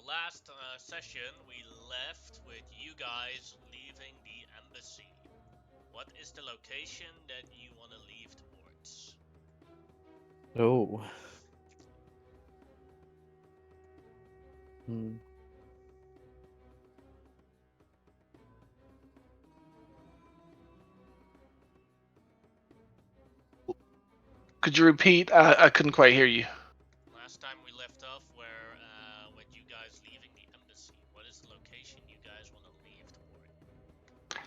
last session, we left with you guys leaving the embassy. What is the location that you want to leave towards? Oh. Hmm. Could you repeat? I couldn't quite hear you. Last time we left off where with you guys leaving the embassy. What is the location you guys want to leave toward?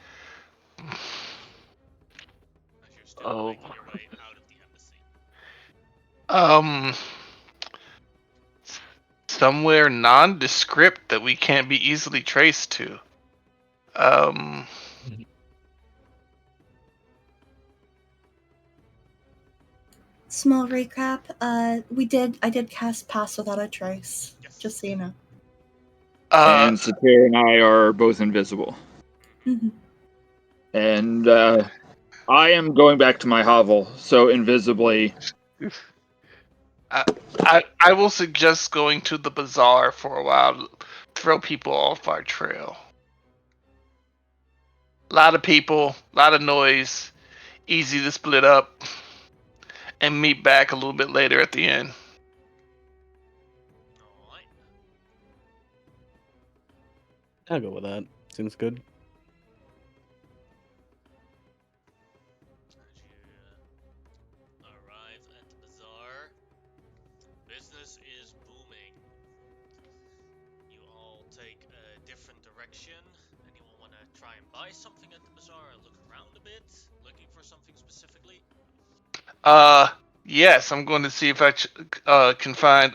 As you're still Oh. making your way out of the embassy. Um. Somewhere nondescript that we can't be easily traced to. Um. Small recap. I did cast Pass Without a Trace. Yes. Just so you know. And Satir and I are both invisible. Mm-hmm. And I am going back to my hovel, so invisibly. I will suggest going to the bazaar for a while. Throw people off our trail. A lot of people, a lot of noise. Easy to split up and meet back a little bit later at the end. Alright. I'll go with that. Seems good. As you arrive at the bazaar, business is booming. You all take a different direction. Anyone want to try and buy something at the bazaar or look around a bit? Looking for something specifically? Yes, I'm going to see if I can find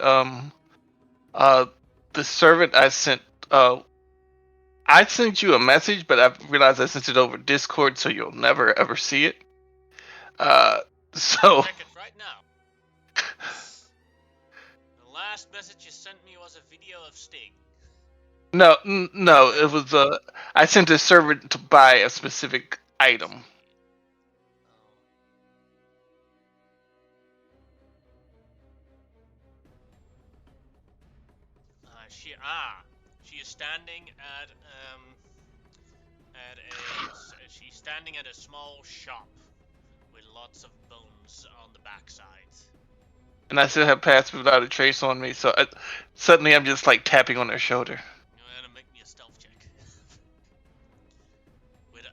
the servant I sent. I sent you a message, but I realized I sent it over Discord, so you'll never ever see it. So Check it right now. The last message you sent me was a video of Sting. no, it was I sent a servant to buy a specific item. She is standing she's standing at a small shop with lots of bones on the backside. And I still have Pass Without a Trace on me, so suddenly I'm just like tapping on her shoulder. You want to make me a stealth check?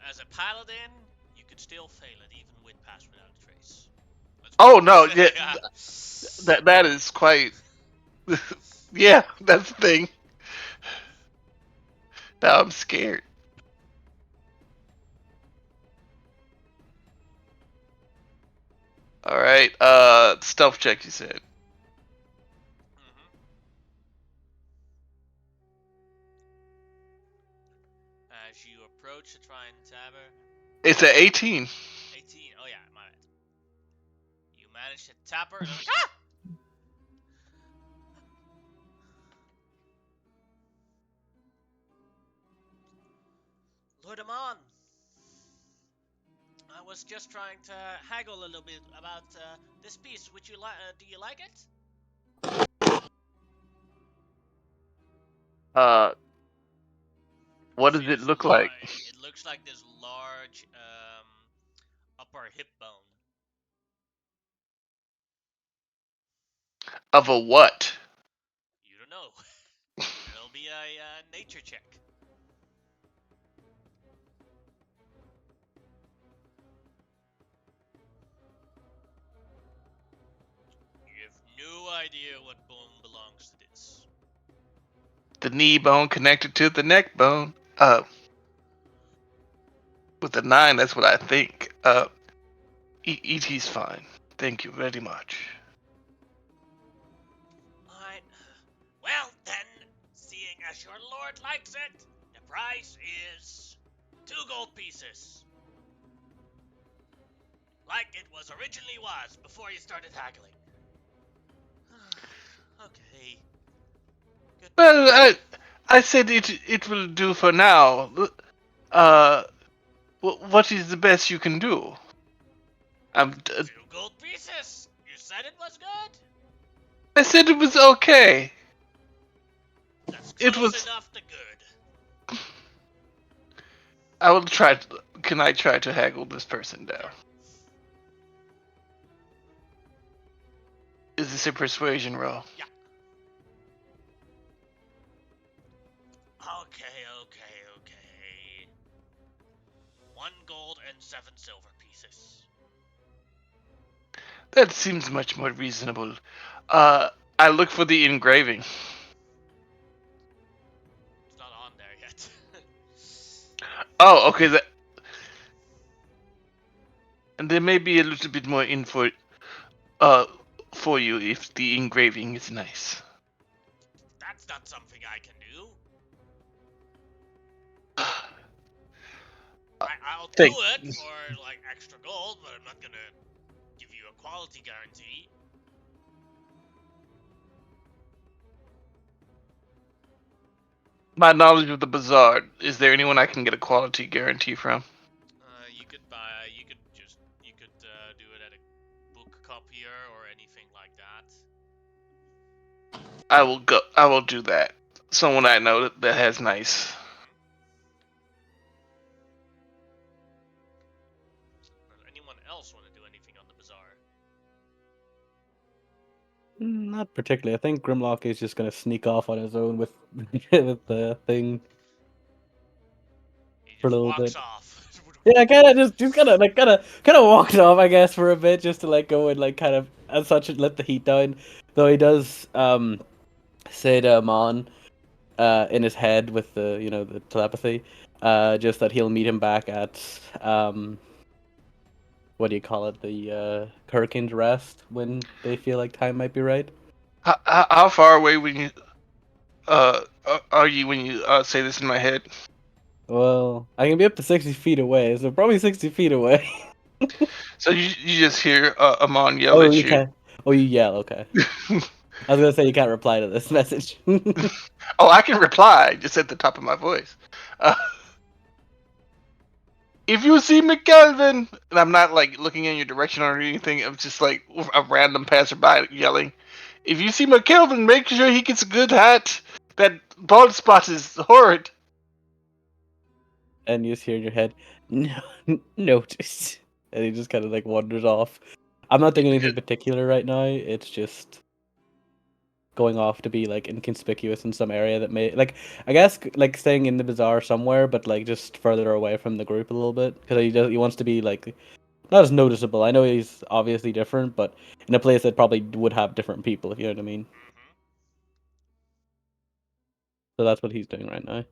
As a paladin, you could still fail it even with Pass Without a Trace. Oh no, yeah, that is quite. Yeah, that's the thing. Now I'm scared. All right, stealth check. You said. As you approach to try and tab her. It's an 18. 18. Oh yeah, my bad. You manage to tap her. And like, ah! Lord Amon, I was just trying to haggle a little bit about this piece. Would you like? Do you like it? What does it look like? It looks like this large upper hip bone. Of a what? You don't know. It'll be a nature check. You have no idea what bone belongs to this. The knee bone connected to the neck bone. With the 9, that's what I think. ET's fine. Thank you very much. Alright. Well, then, seeing as your lord likes it, the price is 2 gold pieces. Like it was originally was before you started haggling. Okay. Good. Well, I said it will do for now. What is the best you can do? 2 gold pieces. You said it was good. I said it was okay. That's It close was. enough to good. I will try. Can I try to haggle this person down? Sure. Is this a persuasion roll? Yeah. Okay. 1 gold and 7 silver pieces. That seems much more reasonable. I look for the engraving. It's not on there yet. Oh, okay. And there may be a little bit more info for you if the engraving is nice. That's not something I can do. I'll do Thank it for like extra gold, but I'm not gonna give you a quality guarantee. My knowledge of the bazaar. Is there anyone I can get a quality guarantee from? You could do it at a book copier or anything like that. I will go. I will do that. Someone I know that has nice. Does anyone else want to do anything on the bazaar? Not particularly. I think Grimlock is just gonna sneak off on his own with with the thing He for a just little walks bit. off. Yeah, just kind of walked off, I guess, for a bit, just to like go and like kind of as such let the heat down. Though he does say to Amon, in his head with the the telepathy, just that he'll meet him back at what do you call it, the Hurricane's Rest when they feel like time might be right. How far away when you are you when you say this in my head? Well, I can be up to 60 feet away, so probably 60 feet away. So you just hear Amon yell Oh, at you you. can. Oh, you yell. Okay. I was gonna say you can't reply to this message. Oh, I can reply just at the top of my voice. Uh, if you see McKelvin, and I'm not like looking in your direction or anything, I'm just like a random passerby yelling. If you see McKelvin, make sure he gets a good hat. That bald spot is horrid. And you just hear in your head, no, notice, and he just kind of like wanders off. I'm not doing anything particular right now. It's just going off to be like inconspicuous in some area that may like I guess like staying in the bazaar somewhere, but like just further away from the group a little bit because he wants to be like not as noticeable. I know he's obviously different, but in a place that probably would have different people, if you know what I mean. Mm-hmm. So that's what he's doing right now. Alright.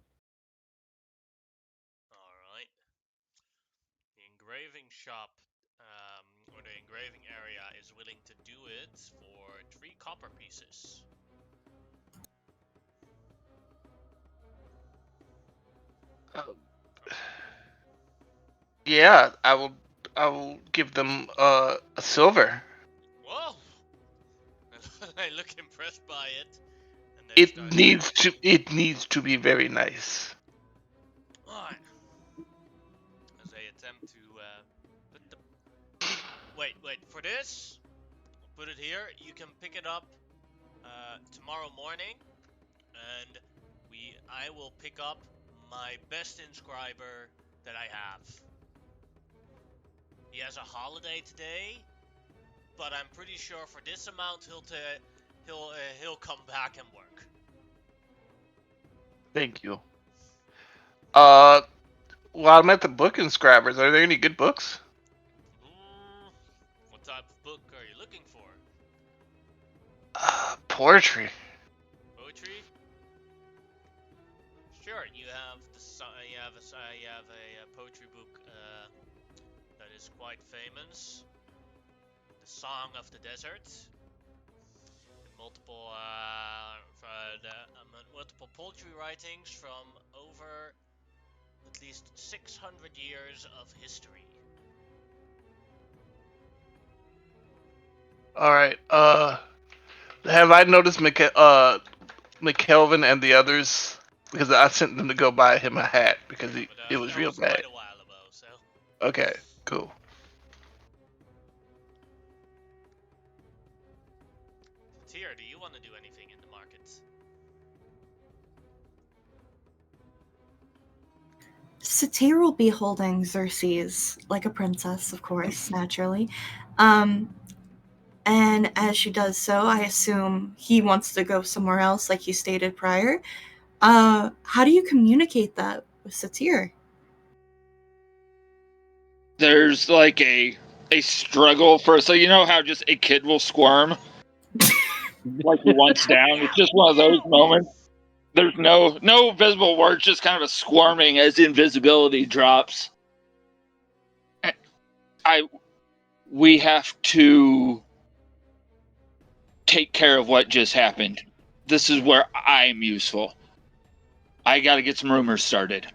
The engraving shop, or the engraving area is willing to do it for 3 copper pieces. Yeah, I will give them a silver. Whoa! I look impressed by it. And they It start needs to be very nice. Alright. As they attempt to put the wait, for this, I'll put it here. You can pick it up tomorrow morning, and I will pick up my best inscriber that I have. He has a holiday today, but I'm pretty sure for this amount he'll come back and work. Thank you. While I'm at the book inscribers, are there any good books? What type of book are you looking for? Poetry. Poetry? Sure, you have a poetry book that is quite famous, "The Song of the Desert," and multiple poetry writings from over at least 600 years of history. All right. Have I noticed McKelvin and the others? Because I sent them to go buy him a hat because But it was that real was bad. quite a while ago, so. Okay, cool. Tyr, do you want to do anything in the market? Satir will be holding Xerxes like a princess, of course, naturally. And as she does so, I assume he wants to go somewhere else, like you stated prior. How do you communicate that with Satir? There's like a struggle for, so you know how just a kid will squirm like he wants down. It's just one of those moments. There's no visible words, just kind of a squirming as invisibility drops. We have to take care of what just happened. This is where I'm useful. I got to get some rumors started.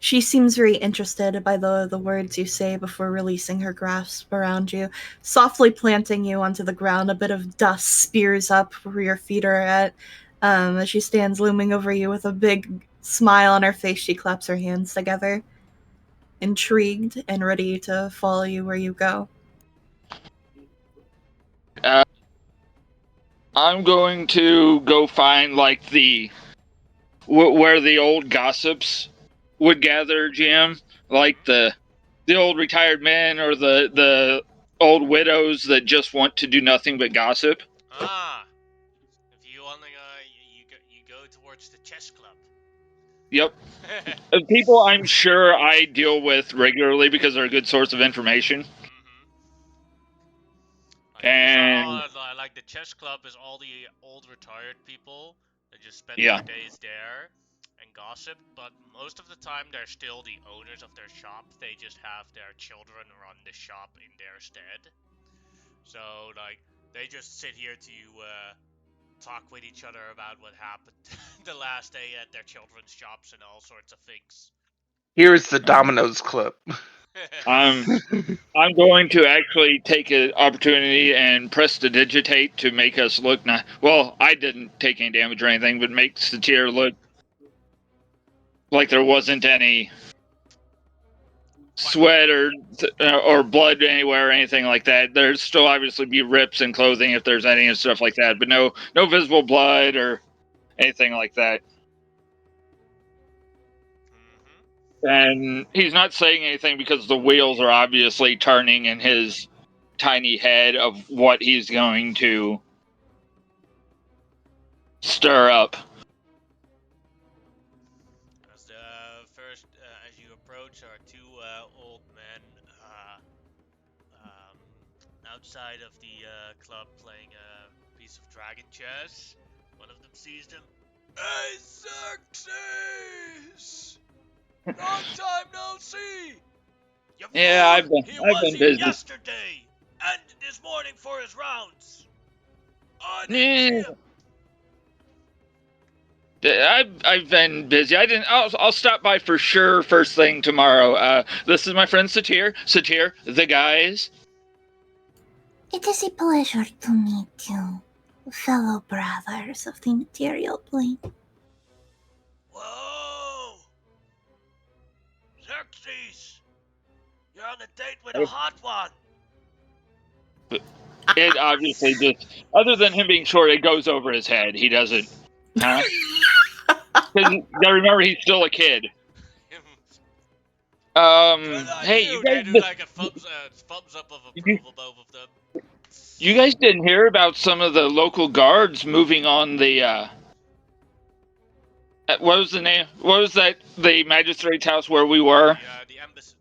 She seems very interested by the words you say before releasing her grasp around you, softly planting you onto the ground. A bit of dust spears up where your feet are at. As she stands looming over you with a big smile on her face, she claps her hands together, intrigued and ready to follow you where you go. I'm going to go find like where the old gossips would gather, Jim, like the old retired men or the old widows that just want to do nothing but gossip. If you want to you go towards the chess club. Yep. People I'm sure I deal with regularly because they're a good source of information. And like the chess club is all the old retired people that just spend yeah, their days there and gossip, but most of the time they're still the owners of their shop. They just have their children run the shop in their stead. So like they just sit here to talk with each other about what happened the last day at their children's shops and all sorts of things. Here is the Domino's Club. I'm going to actually take an opportunity and prestidigitate to make us look nice. Well, I didn't take any damage or anything, but make Satir look like there wasn't any sweat or blood anywhere or anything like that. There's still obviously be rips in clothing if there's any and stuff like that, but no visible blood or anything like that. And he's not saying anything because the wheels are obviously turning in his tiny head of what he's going to stir up. As you approach, are two old men outside of the club playing a piece of dragon chess. One of them sees them. Hey, Xerxes! Long time no see! You Yeah, fool! He I've was been here busy. yesterday and this morning for his rounds. I didn't Yeah, see him. I've been busy. I'll stop by for sure first thing tomorrow. This is my friend Satir. Satir, the guys. It is a pleasure to meet you, fellow brothers of the material plane. Whoa! Xerxes! You're on a date with a hot one! It obviously just, other than him being short, it goes over his head. He doesn't. Huh? Because you gotta remember, he's still a kid. Good on Hey, you! They do like a thumbs up of approval, both of them. you guys didn't hear about some of the local guards moving on the, what was the name? What was that? The magistrate's house where we were? The embassy,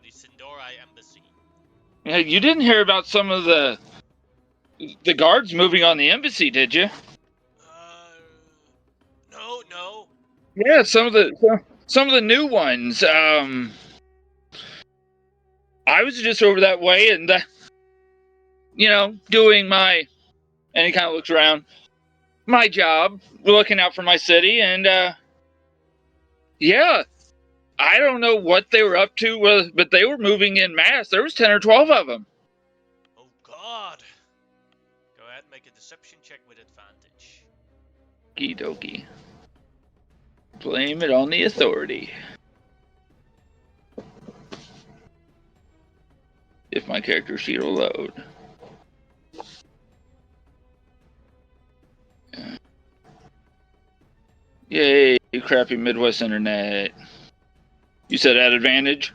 the Sindori embassy. Yeah, you didn't hear about some of the guards moving on the embassy, did you? No. Yeah, some of the new ones. I was just over that way and doing my, and he kind of looks around, my job, looking out for my city, and yeah, I don't know what they were up to, but they were moving in mass. There was 10 or 12 of them. Oh God! Go ahead, make a deception check with advantage. Okie dokie. Blame it on the authority. If my character sheet will load. Yay, crappy Midwest internet. You said at advantage?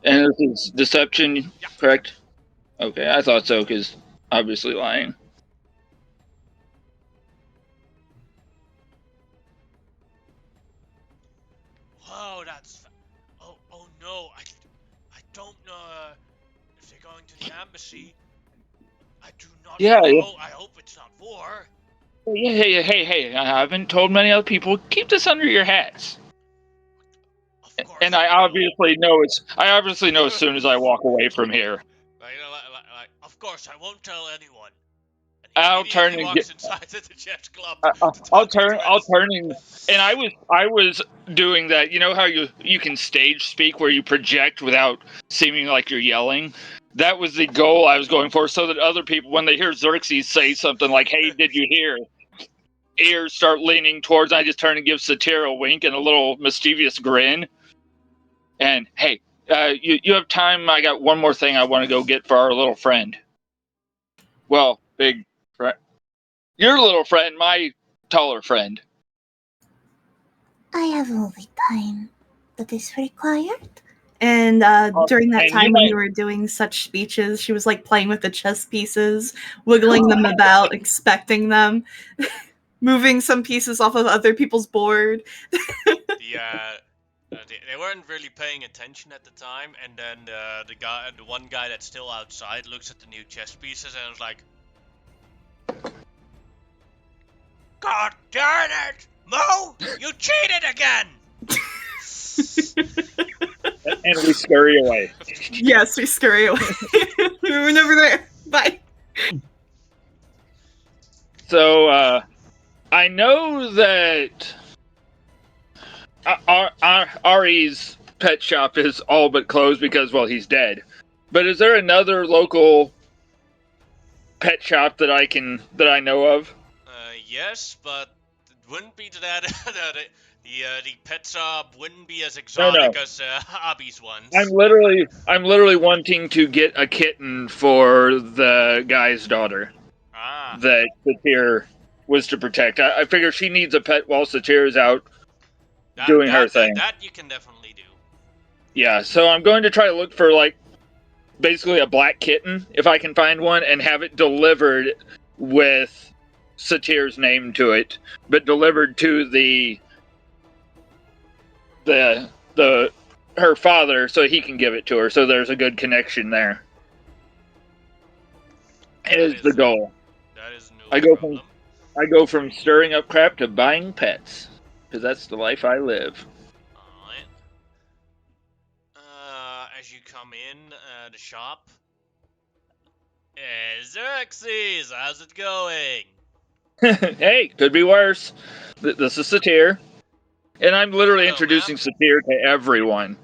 And this is deception, Yeah. correct? Okay, I thought so, because obviously lying. Whoa, that's... Oh no, I don't know if they're going to the embassy. I do not Yeah, know. I hope it's not war. hey, I haven't told many other people. Keep this under your hats. Of course And I obviously know as soon as I walk away from here. Of course, I won't tell anyone. And he I'll turn immediately and get. walks inside the chess club to I'll talk to turn. I'll Dreds. turn and I was doing that. You know how you can stage speak where you project without seeming like you're yelling. That was the goal I was going for, so that other people, when they hear Xerxes say something like, "Hey, did you hear?" Ears start leaning towards. I just turn and give Satyr a wink and a little mischievous grin. And hey, you have time? I got one more thing I want to go get for our little friend. Well, big friend. Your little friend, my taller friend. I have all the time that is required. And during that And you time when might. you were doing such speeches, she was like playing with the chess pieces, wiggling them about, inspecting them, moving some pieces off of other people's board. They weren't really paying attention at the time, and then the one guy that's still outside looks at the new chess pieces and is like, "God darn it, Mo! You cheated again!" And we scurry away. Yes, we scurry away. We're never there. Bye. So, I know that Ari's pet shop is all but closed because, well, he's dead. But is there another local pet shop that I know of? Yes, but it wouldn't be that the pet shop wouldn't be as No. exotic as Abby's ones. I'm literally wanting to get a kitten for the guy's daughter that Satyr was to protect. I figure she needs a pet while Satyr is out doing her thing. That you can definitely do. Yeah, so I'm going to try to look for like basically a black kitten if I can find one and have it delivered with Satyr's name to it, but delivered to the her father so he can give it to her. So there's a good connection there. It is the goal. That is no I go problem. I go from stirring up crap to buying pets because that's the life I live. Alright. As you come in the shop, Xerxes, how's it going? Hey, could be worse. This is Satyr. And I'm literally Hello, introducing ma'am. Satyr to everyone.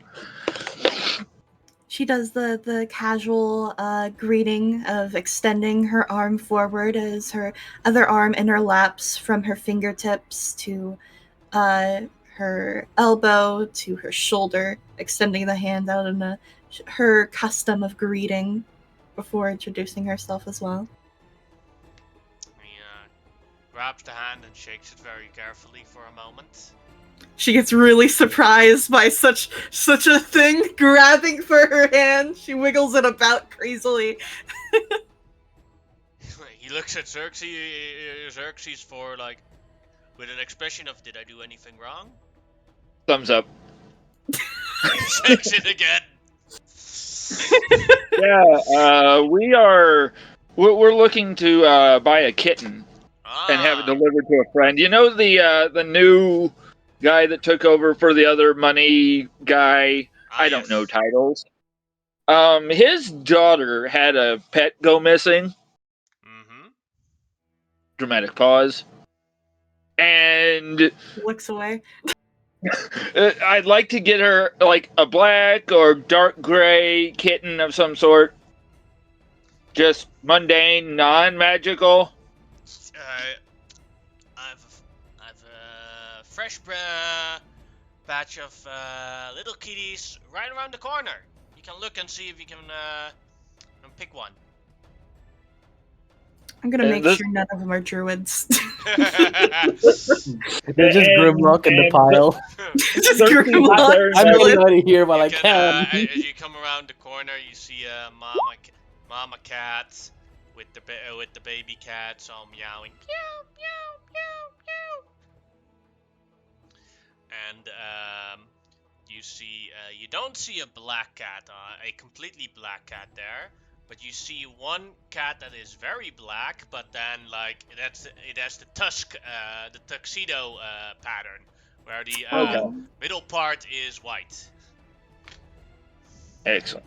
She does the casual greeting of extending her arm forward as her other arm interlaps from her fingertips to her elbow to her shoulder, extending the hand out in her custom of greeting before introducing herself as well. He grabs the hand and shakes it very carefully for a moment. She gets really surprised by such a thing, grabbing for her hand. She wiggles it about crazily. He looks at Xerxes for like, with an expression of, "Did I do anything wrong?" Thumbs up. He shakes it again. Yeah, we're looking to buy a kitten and have it delivered to a friend. You know the new guy that took over for the other money guy? I don't know titles. His daughter had a pet go missing. Mm-hmm. Dramatic pause. And Looks away. I'd like to get her like a black or dark gray kitten of some sort. Just mundane, non-magical. I've a fresh batch of little kitties right around the corner. You can look and see if you can pick one. I'm gonna And make this- sure none of them are druids. They're just Grimlock in the and- pile. Just They're Grimlock there. I'm chilling. getting out of here while You I can. as you come around the corner, you see a mama cat with the baby cats all meowing, meow meow meow meow, and you see you don't see a black cat, a completely black cat there, but you see one cat that is very black, but then like it has the tuxedo pattern, where the Okay. middle part is white. Excellent.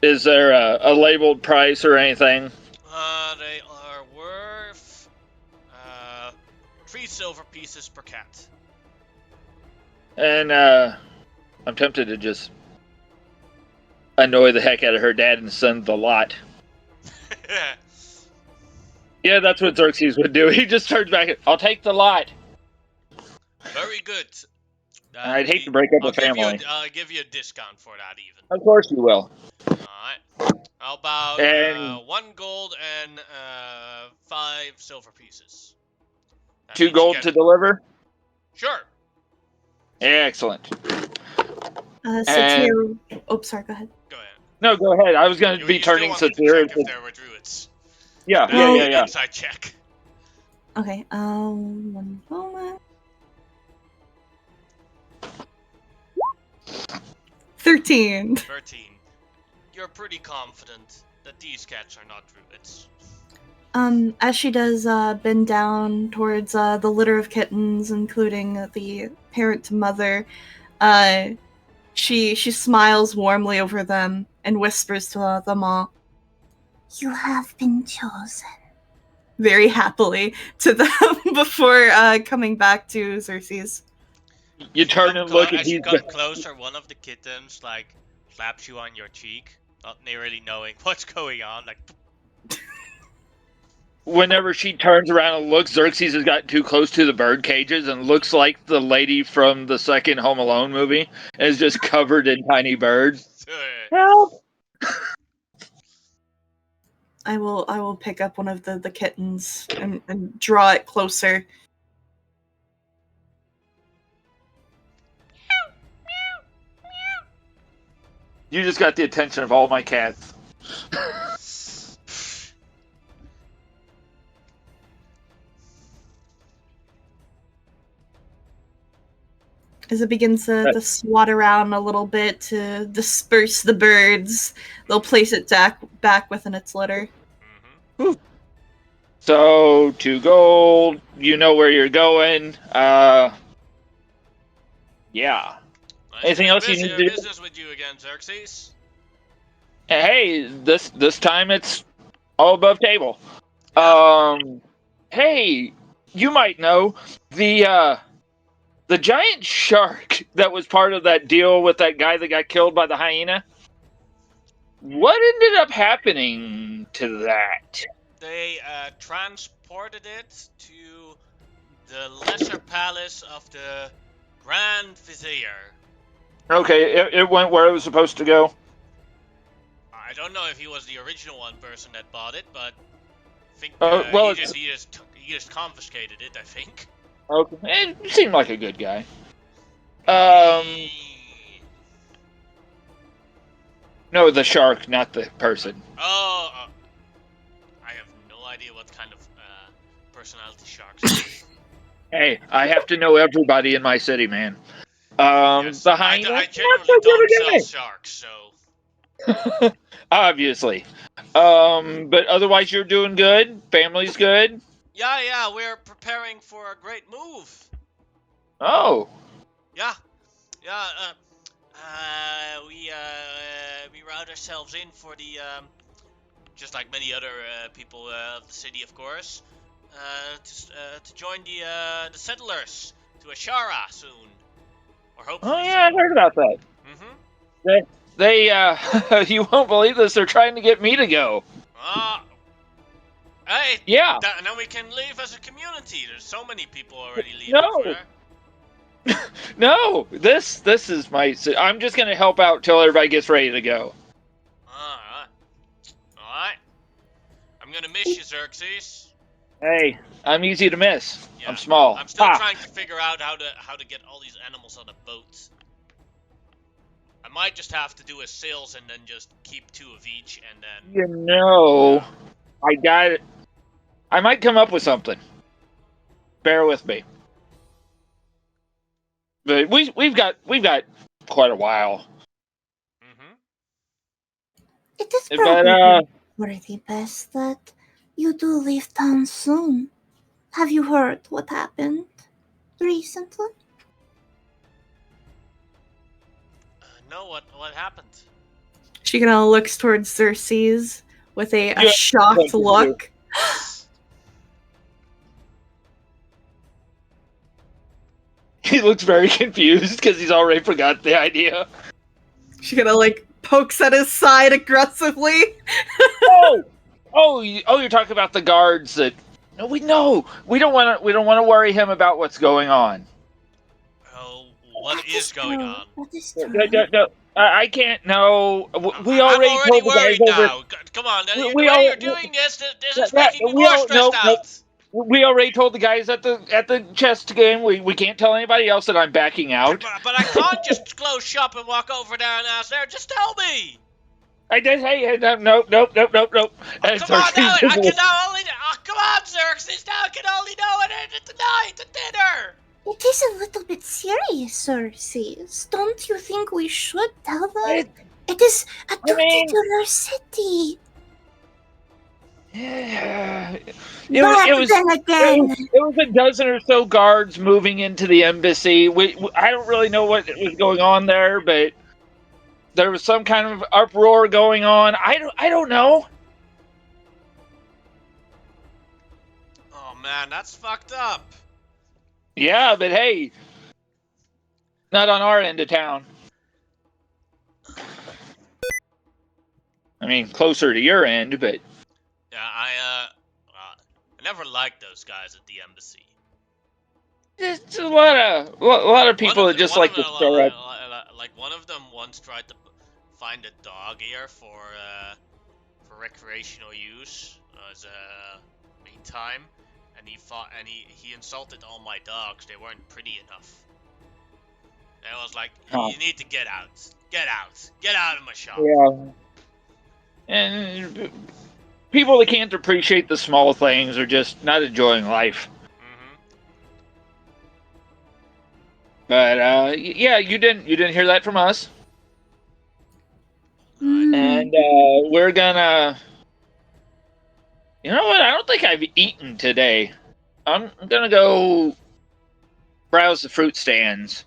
Is there a labeled price or anything? They are worth 3 silver pieces per cat. And I'm tempted to just annoy the heck out of her dad and send the lot. Yeah, that's what Xerxes would do. He just turns back. I'll take the lot. Very good. I'd hate to break up a family. I'll give you a discount for that even. Of course you will. Alright. How about And 1 gold and 5 silver pieces? That 2 means you gold get- to deliver? Sure. Excellent. Satir. Oh, sorry. Go ahead. Go ahead. No, go ahead. I was going to be You still turning want me to Satir. check if there were druids. Yeah, That would be an yeah. inside check. Okay. One moment. 13. 13. You're pretty confident that these cats are not druids. As she does bend down towards the litter of kittens, including the parent to mother, she smiles warmly over them and whispers to them all, "You have been chosen." Very happily to them before coming back to Xerxes. You turn and look at as you these. come closer, one of the kittens like slaps you on your cheek, not really knowing what's going on. Like, Whenever she turns around and looks, Xerxes has gotten too close to the bird cages and looks like the lady from the second Home Alone movie and is just covered in tiny birds. Help! I will pick up one of the kittens and draw it closer. You just got the attention of all my cats. As it begins to swat around a little bit to disperse the birds, they'll place it back within its litter. So, 2 gold, you know where you're going. Yeah. Anything else you need to do? Business with you again, Xerxes. Hey, this time it's all above table. Hey, you might know the giant shark that was part of that deal with that guy that got killed by the hyena. What ended up happening to that? They transported it to the lesser palace of the Grand Vizier. Okay, it went where it was supposed to go. I don't know if he was the original person that bought it, but I think Well, he just confiscated it. I think. Okay, it seemed like a good guy. No, the shark, not the person. Oh, I have no idea what kind of personality sharks are. Hey, I have to know everybody in my city, man. Yes, The hyena. I genuinely don't sell sharks, so. Obviously. But otherwise, you're doing good. Family's good. Yeah, we're preparing for a great move. Oh. Yeah. We route ourselves in for the just like many other people of the city, of course, to join the settlers to Asherah soon, or hopefully. Oh yeah, I heard about that. Mm-hmm. They you won't believe this. They're trying to get me to go. Hey. Yeah. Now we can leave as a community. There's so many people already leaving. No. No, this is my. I'm just gonna help out till everybody gets ready to go. Alright. I'm gonna miss you, Xerxes. Hey, I'm easy to miss. Yeah, I'm small. I'm still Ha! trying to figure out how to get all these animals on a boat. I might just have to do a sales and then just keep 2 of each and then. You know, I got it. I might come up with something. Bear with me. But we've got quite a while. Mm-hmm. It is But probably for the best that you do leave town soon. Have you heard what happened recently? No, what happened? She kind of looks towards Xerxes with a Yeah, shocked thank you. look. He looks very confused because he's already forgot the idea. She kind of like pokes at his side aggressively. You're talking about the guards that. No, we don't want to worry him about what's going on. Oh, what That is going true. on? That is No, true. I can't know. We I'm already already told the guys worried over. now. Come on, the We way all you're doing this is making me more stressed out. We already told the guys at the chess game. We can't tell anybody else that I'm backing out. But I can't just close shop and walk over there and ask there. Just tell me. I did. Hey, nope. Oh, And come on now. I can Xerxes now only. Oh, come on, Xerxes. Now I can only know it tonight at dinner. It is a little bit serious, Xerxes. Don't you think we should tell them? It is a duty to their city. Yeah. Then again, It was a dozen or so guards moving into the embassy. I don't really know what was going on there, but there was some kind of uproar going on. I don't know. Oh man, that's fucked up. Yeah, but hey, not on our end of town. I mean, closer to your end, but Yeah, I never liked those guys at the embassy. it's a lot of people that just like to stir up. Like one of them once tried to find a dog ear for recreational use as a meantime, and he insulted all my dogs. They weren't pretty enough. And I was like, Oh. you need to get out of my shop. Yeah. And people that can't appreciate the small things are just not enjoying life. Mm-hmm. But yeah, you didn't hear that from us, and we're gonna. You know what? I don't think I've eaten today. I'm gonna go browse the fruit stands.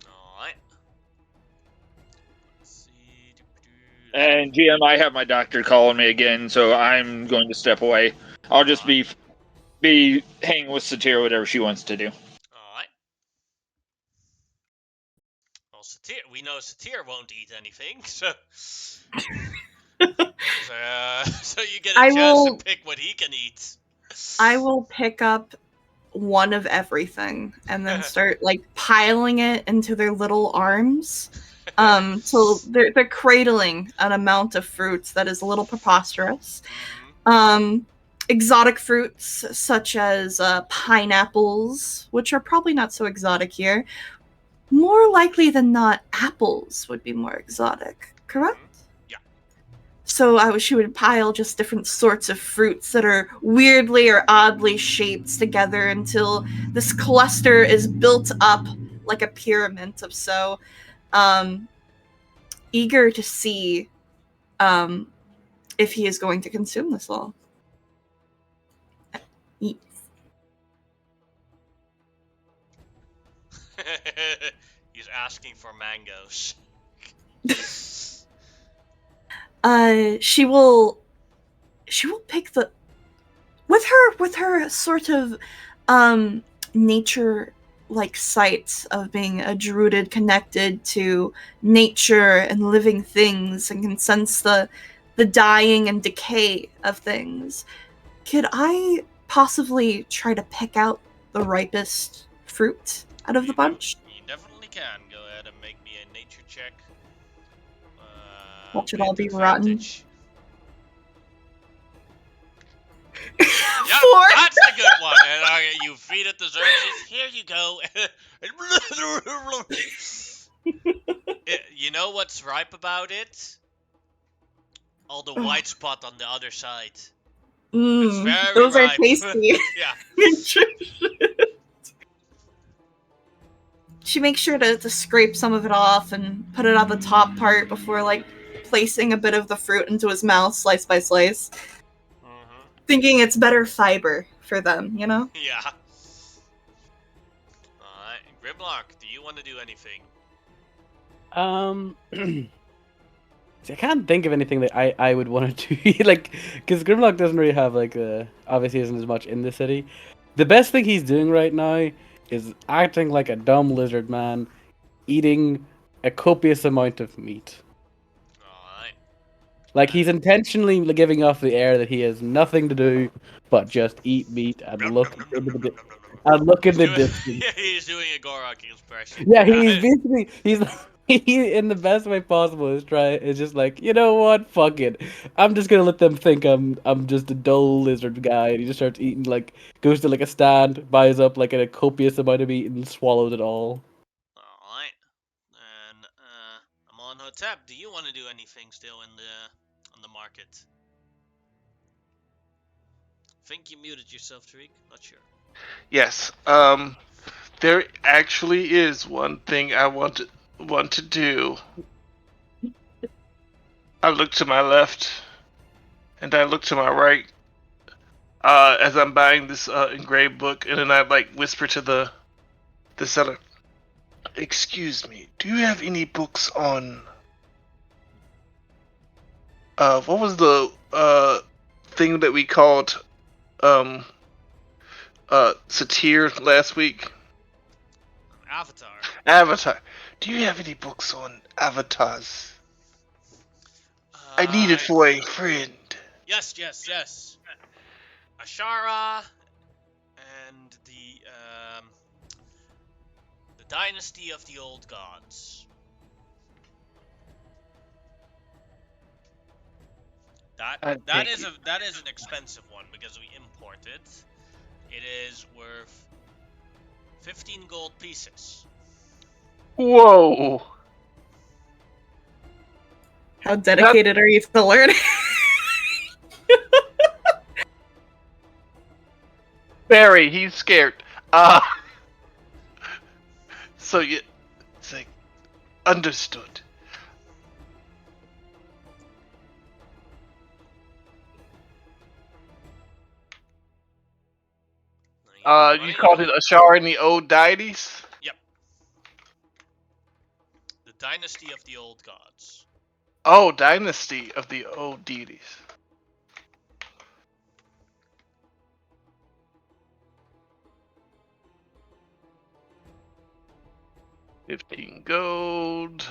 Alright. Let's see. And GM, I have my doctor calling me again, so I'm going to step away. I'll just be hanging with Satir, whatever she wants to do. Alright. Well, we know Satir won't eat anything, so so you get a chance to pick what he can eat. I will pick up one of everything and then start like piling it into their little arms. So they're cradling an amount of fruits that is a little preposterous. Exotic fruits such as pineapples, which are probably not so exotic here. More likely than not, apples would be more exotic, correct? Yeah. So she would pile just different sorts of fruits that are weirdly or oddly shaped together until this cluster is built up like a pyramid of so. Eager to see if he is going to consume this all. Eat. He's asking for mangoes. She will pick the with her sort of nature like sight of being a druid connected to nature and living things and can sense the dying and decay of things. Could I possibly try to pick out the ripest fruit out of the bunch? You definitely can. Go ahead and make me a nature check. What should all be rotten? good one. And you feed it dessert. Here you go. You know what's ripe about it? All the white spot on the other side. It's very those are ripe. tasty. Yeah. She makes sure to scrape some of it off and put it on the top part before, like, placing a bit of the fruit into his mouth, slice by slice. Thinking it's better fiber for them, you know? Yeah. Alright. Grimlock, do you want to do anything? See, I can't think of anything that I would want to do. Like, because Grimlock doesn't really have, like, obviously isn't as much in the city. The best thing he's doing right now is acting like a dumb lizard man, eating a copious amount of meat. Alright. Like, he's intentionally giving off the air that he has nothing to do but just eat meat and look into the distance. Yeah, he's doing a Gorok impression. Yeah, he's basically he in the best way possible is just like, you know what, fuck it, I'm just gonna let them think I'm just a dull lizard guy, and he just starts eating, like, goes to like a stand, buys up like a copious amount of meat and swallows it all. Alright. And Amon Hotep, do you want to do anything still on the market? Think you muted yourself, Tariq? Not sure. Yes. There actually is one thing I want to do. I look to my left, and I look to my right, as I'm buying this engraved book, and then I like whisper to the seller, "Excuse me, do you have any books on what was the thing that we called satir last week? Avatar. Avatar. Do you have any books on avatars? I need it for a friend." Yes. Asherah and the Dynasty of the Old Gods. That is an expensive one because we import it. It is worth 15 gold pieces. Whoa. How dedicated are you to learning? Barry, he's scared. So you, it's like, understood. You called it Ashar and the Old Deities? Yep. The Dynasty of the Old Gods. Oh, Dynasty of the Old Deities. $15 gold.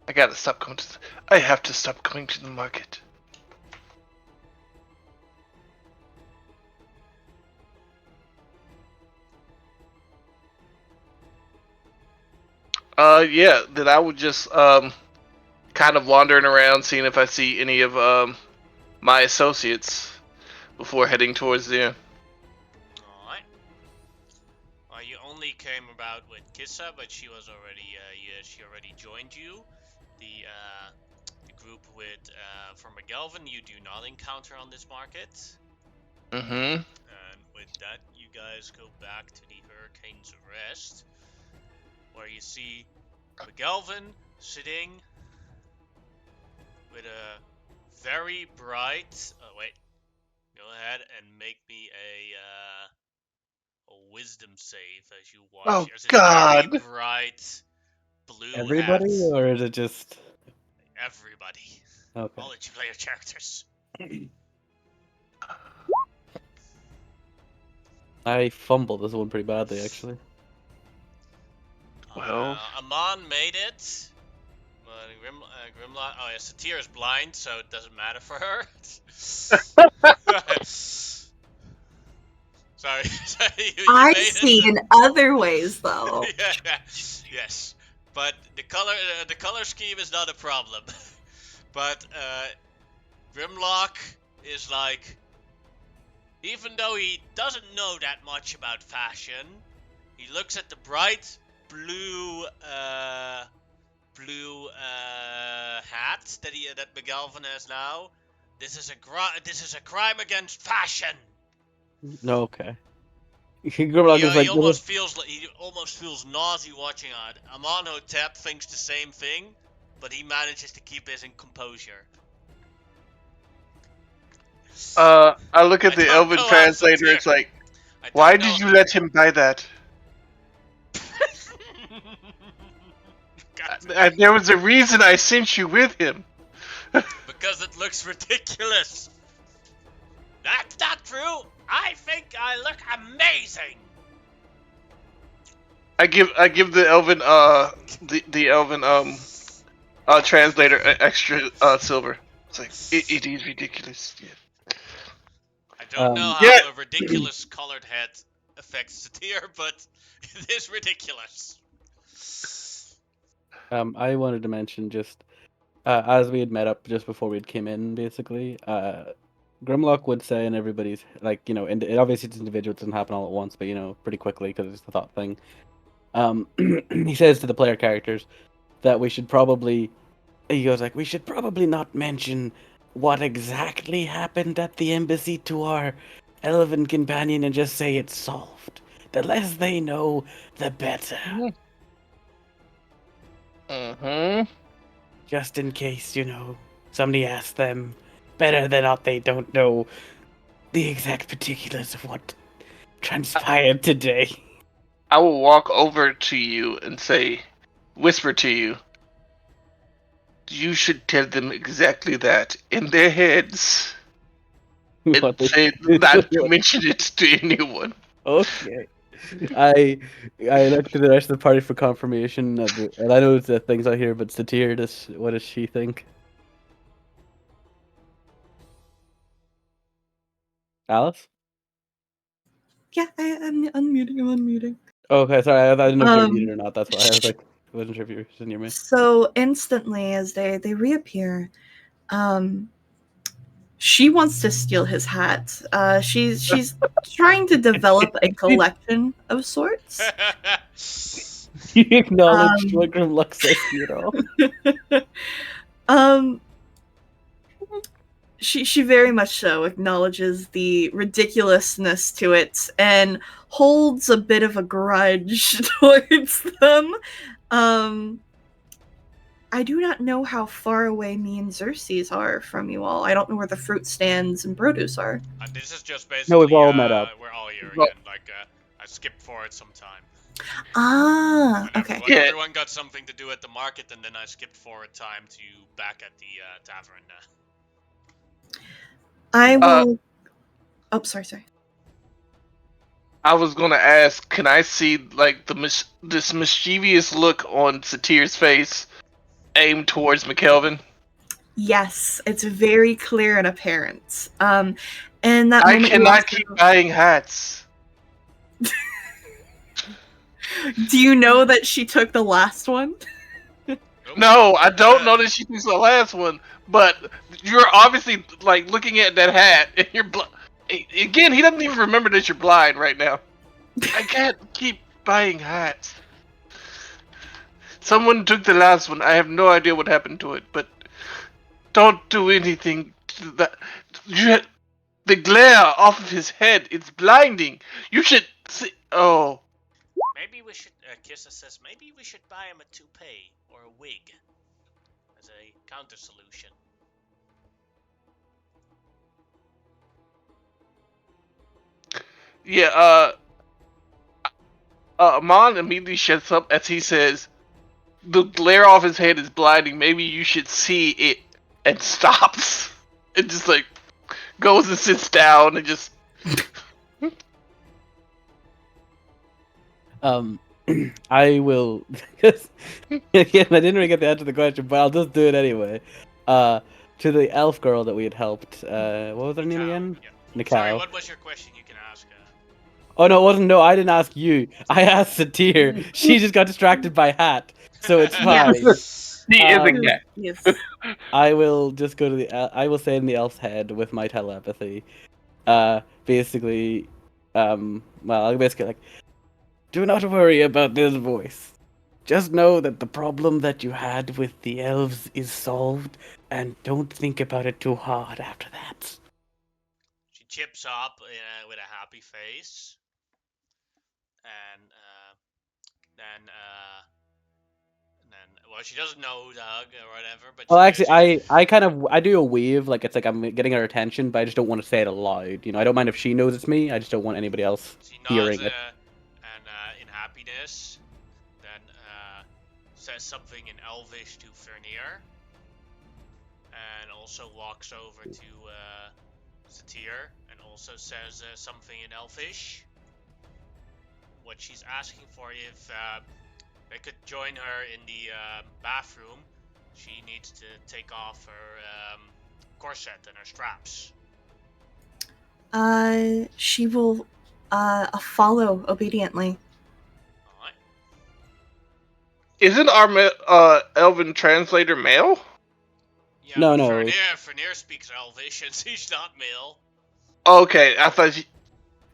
I have to stop going to the market. Yeah, then I would just kind of wandering around, seeing if I see any of my associates before heading towards there. Alright. You only came about with Kissa, but she was already she already joined you. The group with from McGelvin you do not encounter on this market. Mm-hmm. And with that, you guys go back to the Hurricane's Rest, where you see McGelvin sitting with a very bright. Wait, go ahead and make me a wisdom save as you watch. Oh, There's a God. very bright blue Everybody, hat. or is it just Everybody. okay? All the player characters. I fumbled this one pretty badly, actually. Well, Amon made it. Grimlock. Oh yeah, Satir is blind, so it doesn't matter for her. Sorry, you I made see it. in other ways, though. Yeah, yes, but the color scheme is not a problem. But Grimlock is like even though he doesn't know that much about fashion, he looks at the bright blue hat that McGalvin has now. This is a crime against fashion. No, okay. Grimlock is like, He almost feels nauseous watching it. Amonhotep thinks the same thing, but he manages to keep his composure. I look at I the don't Elven know how translator. Satir- It's like, I don't why know- did you let him buy that? There was a reason I sent you with him. Because it looks ridiculous. That's not true. I think I look amazing. I give the Elven the Elven translator extra silver. It's like it is ridiculous. Yeah. I don't know how Yeah. a ridiculous colored head affects Satir, but it is ridiculous. I wanted to mention just as we had met up just before we came in, basically, Grimlock would say, and everybody's like, you know, and obviously it's individual, it doesn't happen all at once, but you know, pretty quickly because it's the thought thing. He says to the player characters that we should probably, he goes like, we should probably not mention what exactly happened at the embassy to our elven companion and just say it's solved. The less they know, the better. Mm-hmm. Just in case, you know, somebody asks them, better than not they don't know the exact particulars of what transpired today. I will walk over to you and whisper to you. You should tell them exactly that in their heads, and What they- say not to mention it to anyone. Okay. I look to the rest of the party for confirmation, and I know the things out here, but Satir, what does she think? Alice? Yeah, I'm unmuting. I'm unmuting. Okay, sorry, I didn't know if you were Um, muted or not. That's why I was like, I wasn't sure if you were sitting near me. So instantly, as they reappear, she wants to steal his hat. She's trying to develop a collection of sorts. You acknowledged Um, what Grimlock says to you at all? um, she very much so acknowledges the ridiculousness to it and holds a bit of a grudge towards them. I do not know how far away me and Xerxes are from you all. I don't know where the fruit stands and produce are. This is just basically No, we've all met up. We're all here Well- again. I skipped forward some time. Ah, And okay. Yeah. everyone got something to do at the market, and then I skipped forward time to back at the tavern. I will. Oh, sorry. I was gonna ask, can I see like this mischievous look on Satir's face aimed towards McKelvin? Yes, it's very clear and apparent. And that I moment you cannot also- keep buying hats. Do you know that she took the last one? No, I don't know that she was the last one, but you're obviously like looking at that hat and you're again. He doesn't even remember that you're blind right now. I can't keep buying hats. Someone took the last one. I have no idea what happened to it, but don't do anything to that. The glare off of his head, it's blinding. You should see. Oh, Maybe we should. Kissa says maybe we should buy him a toupee or a wig as a counter solution. yeah. Amon immediately shuts up as he says, "The glare off his head is blinding. Maybe you should see it," and stops. And just like goes and sits down and just. I will. Because again, I didn't really get the answer to the question, but I'll just do it anyway. To the elf girl that we had helped. What was her name again? Yeah. Nikau. Sorry, what was your question? You can ask. Oh no, it wasn't. No, I didn't ask you. I asked Satir. She just got distracted by hat, so it's fine. He is a Um, cat. Yes. I will just go to the. I will say in the elf's head with my telepathy. basically, I'll basically like, do not worry about this voice. Just know that the problem that you had with the elves is solved, and don't think about it too hard after that. She chips up with a happy face, and well, she doesn't know Doug or whatever, but Well, she actually, gives you. I do a wave, like it's like I'm getting her attention, but I just don't want to say it aloud. You know, I don't mind if she knows it's me. I just don't want anybody else She nods hearing it. and in happiness, then says something in Elvish to Vernier, and also walks over to Satir and also says something in Elvish. What she's asking for, if they could join her in the bathroom, she needs to take off her corset and her straps. She will follow obediently. Alright. Isn't our elven translator male? Yeah, No, but no. Vernier speaks Elvish and she's not male. Okay, I thought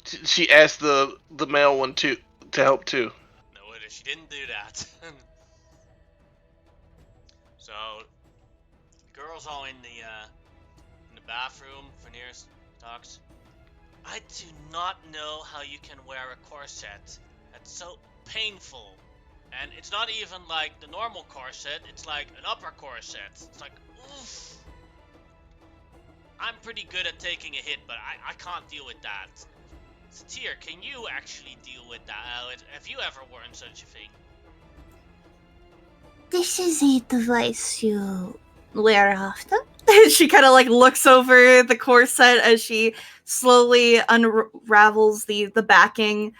she asked the male one to help too. No, she didn't do that. So, girls all in the bathroom. Vernier talks. I do not know how you can wear a corset. That's so painful. And it's not even like the normal corset, it's like an upper corset. It's like, oof. I'm pretty good at taking a hit, but I can't deal with that. Satir, can you actually deal with that? Have you ever worn such a thing? This is a device you wear often. She kind of like looks over the corset as she slowly unravels the backing,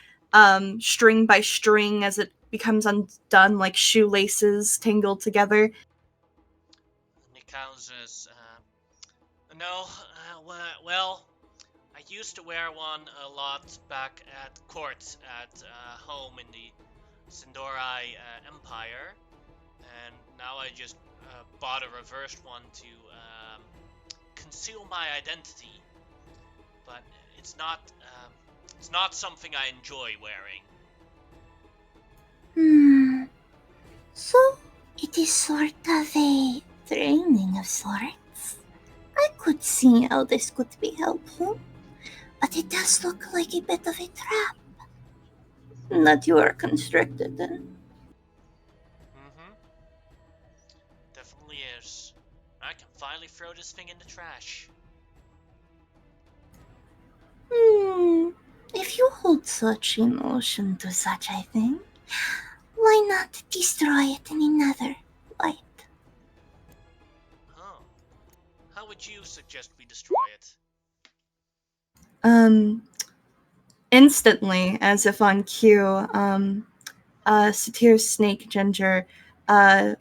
string by string, as it becomes undone like shoelaces tangled together. Nikau says, no, well, I used to wear one a lot back at court at home in the Sindorai Empire, and now I just bought a reversed one to conceal my identity. But it's not something I enjoy wearing. So, it is sort of a training of sorts. I could see how this could be helpful, but it does look like a bit of a trap. That you are constricted then. Mm-hmm. Definitely is. I can finally throw this thing in the trash. If you hold such emotion to such a thing, why not destroy it in another light? Oh. How would you suggest we destroy it? Instantly, as if on cue, Satir's snake ginger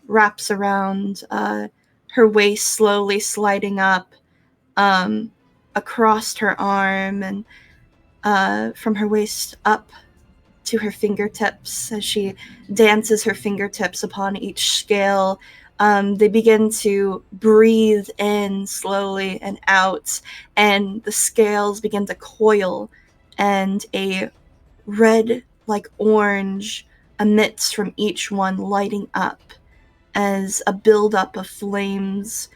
wraps around her waist, slowly sliding up across her arm and from her waist up to her fingertips as she dances her fingertips upon each scale. They begin to breathe in slowly and out, and the scales begin to coil, and a red, like orange, emits from each one, lighting up as a buildup of flames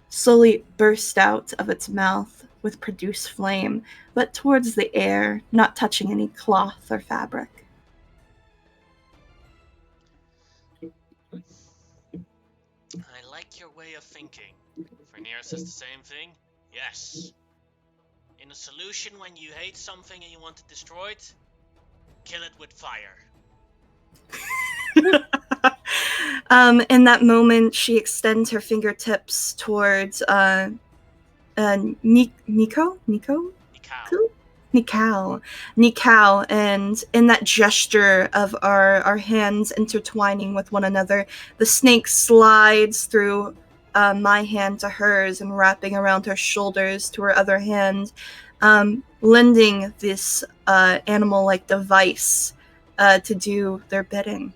slowly burst out of its mouth with produced flame, but towards the air, not touching any cloth or fabric. I like your way of thinking. Vernier says the same thing. Yes. In a solution, when you hate something and you want to destroy it, kill it with fire. In that moment, she extends her fingertips towards Nico, and in that gesture of our hands intertwining with one another, the snake slides through my hand to hers and wrapping around her shoulders to her other hand, lending this animal-like device to do their bidding.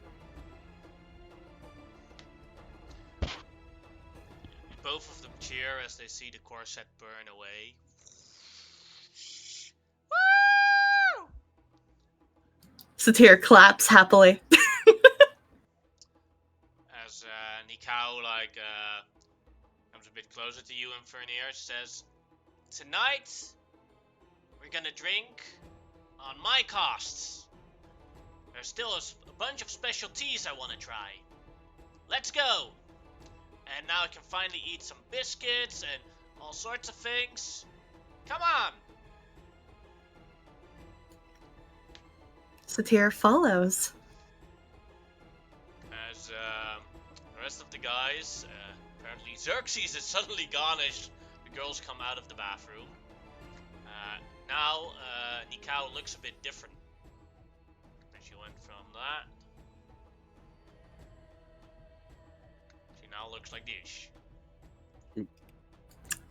Both of them cheer as they see the corset burn away. Satir claps happily. As Nikao comes a bit closer to you and Fernier says, "Tonight we're gonna drink on my costs. There's still a bunch of specialties I want to try. Let's go! And now I can finally eat some biscuits and all sorts of things. Come on!" Satir follows. As the rest of the guys, apparently Xerxes is suddenly gone as the girls come out of the bathroom. Now Nikao looks a bit different. And she went from that. She now looks like this.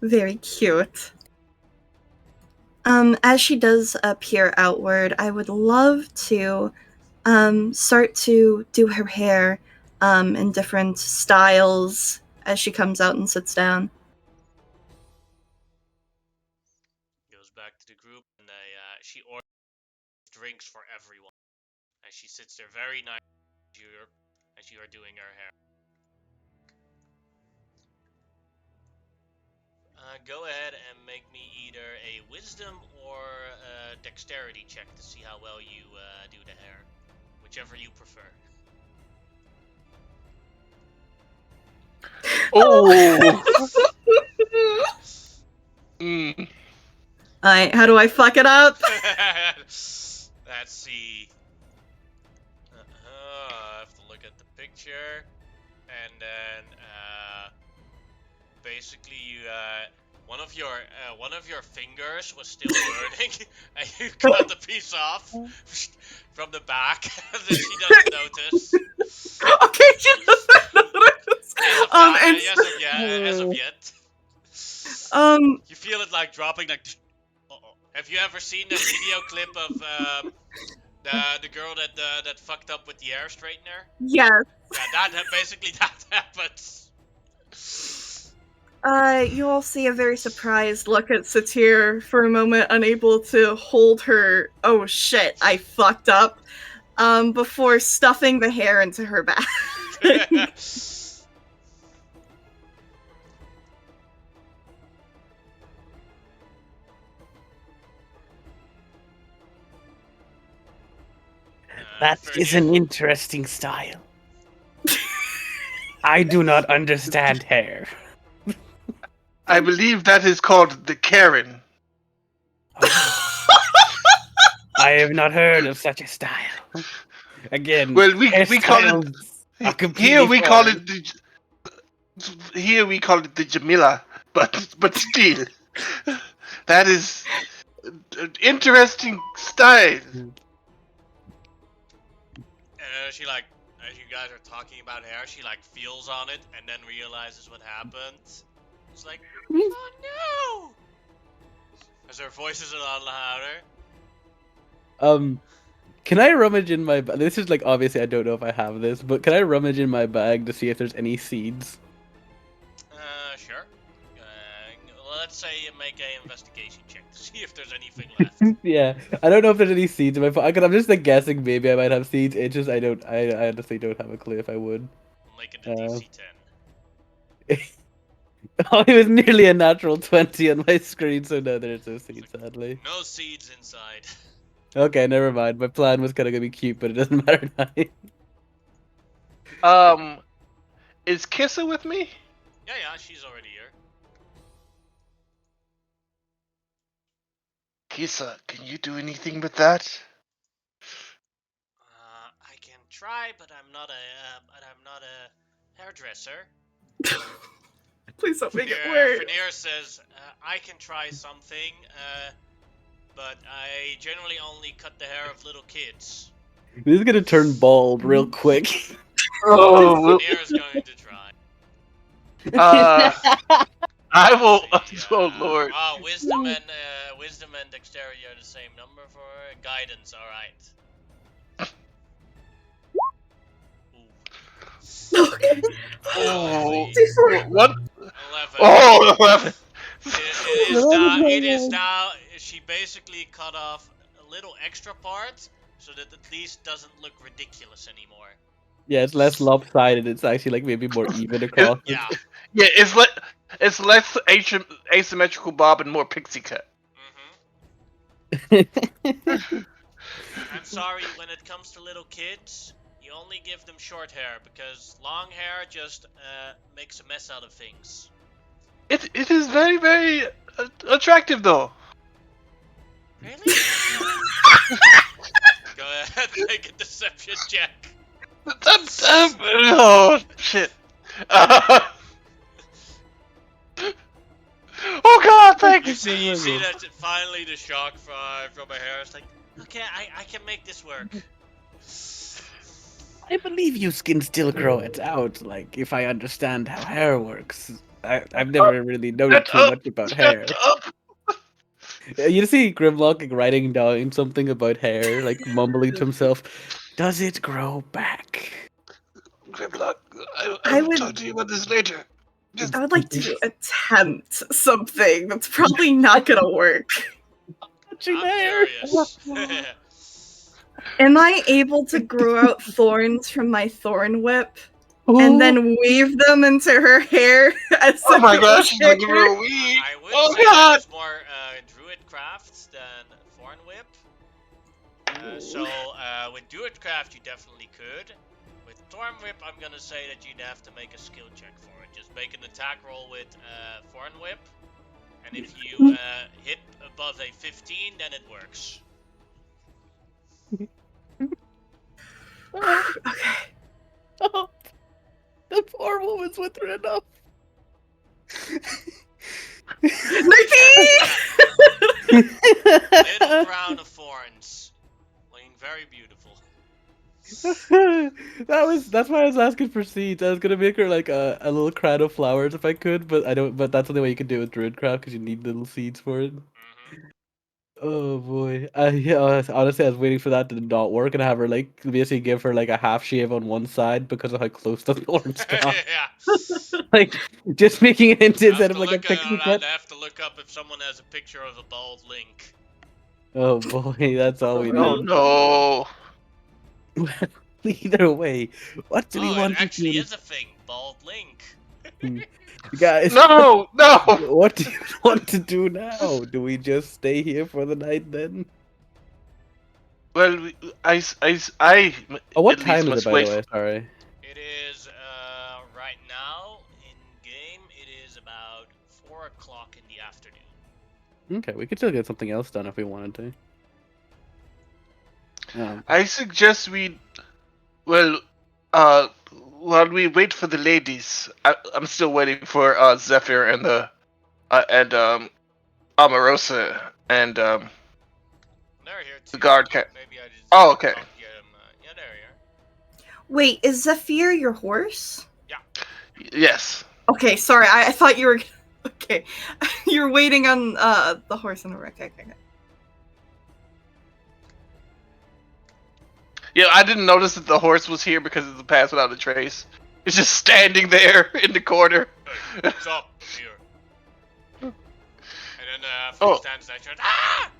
Very cute. As she does appear outward, I would love to start to do her hair in different styles as she comes out and sits down. Goes back to the group and she orders drinks for everyone. And she sits there very nice as you are doing her hair. Go ahead and make me either a wisdom or a dexterity check to see how well you do the hair. Whichever you prefer. Oh. Mm. Alright, how do I fuck it up? Let's see. I have to look at the picture. And then, basically you, one of your fingers was still burning, and you cut the piece off from the back, and then she doesn't notice. Okay, she doesn't notice. As of yet. You feel it like dropping, like. Uh-oh. Have you ever seen that video clip of the girl that fucked up with the air straightener? Yes. Yeah, basically that happens. You all see a very surprised look at Satir for a moment, unable to hold her, "Oh shit, I fucked up," before stuffing the hair into her bag. That is an interesting style. I do not understand hair. I believe that is called the Karen. I have not heard of such a style. Again, Well, we call it here. We call it the Jamila, but still, that is an interesting style. She as you guys are talking about hair, she feels on it and then realizes what happened. It's like, oh no! As her voice is a lot louder. Can I rummage in my bag? This is obviously I don't know if I have this, but can I rummage in my bag to see if there's any seeds? Sure. Let's say you make an investigation check to see if there's anything left. Yeah, I don't know if there's any seeds in my phone. I'm just guessing maybe I might have seeds. It's just I honestly don't have a clue if I would. Make it a DC 10. Oh, it was nearly a natural 20 on my screen, so no, there's no seeds, sadly. No seeds inside. Okay, never mind. My plan was kind of gonna be cute, but it doesn't matter now. Is Kissa with me? Yeah, she's already here. Kissa, can you do anything with that? I can try, but I'm not a hairdresser. Please don't make it worse. Fernier says, I can try something, but I generally only cut the hair of little kids. This is gonna turn bald real quick. Oh, Fernier is going to try. I will. Oh Lord. Wisdom and dexterity are the same number for guidance. All right. Okay. Oh, D4. what? 11. Oh, 11. It is now. She basically cut off a little extra part so that at least doesn't look ridiculous anymore. Yeah, it's less lopsided. It's actually like maybe more even across. Yeah. Yeah, it's less asymmetrical bob and more pixie cut. I'm sorry, when it comes to little kids, you only give them short hair because long hair just makes a mess out of things. It is very very attractive though. Really? Go ahead, make a deception check. Oh shit. Oh god, thanks. You see that finally the shock from her hair is like, okay, I can make this work. I believe you can still grow it out, like, if I understand how hair works. I've never really noted Shut too up. much about Shut hair. up. You see Grimlock like, writing down something about hair, like mumbling to himself, does it grow back? Grimlock, I I will would- talk to you about this later. I would like to attempt something that's probably not gonna work. Touching I'm hair. curious. Am I able to grow out thorns from my thorn whip and then weave them into her hair as Oh my a gosh, she's looking hair? real weak. I would Oh say god. that is more druid crafts than thorn whip. So with druid craft you definitely could. With thorn whip I'm gonna say that you'd have to make a skill check for it. Just make an attack roll with thorn whip, and if you hit above a 15 then it works. Okay. Oh, the poor woman's with her enough. 19! Little crown of thorns. Looking very beautiful. That's why I was asking for seeds. I was gonna make her like a little crown of flowers if I could, but I don't. But that's the only way you can do it with Druidcraft because you need little seeds for it. Oh boy, yeah. Honestly, I was waiting for that to not work and have her like basically give her like a half shave on one side because of how close the thorns got. Yeah. Like just making it into I instead have of to like a look pixie I'd cut. have to look up if someone has a picture of a bald Link. Oh boy, that's all we Oh need. no. Either way, what do we Oh, it want to actually do? is a thing. Bald Link. Guys, No, no. what do you want to do now? Do we just stay here for the night then? Well, I Oh, what at least time is it, must by wait the way? Sorry. It is right now in game. It is about 4 o'clock in the afternoon. Okay, we could still get something else done if we wanted to. I suggest we, well, while we wait for the ladies, I'm still waiting for Zephyr and the and Amarosa and They're here too. the guard cat. Maybe I just. Oh, okay. Can't get 'em, yeah, they're here. Wait, is Zephyr your horse? Yes. Okay, sorry, I thought you were. Okay, you're waiting on the horse and the wreck. Okay. Yeah, I didn't notice that the horse was here because of the pass without a trace. It's just standing there in the corner. Hey, what's up? Here. And then Oh. stands there. Ah!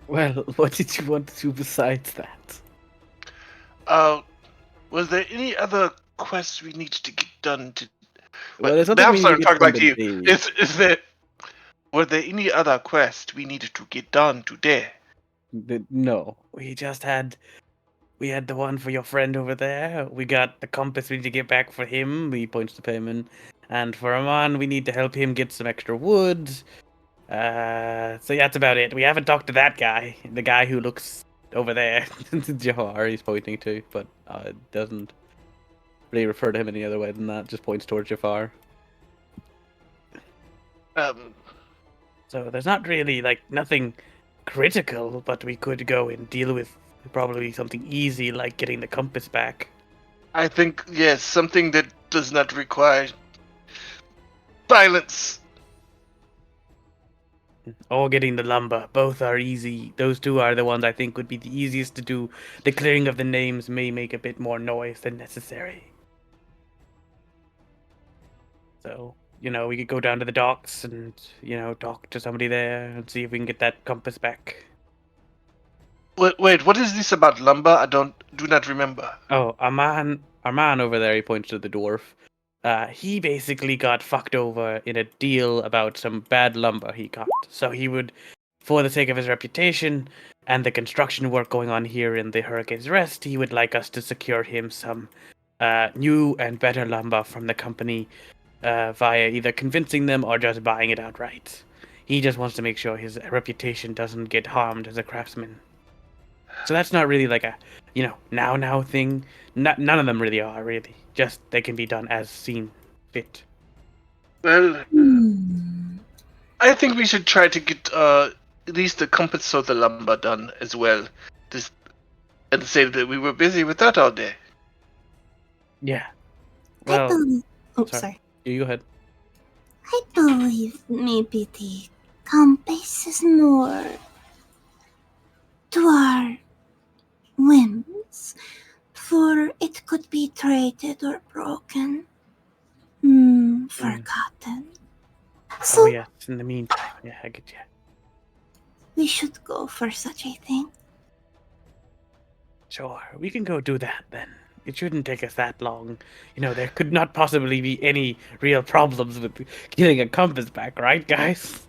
Well, what did you want to do besides that? Was there any other quests we needed to get done to? Well, there's now something I'm we need starting to to talk get back done to you. today. Is there? Were there any other quests we needed to get done today? No, we had the one for your friend over there. We got the compass we need to get back for him. He points to Payman. And for Aman, we need to help him get some extra wood. So yeah, that's about it. We haven't talked to that guy. The guy who looks over there. Jahar he's pointing to, but doesn't really refer to him any other way than that. Just points towards Jafar. So there's not really, like, nothing critical, but we could go and deal with probably something easy, like getting the compass back. I think yes, something that does not require violence. Or getting the lumber. Both are easy. Those two are the ones I think would be the easiest to do. The clearing of the names may make a bit more noise than necessary. So, we could go down to the docks and, talk to somebody there and see if we can get that compass back. Wait, what is this about lumber? I do not remember. Oh, our man over there, he points to the dwarf. He basically got fucked over in a deal about some bad lumber he got. So he would, for the sake of his reputation and the construction work going on here in the Hurricane's Rest, he would like us to secure him some new and better lumber from the company via either convincing them or just buying it outright. He just wants to make sure his reputation doesn't get harmed as a craftsman. So that's not really like a, now thing. None of them really are, really. Just they can be done as seen fit. Well, I think we should try to get at least the compass of the lumber done as well. And say that we were busy with that all day. Yeah. I Well, believe. Oh, sorry. sorry. You go ahead. I believe maybe the compass is more to our whims, for it could be traded or broken, forgotten. So Oh yes. In the meantime, yeah, I get you. we should go for such a thing. Sure, we can go do that then. It shouldn't take us that long. There could not possibly be any real problems with getting a compass back, right, guys?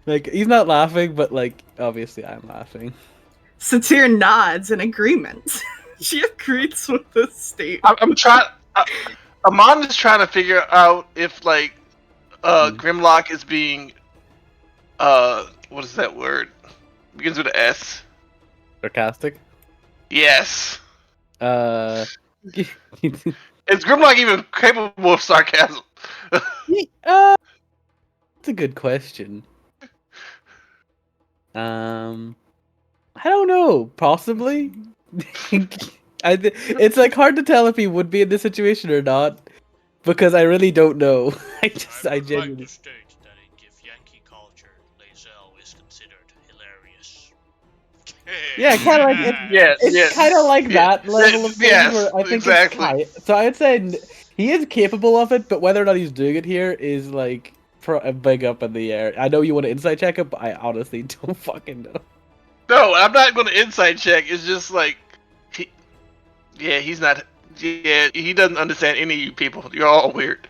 Like, he's not laughing, but, like, obviously I'm laughing. Satir nods in agreement. She agrees with this statement. I'm trying. Amon is trying to figure out if Grimlock is being what is that word? Begins with an S. Sarcastic? Yes. It's Is Grimlock even capable of sarcasm? a good question. I don't know. Possibly. It's like hard to tell if he would be in this situation or not, because I really don't know. I I'd genuinely. like to state that in Githyanki culture, Lae'zel is considered hilarious. Yeah, kind of like it's kind of like that level of thing yes, where I think exactly. it's high. So I'd say he is capable of it, but whether or not he's doing it here is like a big up in the air. I know you want to insight check it, but I honestly don't fucking know. No, I'm not going to insight check. It's just like, he's not. Yeah, he doesn't understand any of you people. You're all weird.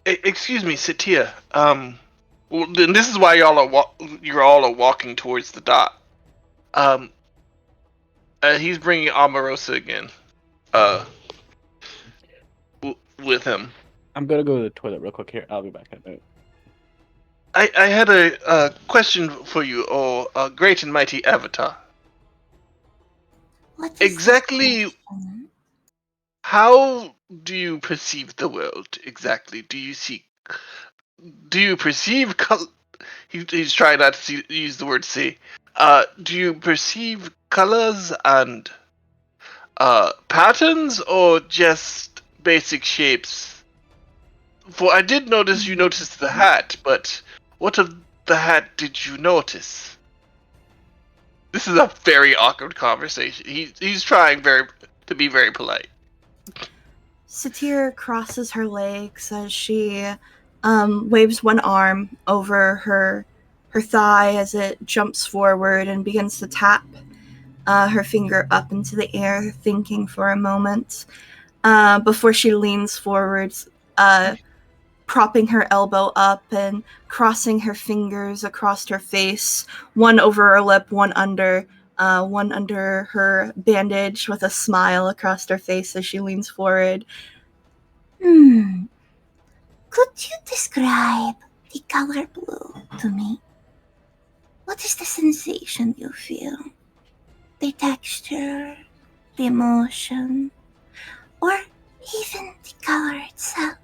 Excuse me, Satia. Well, then this is why you're all walking towards the dock. He's bringing Omarosa again. With him. I'm gonna go to the toilet real quick here. I'll be back in a minute. I had a question for you, great and mighty Avatar. What is Exactly this question? how do you perceive the world? Exactly. Do you perceive color? He's trying not to use the word see. Do you perceive colors and patterns, or just basic shapes? For I did notice you noticed the hat, but what of the hat did you notice? This is a very awkward conversation. He's trying to be very polite. Satir crosses her legs as she waves one arm over her thigh as it jumps forward and begins to tap her finger up into the air, thinking for a moment before she leans forward, propping her elbow up and crossing her fingers across her face, one over her lip, one under her bandage, with a smile across her face as she leans forward. Could you describe the color blue to me? What is the sensation you feel? The texture, the emotion, or even the color itself?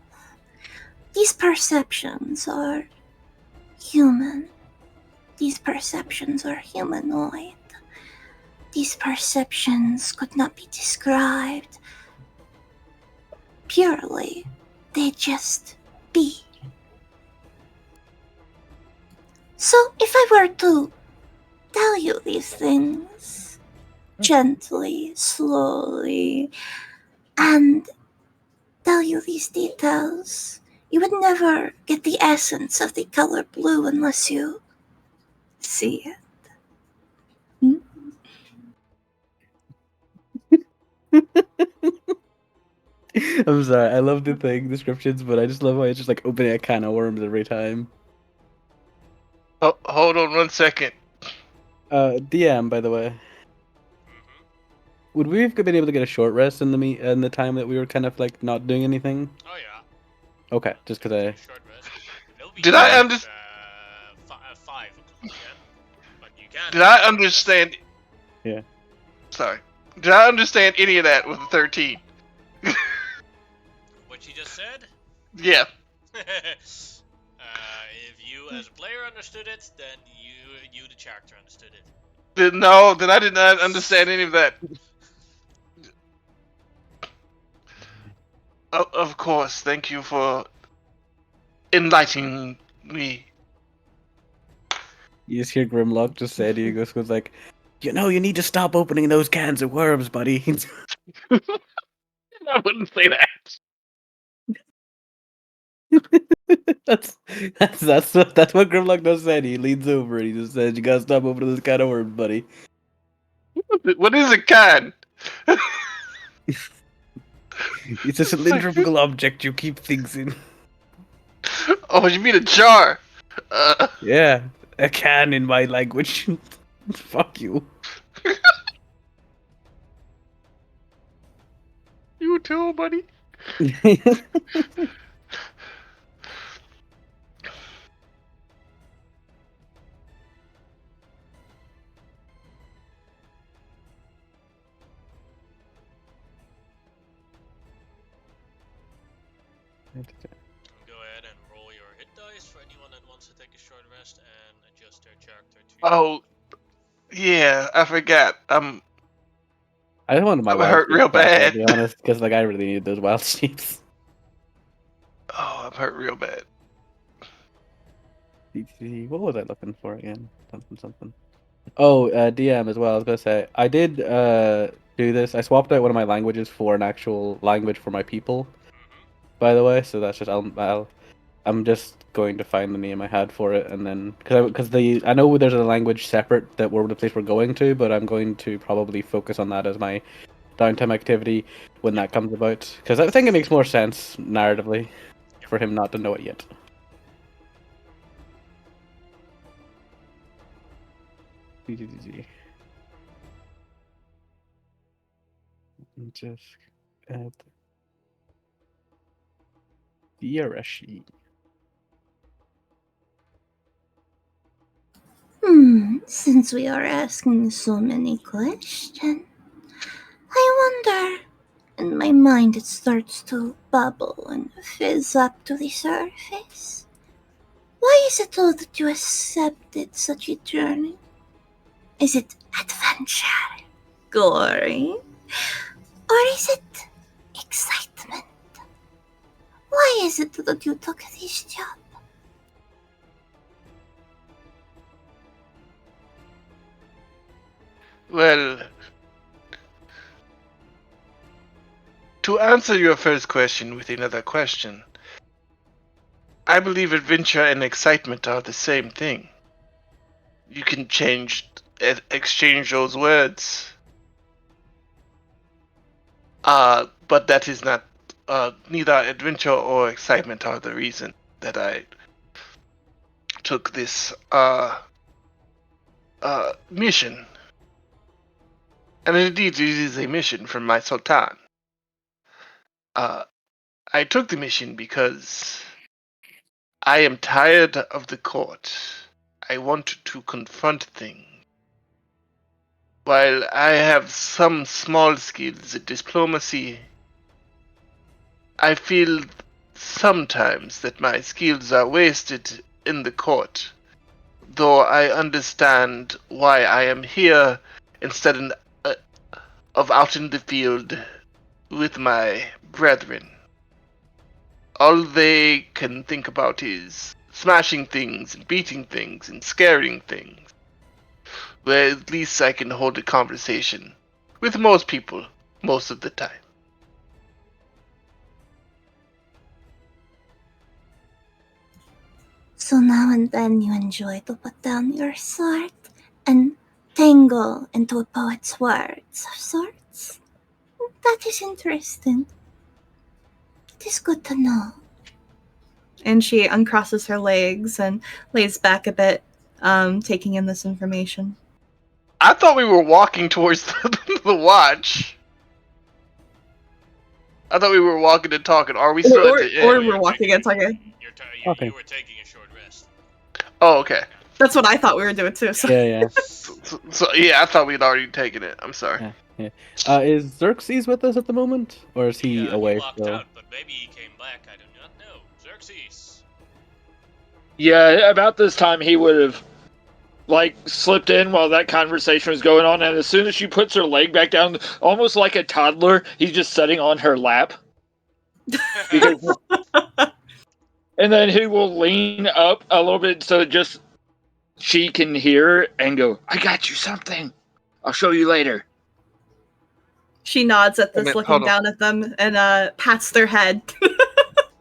These perceptions are human. These perceptions are humanoid. These perceptions could not be described purely. They just be. So if I were to tell you these things gently, slowly, and tell you these details. You would never get the essence of the color blue unless you see it. I'm sorry. I love the thing descriptions, but I just love how it's just like opening a can of worms every time. Oh, hold on 1 second. DM, by the way, Mm-hmm. would we have been able to get a short rest in the time that we were kind of like not doing anything? Oh yeah. Okay, just because I Short rest. It'll be Did I like understand? 5 o'clock, yeah. But you can Did have I a short understand? Yeah. Sorry. Did I understand any of that with the 13? rest. What you just said? Yeah. If you as a player understood it, then you the character understood it. No, then I did not understand any of that. Of course, thank you for enlightening me. You just hear Grimlock just say to you, goes like, you need to stop opening those cans of worms, buddy. I wouldn't say that. that's what Grimlock does say. He leans over and he just says, "You gotta stop opening those can of worms, buddy." What is a can? It's a cylindrical object you keep things in. Oh, you mean a jar? Yeah, a can in my language. Fuck you. You too, buddy. Go ahead and roll your hit dice for anyone that wants to take a short rest and adjust their character to your Oh, yeah, I forgot. I just wanted my I'm wild hurt sheep real back, I'll bad. be honest, because like I really needed those wild sheeps. Oh, I'm hurt real bad. What was I looking for again? Something. Oh, DM as well. I was gonna say I did do this. I swapped out one of my languages for an actual language for my people. Mm-hmm. By the way, so that's just I'm just going to find the name I had for it, and then because I know there's a language separate that we're the place we're going to, but I'm going to probably focus on that as my downtime activity when that comes about, because I think it makes more sense narratively for him not to know it yet. Just add Diarashi. Since we are asking so many questions, I wonder. In my mind, it starts to bubble and fizz up to the surface. Why is it all that you accepted such a journey? Is it adventure, glory, or is it excitement? Why is it that you took this job? Well, to answer your first question with another question, I believe adventure and excitement are the same thing. You can exchange those words. But that is not, neither adventure or excitement are the reason that I took this, mission. And indeed, it is a mission from my Sultan. I took the mission because I am tired of the court. I want to confront things. While I have some small skills at diplomacy, I feel sometimes that my skills are wasted in the court, though I understand why I am here instead of out in the field with my brethren. All they can think about is smashing things and beating things and scaring things. Where at least I can hold a conversation with most people most of the time. So now and then you enjoy to put down your sword and tangle into a poet's words of sorts? That is interesting. It is good to know. And she uncrosses her legs and lays back a bit, taking in this information. I thought we were walking towards the watch. I thought we were walking and talking. Are we still at the Or inn? we're walking and talking. Okay. You were taking a short rest. Oh, okay. That's what I thought we were doing too. So. Yeah. So yeah, I thought we'd already taken it. I'm sorry. Yeah. Is Xerxes with us at the moment, or is he away? He locked still? out, but maybe he came back. I do not know. Xerxes. Yeah, about this time he would have like slipped in while that conversation was going on, and as soon as she puts her leg back down, almost like a toddler, he's just sitting on her lap. Because, and then he will lean up a little bit so just she can hear and go, "I got you something. I'll show you later." She nods at this, Hold looking on. down at them, and pats their head.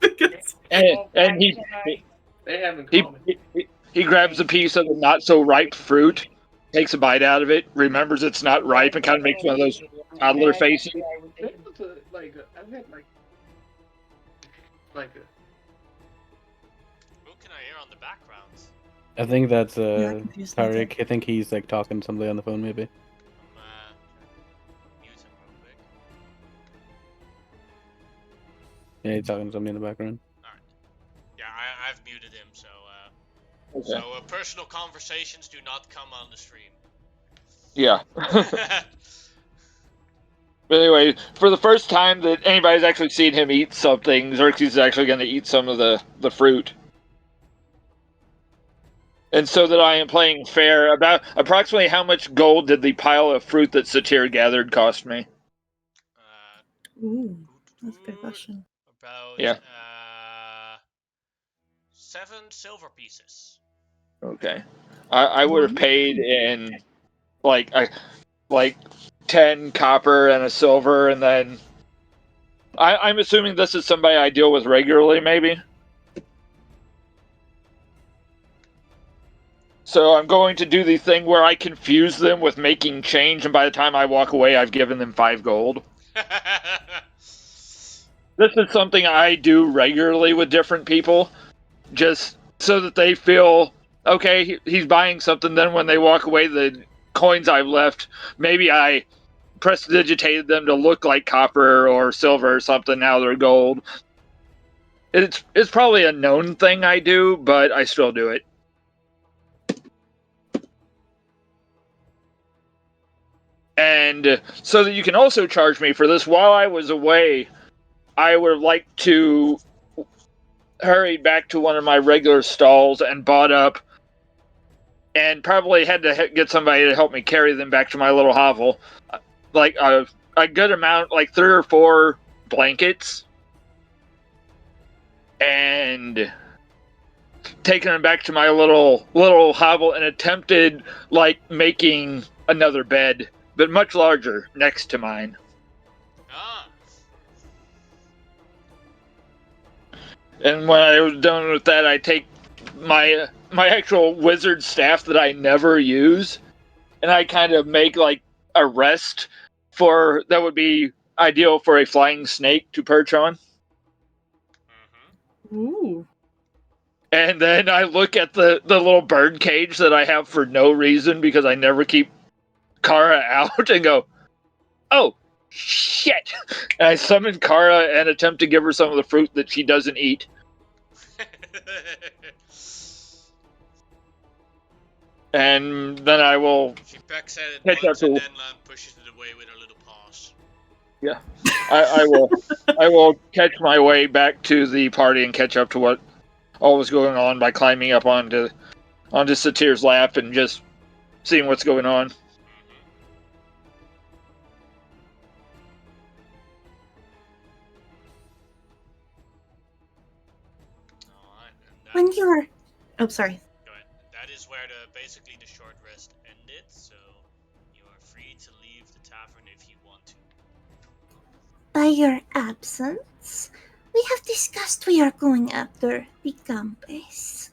Because- And They have in common. he grabs a piece of the not so ripe fruit, takes a bite out of it, remembers it's not ripe, and kind of makes one of those toddler faces. Who can I hear on the backgrounds? I think that's Yeah, confused me too. Tariq. I think he's like talking to somebody on the phone, maybe. I'm mute him real quick. Yeah, he's talking to somebody in the background. Alright. Yeah, I've muted him, so Okay. so personal conversations do not come on the stream. Yeah. But anyway, for the first time that anybody's actually seen him eat something, Xerxes is actually going to eat some of the fruit. And so that I am playing fair, about approximately how much gold did the pile of fruit that Satir gathered cost me? Ooh, that's a good question. About Yeah. 7 silver pieces. Okay. I would have paid in like 10 copper and a silver, and then I'm assuming this is somebody I deal with regularly, maybe. So I'm going to do the thing where I confuse them with making change, and by the time I walk away, I've given them 5 gold. This is something I do regularly with different people, just so that they feel, okay, he's buying something, then when they walk away, the coins I've left, maybe I prestidigitated them to look like copper or silver or something, now they're gold. It's probably a known thing I do, but I still do it. And so that you can also charge me for this, while I was away, I would have liked to hurry back to one of my regular stalls and bought up, and probably had to get somebody to help me carry them back to my little hovel. Like a good amount, like 3 or 4 blankets, and taking them back to my little hovel and attempted like making another bed, but much larger, next to mine. Ah. And when I was done with that, I take my actual wizard staff that I never use, and I kind of make like a rest for that would be ideal for a flying snake to perch on. Ooh. And then I look at the little bird cage that I have for no reason because I never keep Kara out and go, oh, shit. And I summon Kara and attempt to give her some of the fruit that she doesn't eat. And then I will... She pecks at it Catch once up and to- then pushes it away with her little paws. Yeah. I will catch my way back to the party and catch up to what all was going on by climbing up onto Satir's lap and just seeing what's going on. Alright, and When you're Oh, sorry. go ahead. That is where basically the short rest ended, so you are free to leave the tavern if you want to. by your absence, we have discussed we are going after the Campes.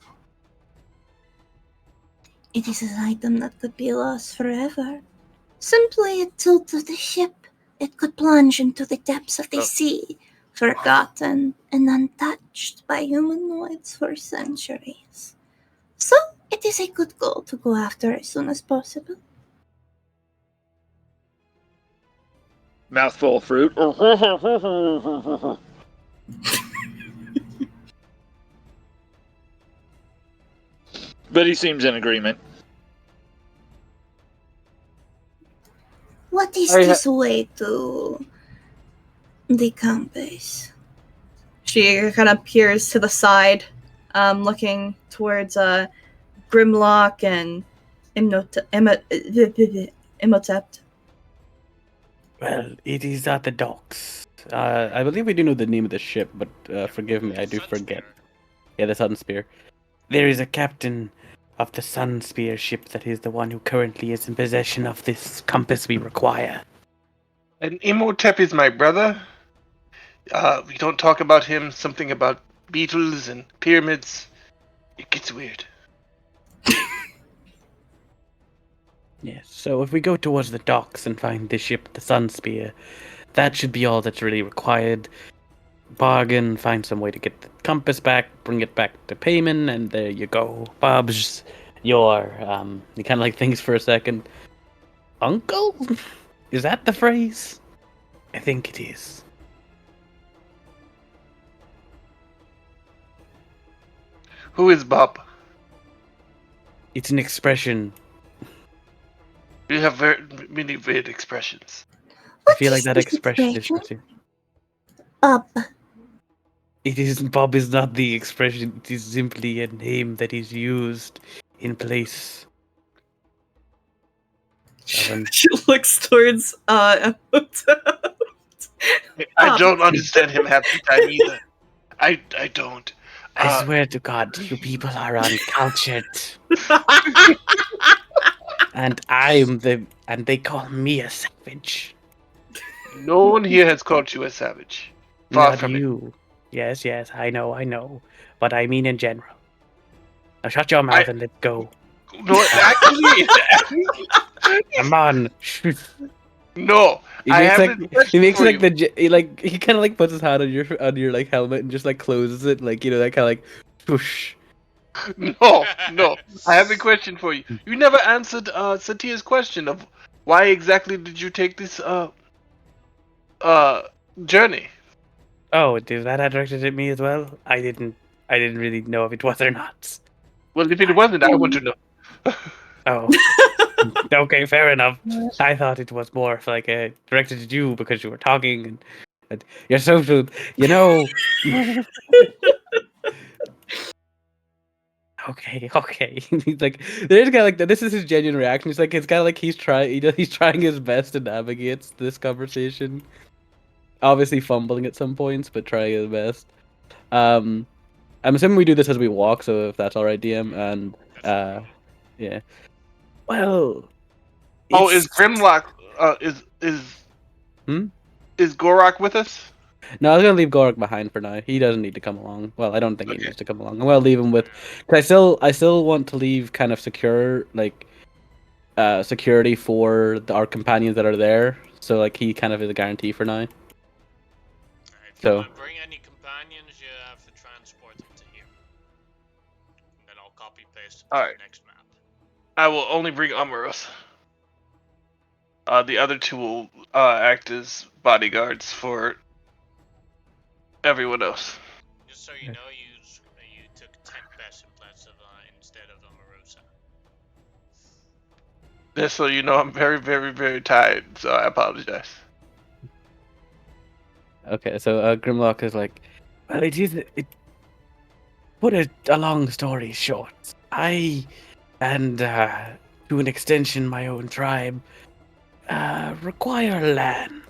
It is an item that could be lost forever. Simply a tilt of the ship, it could plunge into the depths of the Oh. sea, forgotten and untouched by humanoids for centuries. So, it is a good goal to go after as soon as possible. Mouthful of fruit. But he seems in agreement. What is this way to the campus? She kind of peers to the side, looking towards Grimlock and Imhotep. Well, it is at the docks. I believe we do know the name of the ship, but forgive me, I do forget. Yeah, the Sun Spear. There is a captain of the Sun Spear ship that is the one who currently is in possession of this compass we require. And Imhotep is my brother. We don't talk about him. Something about beetles and pyramids. It gets weird. Yes, so if we go towards the docks and find the ship, the Sun Spear, that should be all that's really required. Bargain, find some way to get the compass back, bring it back to payment, and there you go. Bob's your, he kind of like thinks for a second. Uncle? Is that the phrase? I think it is. Who is Bob? It's an expression. You have very many weird expressions. I feel like that expression is missing. Bob. It is Bob is not the expression. It is simply a name that is used in place. She looks towards Imhotep. I don't understand him half the time either. I don't. I swear to God, you people are uncultured. And and they call me a savage. No one here has called you a savage. Far Not from you. Yes, I know. But I mean in general. Now shut your mouth and let's go. it. No, actually, Come on. no. I have an He question makes for like you. he kind of like puts his hand on your like helmet and just like closes it, like, you know, that kind of like whoosh. No. I have a question for you. You never answered Satia's question of why exactly did you take this journey? Oh, is that directed at me as well? I didn't really know if it was or not. Well, if it wasn't, I want to know. Oh. Okay, fair enough. I thought it was more of like directed at you because you were talking and you're social, you know. Okay. He's like, there's kind of like this is his genuine reaction. He's like, it's kind of like he's trying his best to navigate this conversation. Obviously fumbling at some points, but trying his best. I'm assuming we do this as we walk, so if that's all right, DM, and yeah. Well, Oh, is it's Grimlock Hmm? is Gorak with us? No, I was gonna leave Gorak behind for now. He doesn't need to come along. Well, I don't think he Okay. needs to come along. I'm gonna leave him with. Cause I still want to leave kind of secure, like, security for our companions that are there. So like he kind of is a guarantee for now. If you So- want to bring any companions, you have to transport them to here. And then I'll copy paste them to Alright. the next map. I will only bring Amaros. The other two will act as bodyguards for everyone else. Just so you know, you took 10 best in place of instead of Omarosa. Just so you know, I'm very, very, very tired, so I apologize. Okay, so Grimlock is like, well, it. Put a long story short, I and to an extension my own tribe require land.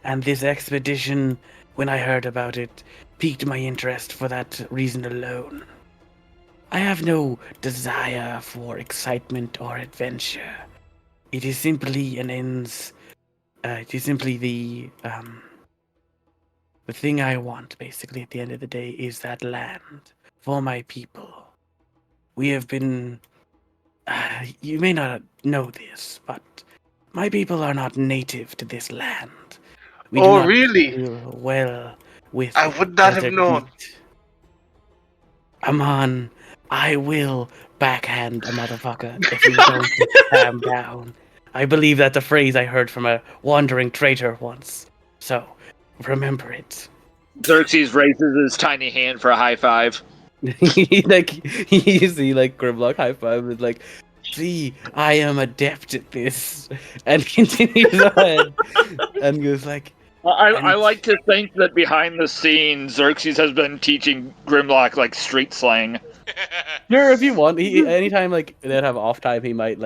And this expedition, when I heard about it, piqued my interest for that reason alone. I have no desire for excitement or adventure. It is simply an ends. It is simply the thing I want. Basically, at the end of the day, is that land for my people. We have been You may not know this, but my people are not native to this land. We do Oh, not really? deal well with I would not have desert known. heat. Amon, I will backhand a motherfucker if you don't calm down. I believe that's a phrase I heard from a wandering traitor once. So, remember it. Xerxes raises his tiny hand for a high five. You see, Grimlock high five is like, see, I am adept at this, and continues on, and goes like, I and like to think that behind the scenes, Xerxes has been teaching Grimlock like street slang. sure, if you want, he anytime they'd have off time, he might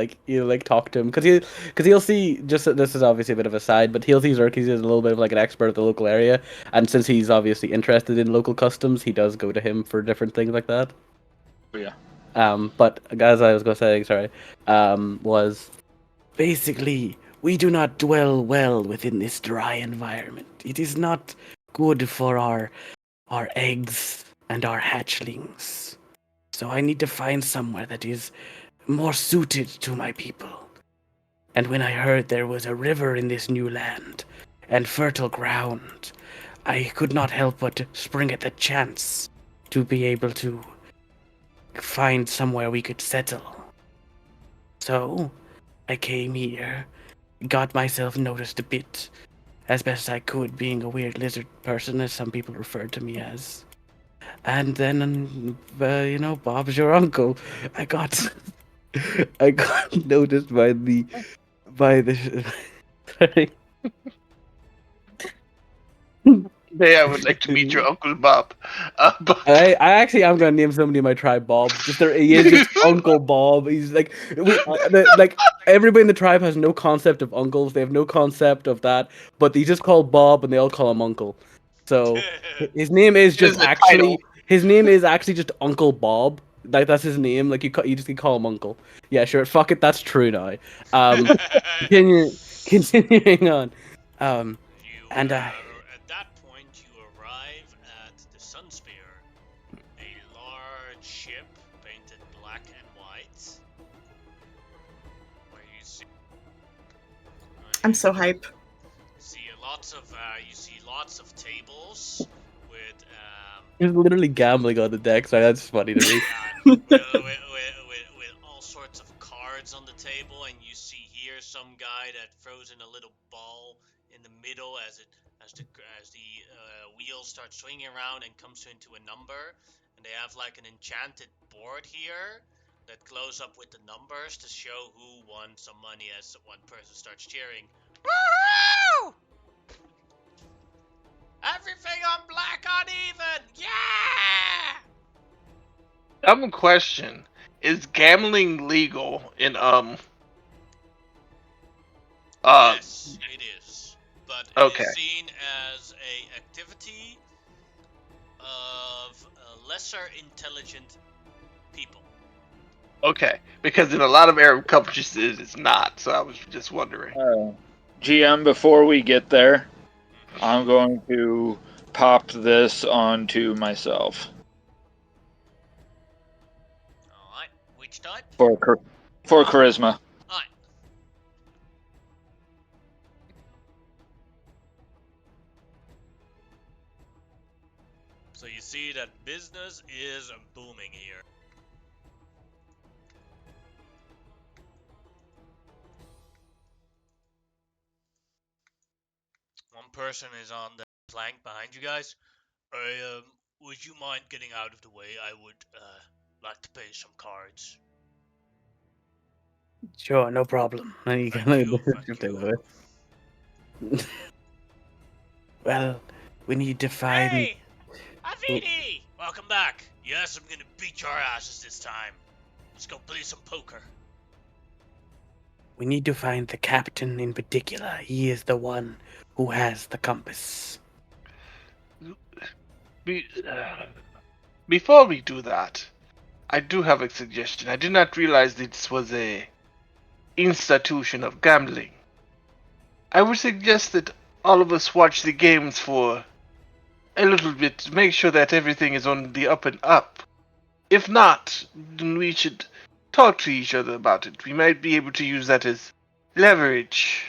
talk to him because he'll see just this is obviously a bit of a side, but he'll see Xerxes as a little bit of an expert at the local area, and since he's obviously interested in local customs, he does go to him for different things like that. Yeah. But as I was gonna say, sorry, was basically we do not dwell well within this dry environment. It is not good for our eggs and our hatchlings. So I need to find somewhere that is more suited to my people. And when I heard there was a river in this new land and fertile ground, I could not help but spring at the chance to be able to find somewhere we could settle. So I came here, got myself noticed a bit, as best I could, being a weird lizard person, as some people referred to me as. And then, Bob's your uncle. I got, I got noticed by the. Sorry. Today I would like to meet your Uncle Bob. But I actually am gonna name somebody in my tribe Bob. He is just Uncle Bob. He's like everybody in the tribe has no concept of uncles. They have no concept of that. But they just call Bob, and they all call him Uncle. So his name is this is just the actually title. his name is actually just Uncle Bob. That's his name. You just can call him Uncle. Yeah, sure. Fuck it. That's true now. Um, continuing on. And At that point, you arrive at the Sunspear, a large ship painted black and white, where I'm so hype. you see lots of tables with he's literally gambling on the deck. So that's funny to me. with all sorts of cards on the table, and you see here some guy that throws in a little ball in the middle as the wheel starts swinging around and comes into a number, and they have like an enchanted board here that glows up with the numbers to show who won some money as one person starts cheering. Woohoo! Everything on black uneven! Yeah! Dumb question. Is gambling legal in Yes, it is. But it okay. is seen as a activity of lesser intelligent people. Okay. Because in a lot of Arab countries it's not, so I was just wondering. GM, before we get there, I'm going to pop this onto myself Alright, which type? for charisma. Alright. So you see that business is booming here. One person is on the plank behind you guys. Would you mind getting out of the way? I would like to pay some cards. Sure, no problem. And you Thank can you, thank you. Well, we need to find. Hey! Avini! Welcome back. Yes, I'm gonna beat your asses this time. Let's go play some poker. We need to find the captain in particular. He is the one who has the compass. Before we do that, I do have a suggestion. I did not realize this was a institution of gambling. I would suggest that all of us watch the games for a little bit to make sure that everything is on the up and up. If not, then we should talk to each other about it. We might be able to use that as leverage.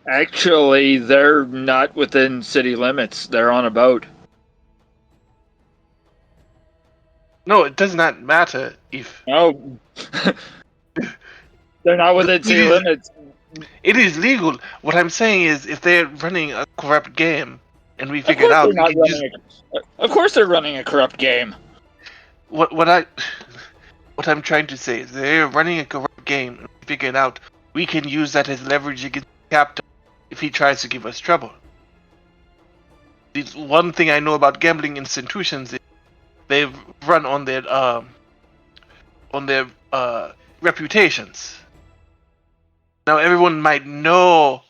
Actually, they're not within city limits. They're on a boat. No, it does not matter if Oh, they're not within city limits. it is legal. What I'm saying is, if they're running a corrupt game, and we Of figure it course, out, they're we not can use running Of course, they're running a corrupt game. what I what I'm trying to say is they're running a corrupt game, and we figure it out. We can use that as leverage against the captain if he tries to give us trouble. The one thing I know about gambling institutions is they've run on their reputations. Now everyone might know,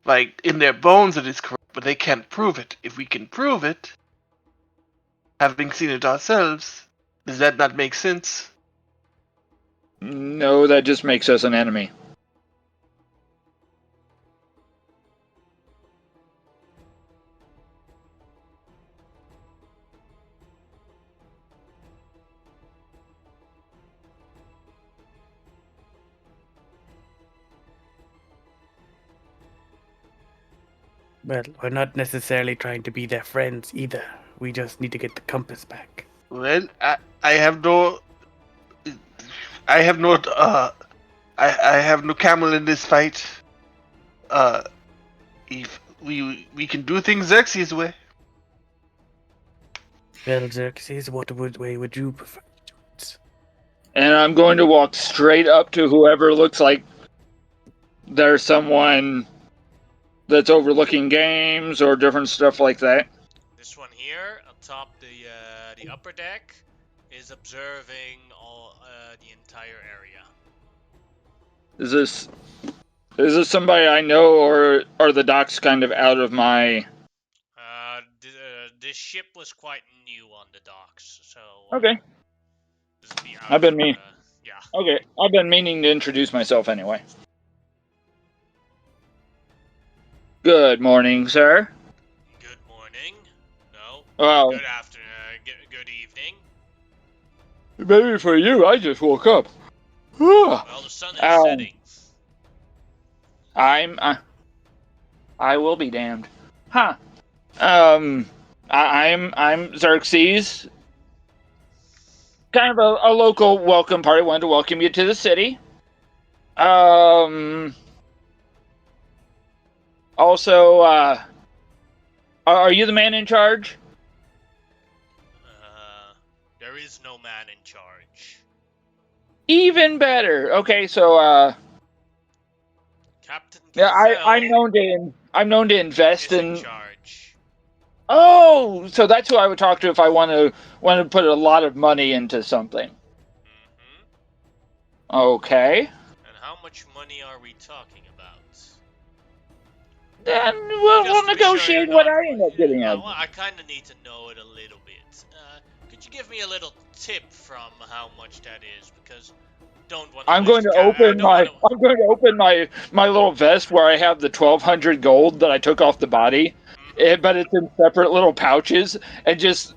like in their bones, that it's corrupt, but they can't prove it. If we can prove it, having seen it ourselves, does that not make sense? No, that just makes us an enemy. Well, we're not necessarily trying to be their friends either. We just need to get the compass back. Well, I have no, I have no, I have no camel in this fight. Uh, if we can do things Xerxes' way. Well, Xerxes, what way would you prefer to do it? And I'm going to walk straight up to whoever looks like there's someone that's overlooking games or different stuff like that. This one here, atop the upper deck, is observing all the entire area. Is this somebody I know, or are the docks kind of out of my? This ship was quite new on the docks, so Okay, this would be out I've of been me. yeah. Okay, I've been meaning to introduce myself anyway. Good morning, sir. Good morning. No. Well, Good afternoon. Good evening. maybe for you, I just woke up. Well, the sun is setting. I will be damned. Huh. I'm Xerxes. Kind of a local welcome party. Wanted to welcome you to the city. Also, are you the man in charge? There is no man in charge. Even better. Okay, so Captain yeah, Gazelle I'm known to invest is in in. charge. Oh, so that's who I would talk to if I want to put a lot of money into something. Mm-hmm. Okay. And how much money are we talking about? Then we'll negotiate what I end up getting out of Well, it. I kind of need to know it a little bit. Could you give me a little tip from how much that is? Because don't want to I'm going waste. to I open don't want my to. I'm going to open my little vest where I have the 1,200 gold that I took off the body, but it's in separate little pouches, and just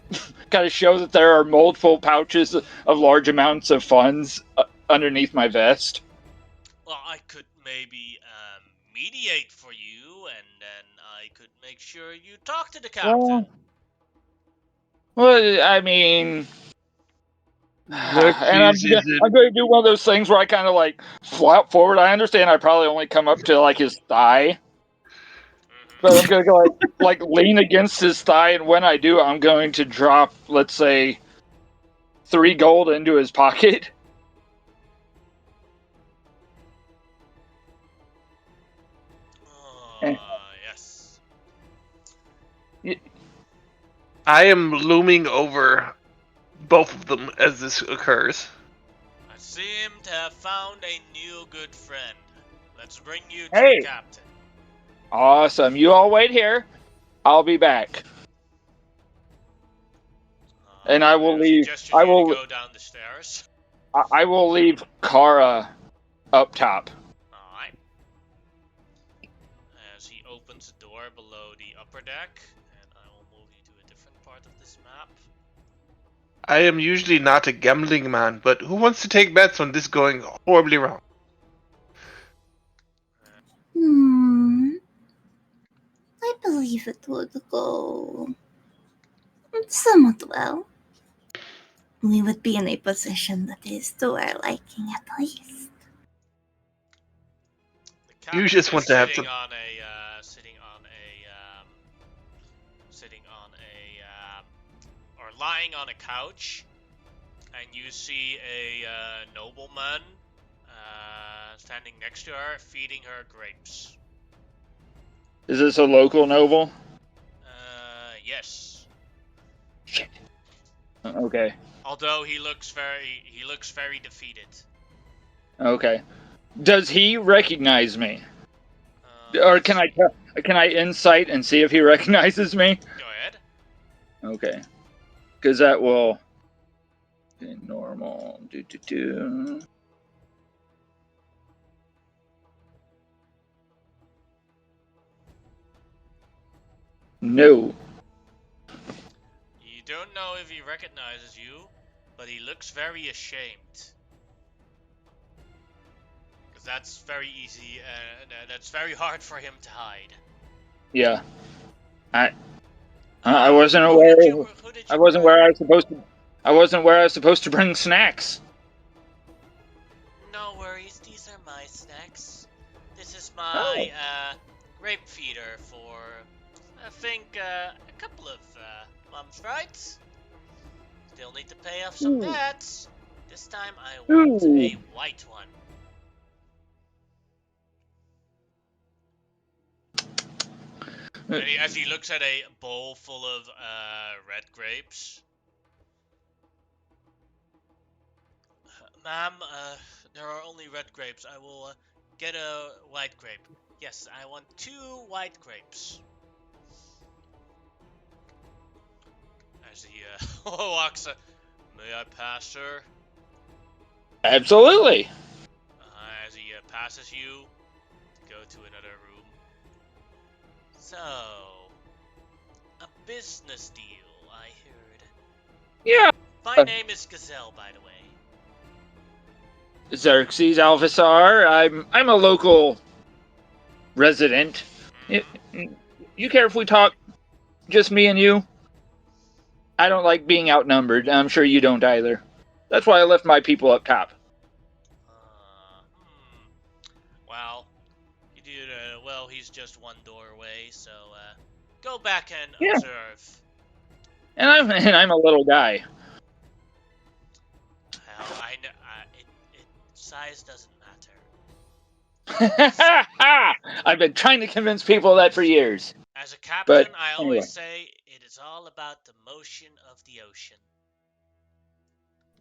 kind of show that there are multiple pouches of large amounts of funds underneath my vest. Well, I could maybe mediate for you, and then I could make sure you talk to the captain. Well, I mean, and Xerxes I'm isn't. going to do one of those things where I kind of like flap forward. I understand I probably only come up to like his thigh, but I'm going to go like lean against his thigh, and when I do, I'm going to drop, let's say, 3 gold into his pocket. Yes. I am looming over both of them as this occurs. I seem to have found a new good friend. Let's bring you to the Hey, captain. awesome! You all wait here. I'll be back, and I will As he leave. gestures you to go down the stairs. I will leave Kara up top. Alright. As he opens the door below the upper deck, and I will move you to a different part of this map. I am usually not a gambling man, but who wants to take bets on this going horribly wrong? Hmm. I believe it would go somewhat well. We would be in a position that is to our liking at least. The You captain just is want to have sitting some. on a sitting on a or lying on a couch, and you see a nobleman standing next to her, feeding her grapes. Is this a local noble? Yes. Shit. Okay. Although he looks very defeated. Okay. Does he recognize me? Or Let's see. can I insight and see if he recognizes me? Go ahead. Okay. Because that will be normal. Do. No. You don't know if he recognizes you, but he looks very ashamed. Because that's very easy, and that's very hard for him to hide. Yeah. I wasn't aware. Who did I you wasn't bring? where I was supposed to. I wasn't where I was supposed to bring snacks. No worries, these are my snacks. This is my Oh. grape feeder for, I think, a couple of months, right? Still need to pay off some Ooh. debts. This time I want Ooh. a white one. As he looks at a bowl full of red grapes. Ma'am, there are only red grapes. I will get a white grape. Yes, I want 2 white grapes. As he walks, may I pass, sir? Absolutely. As he passes you, go to another room. So, a business deal, I heard. Yeah. My name is Gazelle, by the way. Xerxes Alvisar. I'm a local resident. You care if we talk just me and you? I don't like being outnumbered. I'm sure you don't either. That's why I left my people up top. Well, you did well. He's just one door away, so go back and Yeah. observe. And I'm a little guy. Well, I know size doesn't matter. I've been trying to convince people that for years. As a captain, But I anyway. always say it is all about the motion of the ocean.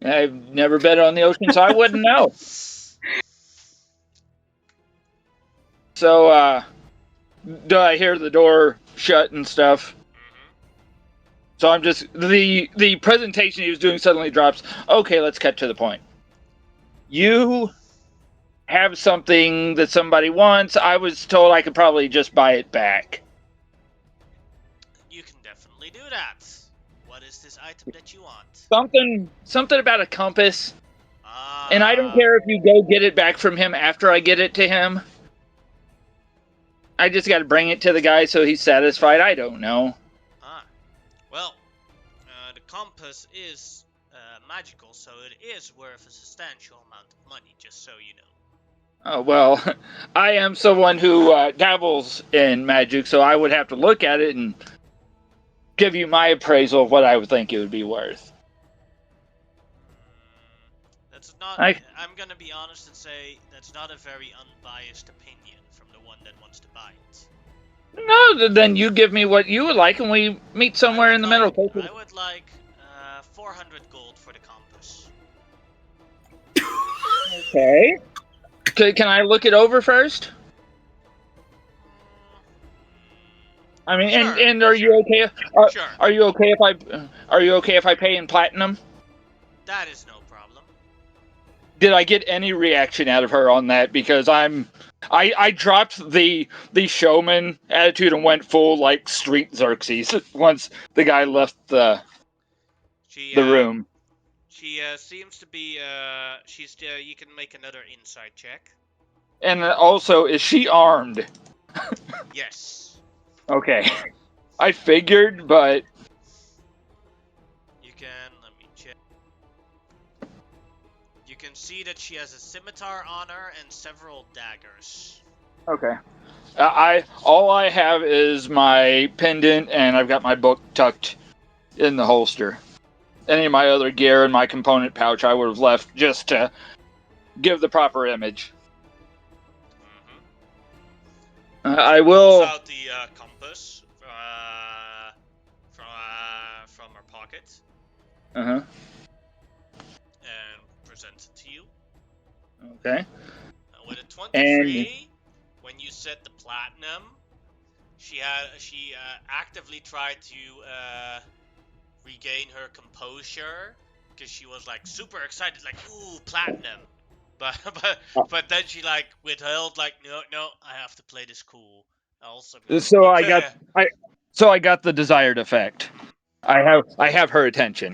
I've never been on the ocean, so I wouldn't know. So, do I hear the door shut and stuff? So I'm just the presentation he was doing suddenly drops. Okay, let's cut to the point. You have something that somebody wants. I was told I could probably just buy it back. You can definitely do that. What is this item that you want? Something about a compass. And I don't care if you go get it back from him after I get it to him. I just got to bring it to the guy so he's satisfied. I don't know. Well, the compass is magical, so it is worth a substantial amount of money, just so you know. Oh, well, I am someone who dabbles in magic, so I would have to look at it and give you my appraisal of what I would think it would be worth. That's not. I'm gonna be honest and say that's not a very unbiased opinion from the one that wants to buy it. No, then you give me what you would like, and we meet somewhere in the middle. I would like 400 gold for the compass. Okay. Can I look it over first? I mean, sure, and are you okay? Sure. Are you okay if I pay in platinum? That is no problem. Did I get any reaction out of her on that? Because I dropped the showman attitude and went full like street Xerxes once the guy left the room. She seems to be. She's. You can make another insight check. And also, is she armed? Yes. Okay. I figured, but You can. Let me check. You can see that she has a scimitar on her and several daggers. okay. All I have is my pendant, and I've got my book tucked in the holster. Any of my other gear in my component pouch I would have left just to give the proper image. I Pulls will. out the compass from her pocket Uh and presents it to you. Okay. With a And 23, when you set the platinum, she actively tried to regain her composure because she was like super excited, like ooh platinum, but then she like withheld, like no, I have to play this cool. Also, so look. I got the desired effect. I have her attention.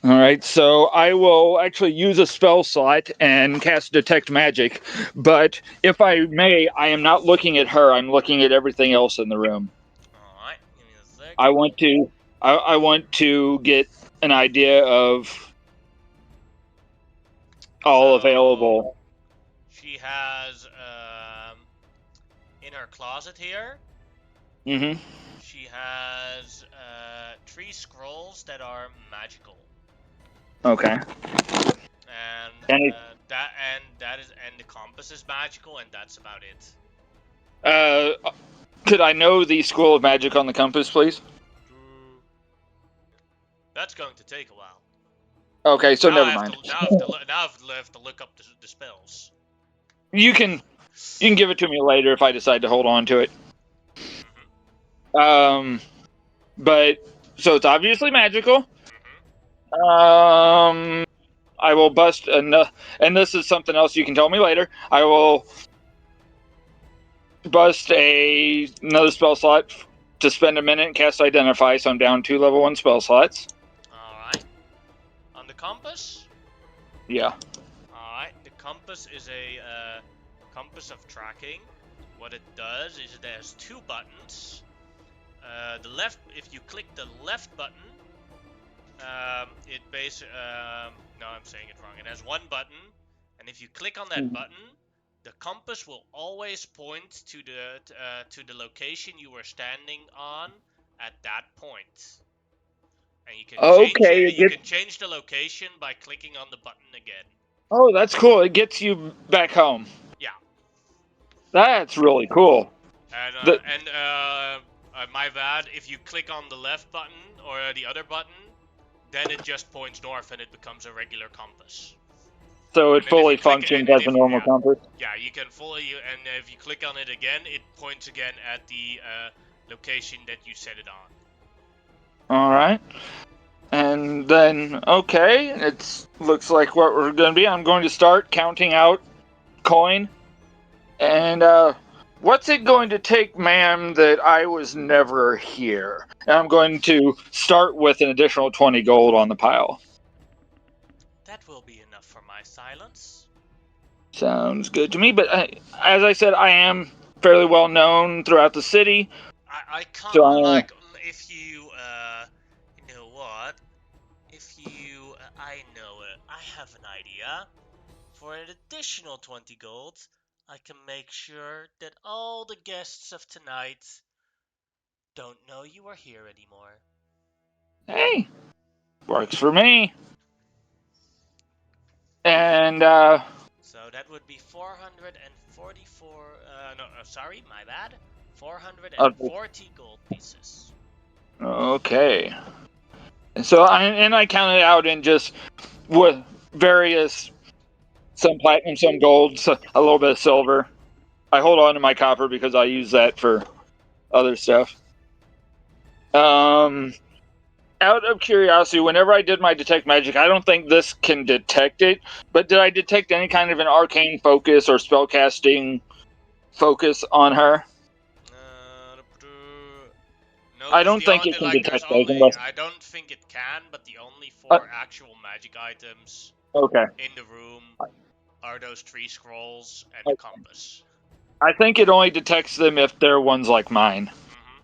All right, so I will actually use a spell slot and cast Detect Magic, but if I may, I am not looking at her. I'm looking at everything else in the room. All right, give me a sec. I want to get an idea of all available. She has in her closet here. Mm-hmm. She has 3 scrolls that are magical, Okay. and And the compass is magical, and that's about it. could I know the School of Magic on the compass, please? That's going to take a while. Okay, so Now never I have mind. to now I have to look up the spells. You can give it to me later if I decide to hold on to it. Mm-hmm. But so it's obviously magical. Mm-hmm. I will bust and this is something else you can tell me later. I will bust another spell slot to spend a minute and cast Identify, so I'm down 2 level 1 spell slots. All right. On the compass. Yeah. Alright, the compass is a compass of tracking. What it does is it has 2 buttons. If you click the left button, no, I'm saying it wrong. It has 1 button, and if you click on that button, the compass will always point to the location you were standing on at that point. And you can change Okay. it. You can change the location by clicking on the button again. Oh, that's cool. It gets you back home. Yeah. That's really cool. My bad. If you click on the left button or the other button, then it just points north and it becomes a regular compass. So it And then if fully you click functions as a normal compass. yeah, you can and if you click on it again, it points again at the location that you set it on. All right. And then, okay, it looks like what we're going to be. I'm going to start counting out coin. And, what's it going to take, ma'am, that I was never here? And I'm going to start with an additional 20 gold on the pile. That will be enough for my silence. Sounds good to me. But as I said, I am fairly well known throughout the city. I can't, So like, if you, you know what? If you, I know it. I have an idea. For an additional 20 gold, I can make sure that all the guests of tonight don't know you are here anymore. hey, works for me. And, So that would be 444, sorry, my bad. 440 gold pieces. okay. So I count it out in just with various, some platinum, some gold, a little bit of silver. I hold on to my copper because I use that for other stuff. Out of curiosity, whenever I did my detect magic, I don't think this can detect it, but did I detect any kind of an arcane focus or spellcasting focus on her? No, I 'cause don't the think only, it can like, there's detect those only, unless. I don't think it can, but the only Uh, 4 actual magic items okay. in the room are those 3 scrolls and the Okay. compass. I think it only detects them if they're ones like mine. Mm-hmm.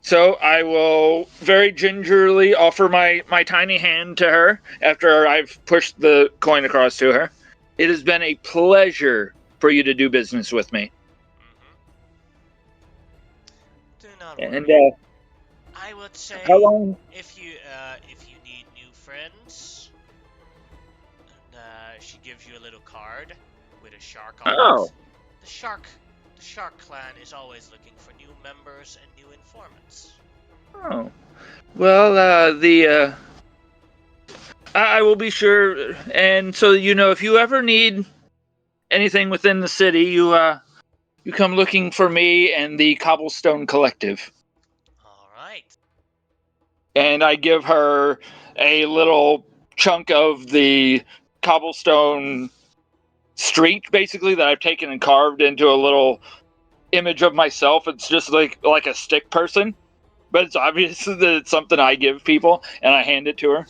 So I will very gingerly offer my tiny hand to her after I've pushed the coin across to her. It has been a pleasure for you to do business with me. Mm-hmm. Do not And worry. I would how say long? if you need new friends, and she gives you a little card with a shark on Oh, it. The shark, the shark clan is always looking for new members and new informants. oh. Well, I will be sure. And so if you ever need anything within the city, you come looking for me and the Cobblestone Collective. All right. And I give her a little chunk of the cobblestone street, basically, that I've taken and carved into a little image of myself. It's just like a stick person, but it's obvious that it's something I give people, and I hand it to her.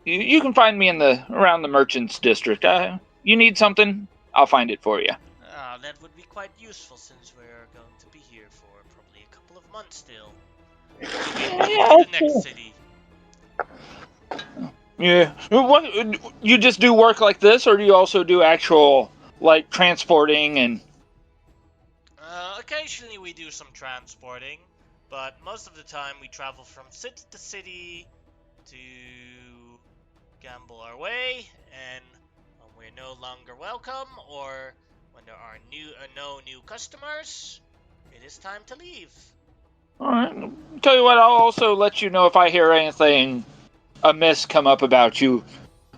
You can find me around the merchants district. You need something, I'll find it for you. That would be quite useful since we're going to be here for probably a couple of months still. To get Yeah, into the next city. yeah. What you just do work like this, or do you also do actual like transporting and? Occasionally we do some transporting, but most of the time we travel from city to city to gamble our way, and when we're no longer welcome or when there are no new customers, it is time to leave. All right. Tell you what, I'll also let you know if I hear anything amiss come up about you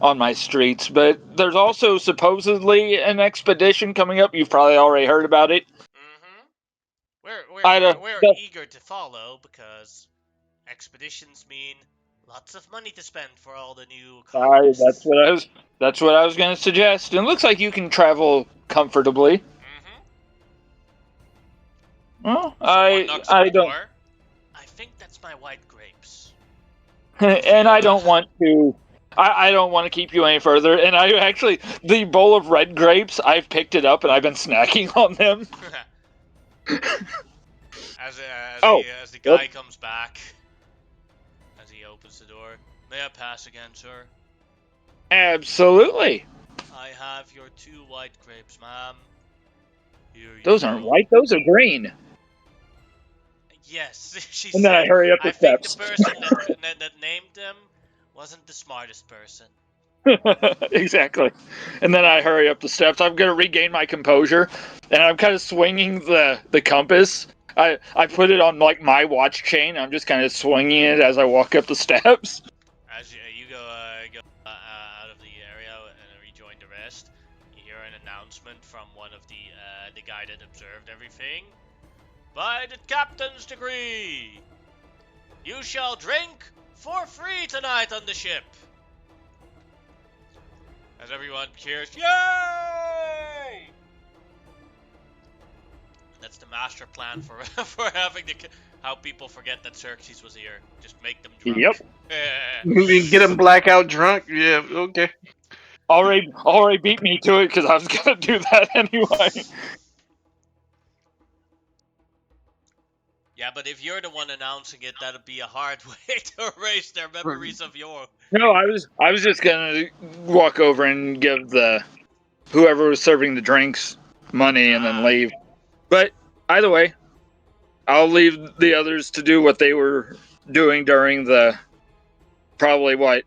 on my streets. But there's also supposedly an expedition coming up. You've probably already heard about it. Mm-hmm. We're I we're don't. we're eager to follow because expeditions mean lots of money to spend for all the new That's colonists. what I was. That's what I was going to suggest. And it looks like you can travel comfortably. Mm-hmm. Well, Someone knocks on I the don't, door. I think that's my white grapes. If and you I don't want to. I don't want to keep you any further. And I actually, the bowl of red grapes, I've picked it up and I've been snacking on them. Oh, as the yep. guy comes back, as he opens the door, may I pass again, sir? Absolutely. I have your 2 white grapes, ma'am. Here you Those aren't go. white, those are green. Yes, she And then I said. hurry up I the think the steps. person that named them wasn't the smartest person. Exactly. And then I hurry up the steps. I'm going to regain my composure, and I'm kind of swinging the compass. I put it on like my watch chain. I'm just kind of swinging it as I walk up the steps. As you go out of the area and rejoin the rest, you hear an announcement from one of the guy that observed everything. By the captain's decree, you shall drink for free tonight on the ship. As everyone cheers, yay! That's the master plan for for having how people forget that Xerxes was here. Just make them Yep. drunk. Get him blackout drunk. Yeah, okay. Already beat me to it because I was going to do that anyway. Yeah, but if you're the one announcing it, that'd be a hard way to erase their memories of your. No, I was just going to walk over and give the whoever was serving the drinks money and then Ah, leave. But either way, I'll leave the others to do what they were doing during the probably what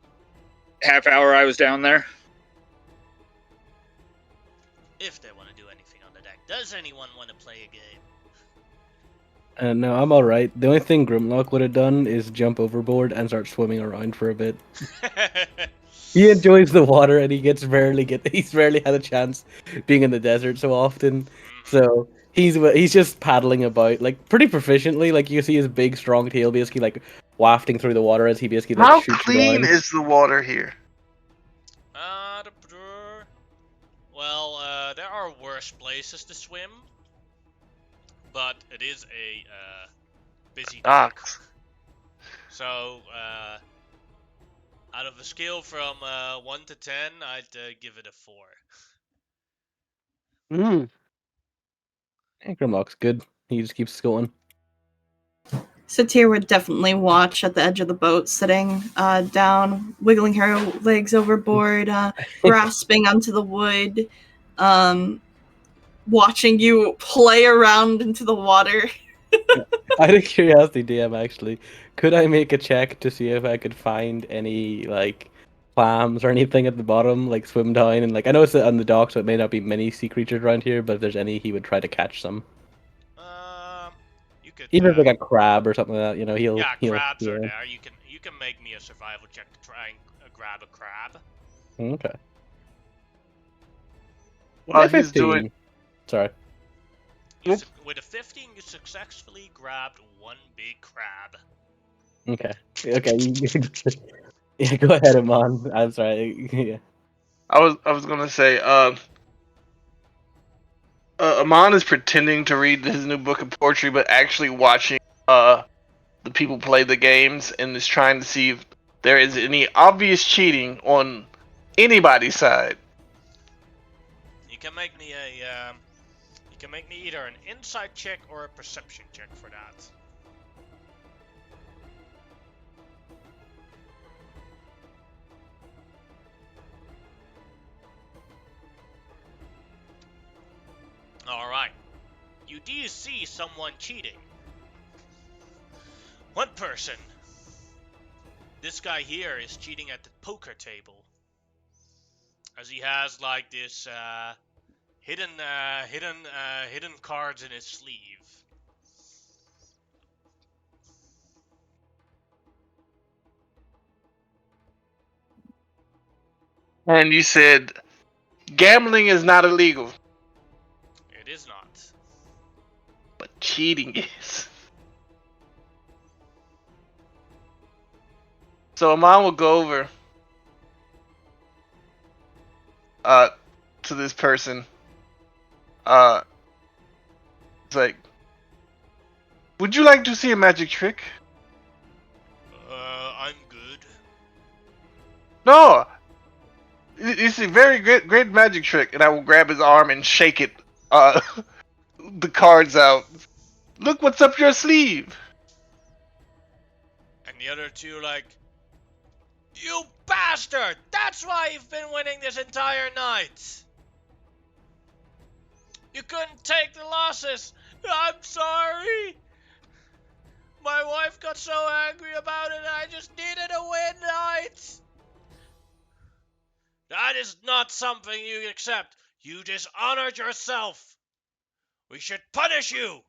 half hour I was down there. if they want to do anything on the deck. Does anyone want to play a game? No, I'm alright. The only thing Grimlock would have done is jump overboard and start swimming around for a bit. He enjoys the water and he's rarely had a chance being in the desert so often. So he's just paddling about like pretty proficiently. Like you see his big strong tail basically like wafting through the water as he basically like How shoots clean around. is the water here? Well, there are worse places to swim. but it is a busy dock. Docks. So, out of a scale from 1 to 10, I'd give it a 4. Grimlock's good. He just keeps going. Satir would definitely watch at the edge of the boat, sitting down, wiggling her legs overboard, grasping onto the wood, watching you play around into the water. Out of curiosity, DM, actually, could I make a check to see if I could find any, like, clams or anything at the bottom, like, swim down? And, like, I know it's on the dock, so it may not be many sea creatures around here, but if there's any, he would try to catch some. You could. Even if like a crab or something like that, he'll... Yeah, crabs are yeah. there. You can make me a survival check to try and grab a crab. Okay. While Yeah, he's 15. doing, Sorry. With a 15, you successfully grabbed one big crab. Okay. Okay. Yeah, go ahead, Amon. I'm sorry. Yeah. I was gonna say, Amon is pretending to read his new book of poetry, but actually watching the people play the games and is trying to see if there is any obvious cheating on anybody's side. You can make me a you can make me either an insight check or a perception check for that. Alright. You do see someone cheating. One person. This guy here is cheating at the poker table. As he has like this hidden cards in his sleeve. And you said gambling is not illegal, It is not. but cheating is. So Amon will go over to this person. It's like, would you like to see a magic trick? I'm good. No, it's a very great magic trick, and I will grab his arm and shake it. The cards out. Look what's up your sleeve. And the other two like, you bastard! That's why you've been winning this entire night. You couldn't take the losses. I'm sorry. My wife got so angry about it, I just needed a win night. That is not something you accept. You dishonored yourself. We should punish you.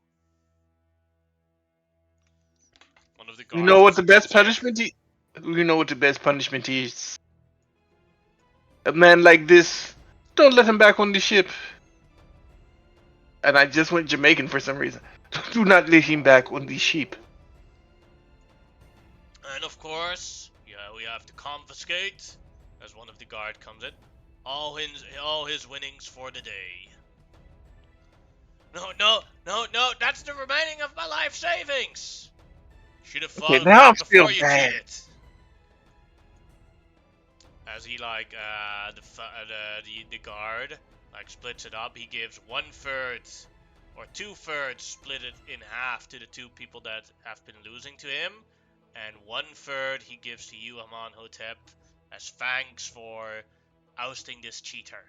One of the guards. You know what the best punishment is? You know what the best punishment is? A man like this, don't let him back on the ship. And I just went Jamaican for some reason. Do not let him back on the ship. And of course, yeah, we have to confiscate, as one of the guard comes in, all his winnings for the day. No, that's the remaining of my life savings. Should have thought Okay, of now that I'm still before you bad. cheated. As he like the guard like splits it up, he gives 1/3 or 2/3 split it in half to the two people that have been losing to him, and 1/3 he gives to you, Aman Hotep, as thanks for ousting this cheater.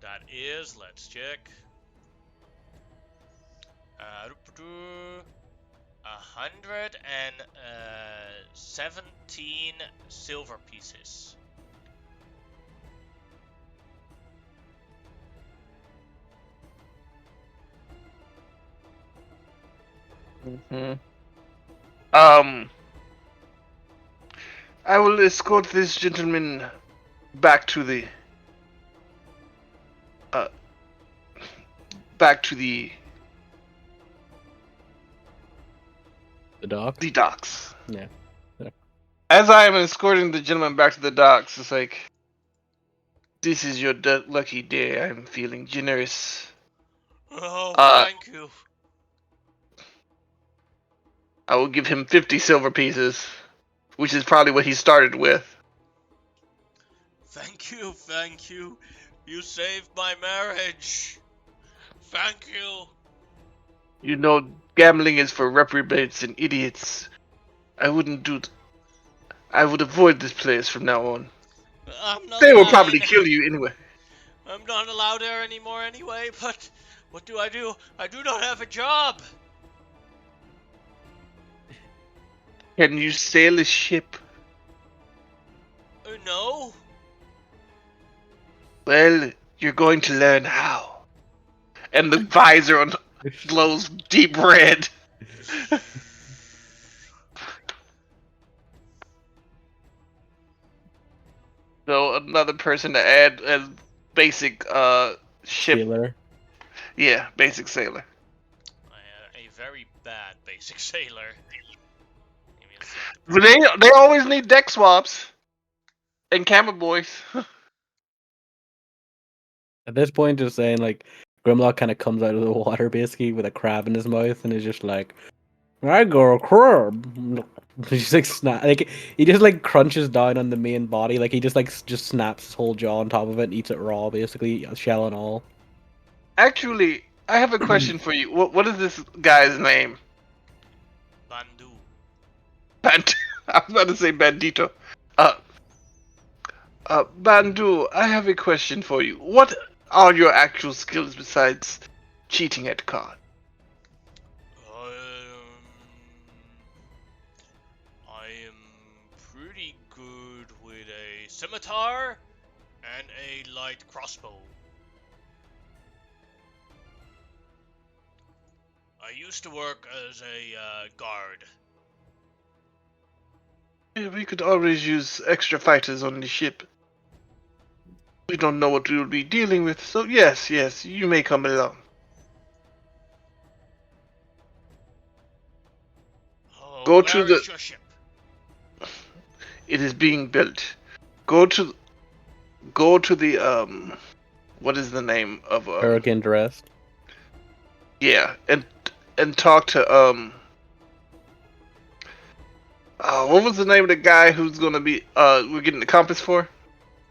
That is, let's check. 117 silver pieces. Mm-hmm. I will escort this gentleman back to the back to the dock? the docks. Yeah. As I am escorting the gentleman back to the docks, it's like, this is your lucky day. I'm feeling generous. Oh, Uh, thank you. I will give him 50 silver pieces, which is probably what he started with. Thank you, thank you. You saved my marriage. Thank you. You know, gambling is for reprobates and idiots. I wouldn't do. I would avoid this place from now on. I'm not They will allowed probably in. kill you anyway. I'm not allowed there anymore anyway, but what do? I do not have a job. Can you sail a ship? No. Well, you're going to learn how. And the visor on glows deep red. So another person to add as basic ship. Sailor. Yeah, basic sailor. A very bad basic sailor. Give me a sec to But prepare. they always need deck swaps. And camera boys. At this point, just saying like Grimlock kind of comes out of the water basically with a crab in his mouth and is just like, "I got a crab." He's like like he just like crunches down on the main body, like he just like just snaps his whole jaw on top of it and eats it raw, basically, shell and all. Actually, I have a question for you. What is this guy's name? Bandu. I was about to say Bandito. Bandu, I have a question for you. What are your actual skills besides cheating at cards? I am pretty good with a scimitar and a light crossbow. I used to work as a guard. Yeah, we could always use extra fighters on the ship. We don't know what we will be dealing with, so yes, you may come along. Oh, Go to where the. is your ship? It is being built. Go to the. What is the name of Hurricane Dress. Yeah, and talk to what was the name of the guy who's gonna be we're getting the compass for?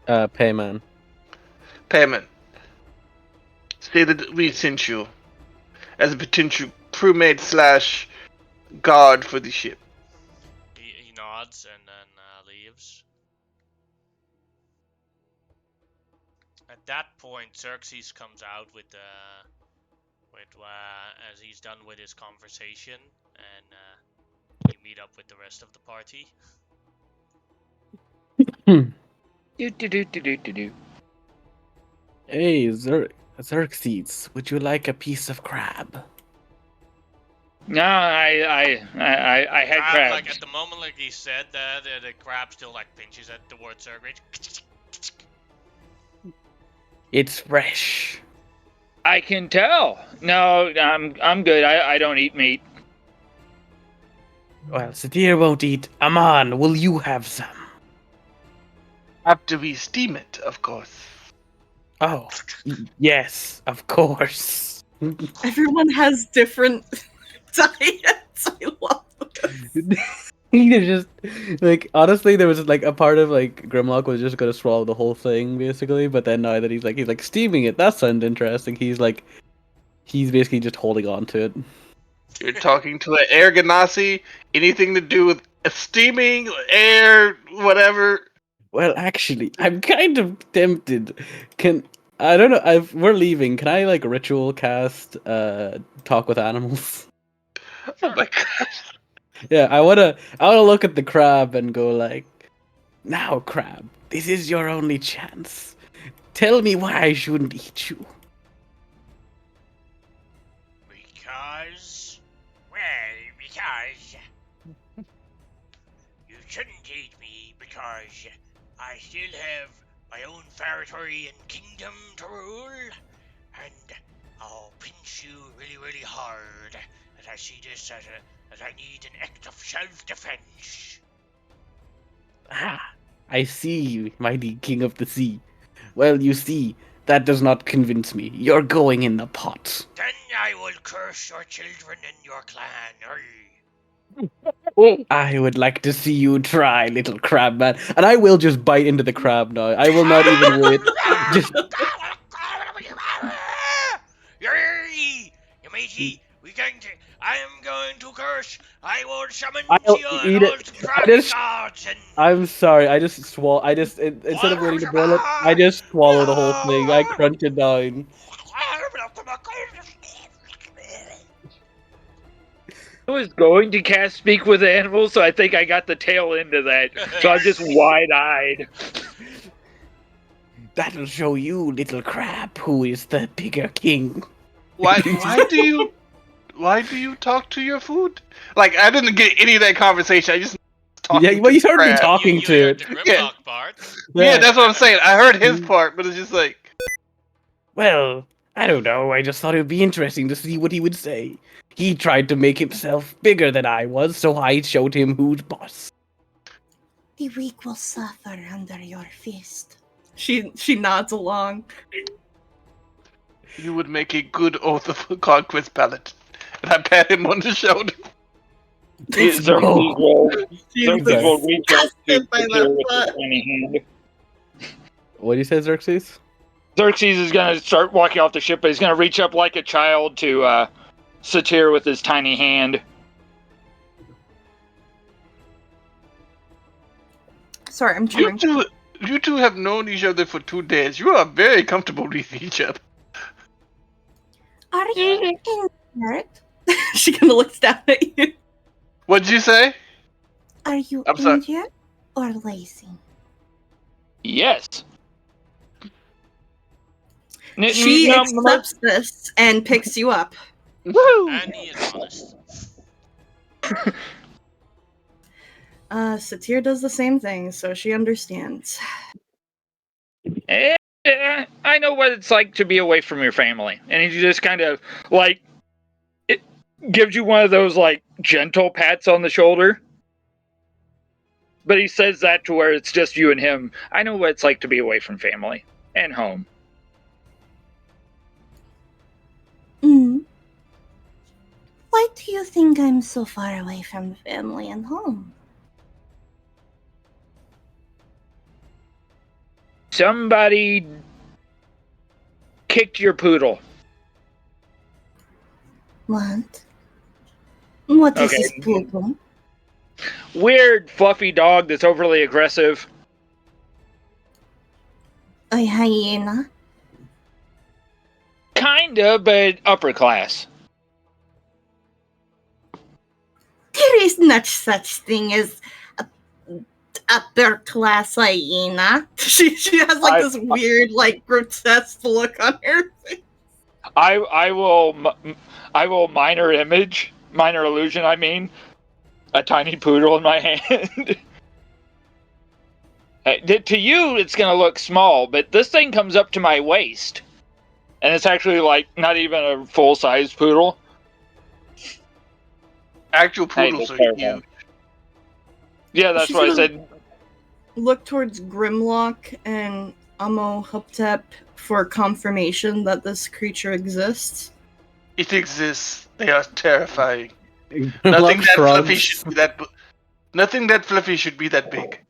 Payman. Payment. Say that we sent you as a potential crewmate slash guard for the ship. He nods and then leaves. At that point, Xerxes comes out with as he's done with his conversation, and you meet up with the rest of the party. Do. Hey, Xerxes, would you like a piece of crab? No, I had Crab, crabs. like at the moment, like he said that, the crab still like pinches at the word Xerxes. It's fresh. I can tell. No, I'm good. I don't eat meat. Well, Sadir won't eat. Aman, will you have some? After we steam it, of course. Oh, yes, of course. Everyone has different diets. I love this. He just like honestly, there was like a part of like Grimlock was just gonna swallow the whole thing basically, but then now that he's like steaming it, that sounds interesting. He's basically just holding on to it. You're talking to an air ganassi, anything to do with steaming, air, whatever. Well, actually, I'm kind of tempted. I don't know. We're leaving. Can I like ritual cast talk with animals? Oh my god. Yeah, I wanna look at the crab and go like, now, crab, this is your only chance. Tell me why I shouldn't eat you. Because you shouldn't eat me because I still have my own territory and kingdom to rule, and I'll pinch you really, really hard as I see this as I need an act of self-defense. Ah, I see you, mighty king of the sea. Well, you see, that does not convince me. You're going in the pot. Then I will curse your children and your clan. I would like to see you try, little crab man. And I will just bite into the crab now. I will not even wait. Just Yamichi, I am going to curse. I will summon I'll to you an eat it. old I crabby just gods and... I'm sorry. I just swallow. I just instead of waiting to boil it, I just swallow the whole thing. I crunch it down. I was going to cast Speak with Animals, so I think I got the tail end of that. So I'm just wide-eyed. That'll show you, little crab, who is the bigger king. Why do you talk to your food? Like, I didn't get any of that conversation. I just talking Yeah, well, to you the heard me crab. talking you to heard it. the Grimlock part. Yeah, that's what I'm saying. I heard his part, but it's just like, Well, I don't know. I just thought it would be interesting to see what he would say. He tried to make himself bigger than I was, so I showed him who's boss. The weak will suffer under your fist. She nods along. you would make a good Oath of Conquest ballot. And I pat him on the shoulder. Let's Xerxes go. will She's Xerxes will reach out to disgusted by Satyr that with his thought. tiny hand. What do you say, Xerxes? Xerxes is going to start walking off the ship, but he's going to reach up like a child to Satyr with his tiny hand. Sorry, I'm chewing. You two have known each other for 2 days. You are very comfortable with each other. Are you injured? She kind of looks down at you. What'd you say? Are you I'm sorry. injured or lazy? Yes. She accepts this and picks you up. Woo! And he is honest. Satir does the same thing, so she understands. I know what it's like to be away from your family. And he just kind of, like, it gives you one of those, like, gentle pats on the shoulder. But he says that to where it's just you and him. I know what it's like to be away from family and home. Why do you think I'm so far away from family and home? Somebody kicked your poodle. What? What is Okay. this poodle? Weird, fluffy dog that's overly aggressive. A hyena? Kinda, but upper class. There is not such thing as a upper class hyena. She has like this weird, like grotesque look on her face. I will minor illusion. I mean, a tiny poodle in my hand. To you, it's gonna look small, but this thing comes up to my waist, and it's actually like not even a full-size poodle. Actual poodles are huge. Yeah, that's She's what I gonna said. Look towards Grimlock and Amohotep for confirmation that this creature exists. It exists. They are terrifying. Grimlock Nothing that shrugs. fluffy should be that. Nothing that fluffy should be that big.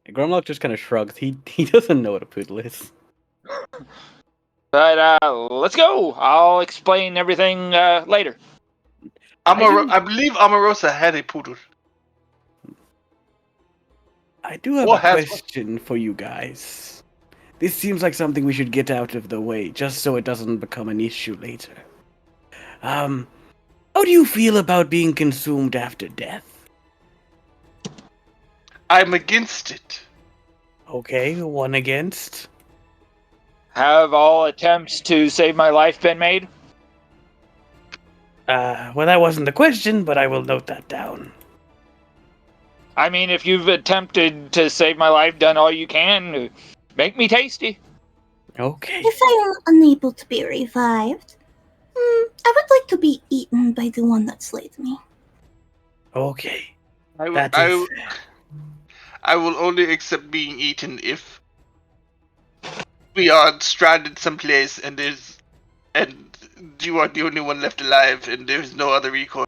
Grimlock just kind of shrugs. He doesn't know what a poodle is. But let's go. I'll explain everything later. I believe Omarosa had a poodle. I do have What a has- question for you guys. This seems like something we should get out of the way, just so it doesn't become an issue later. How do you feel about being consumed after death? I'm against it. Okay, one against. Have all attempts to save my life been made? Well, that wasn't the question, but I will note that down. I mean, if you've attempted to save my life, done all you can, make me tasty. Okay. If I am unable to be revived, I would like to be eaten by the one that slayed me. Okay. I will only accept being eaten if we are stranded someplace and there's and you are the only one left alive, and there is no other recourse.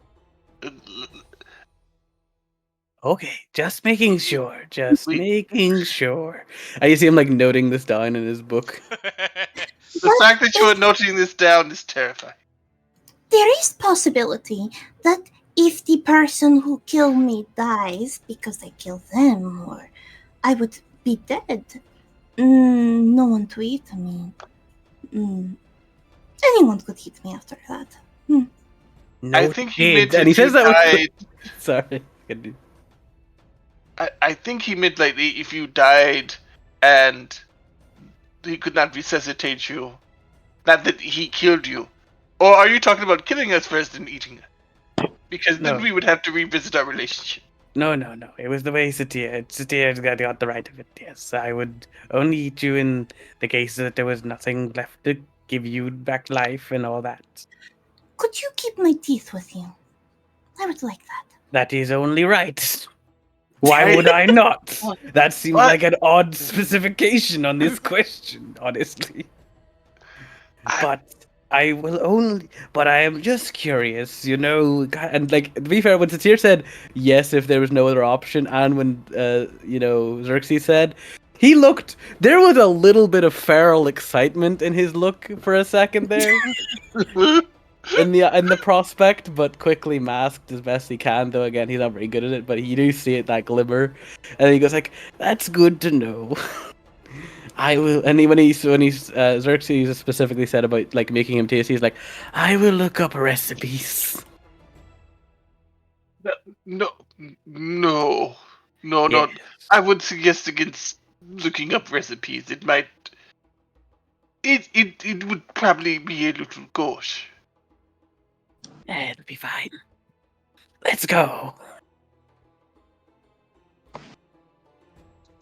Okay, just making sure. Just We- making sure. I see him like noting this down in his book. The fact that you are noting this down is terrifying. There is possibility that if the person who killed me dies because I killed them, or I would be dead, no one to eat me. Anyone could eat me after that. No, I think he did. meant And he if you says that with died. sorry. I think he meant like if you died and he could not resuscitate you, not that he killed you. Or are you talking about killing us first and eating us? Because then No. we would have to revisit our relationship. No. It was the way Satir got the right of it. Yes, I would only eat you in the case that there was nothing left to give you back life and all that. Could you keep my teeth with you? I would like that. That is only right. Why would I not? That seems What? like an odd specification on this question, honestly. But I will only. But I am just curious, and like to be fair, when Satir said yes if there was no other option, and when Xerxes said, he looked. There was a little bit of feral excitement in his look for a second there. In the prospect, but quickly masked as best he can. Though again, he's not very good at it. But you do see it, that glimmer, and he goes like, "That's good to know." I will, and when Xerxes specifically said about like making him tasty, he's like, "I will look up recipes." No, no, no, no. Yes. I would suggest against looking up recipes. It might. It would probably be a little gauche. It'll be fine. Let's go.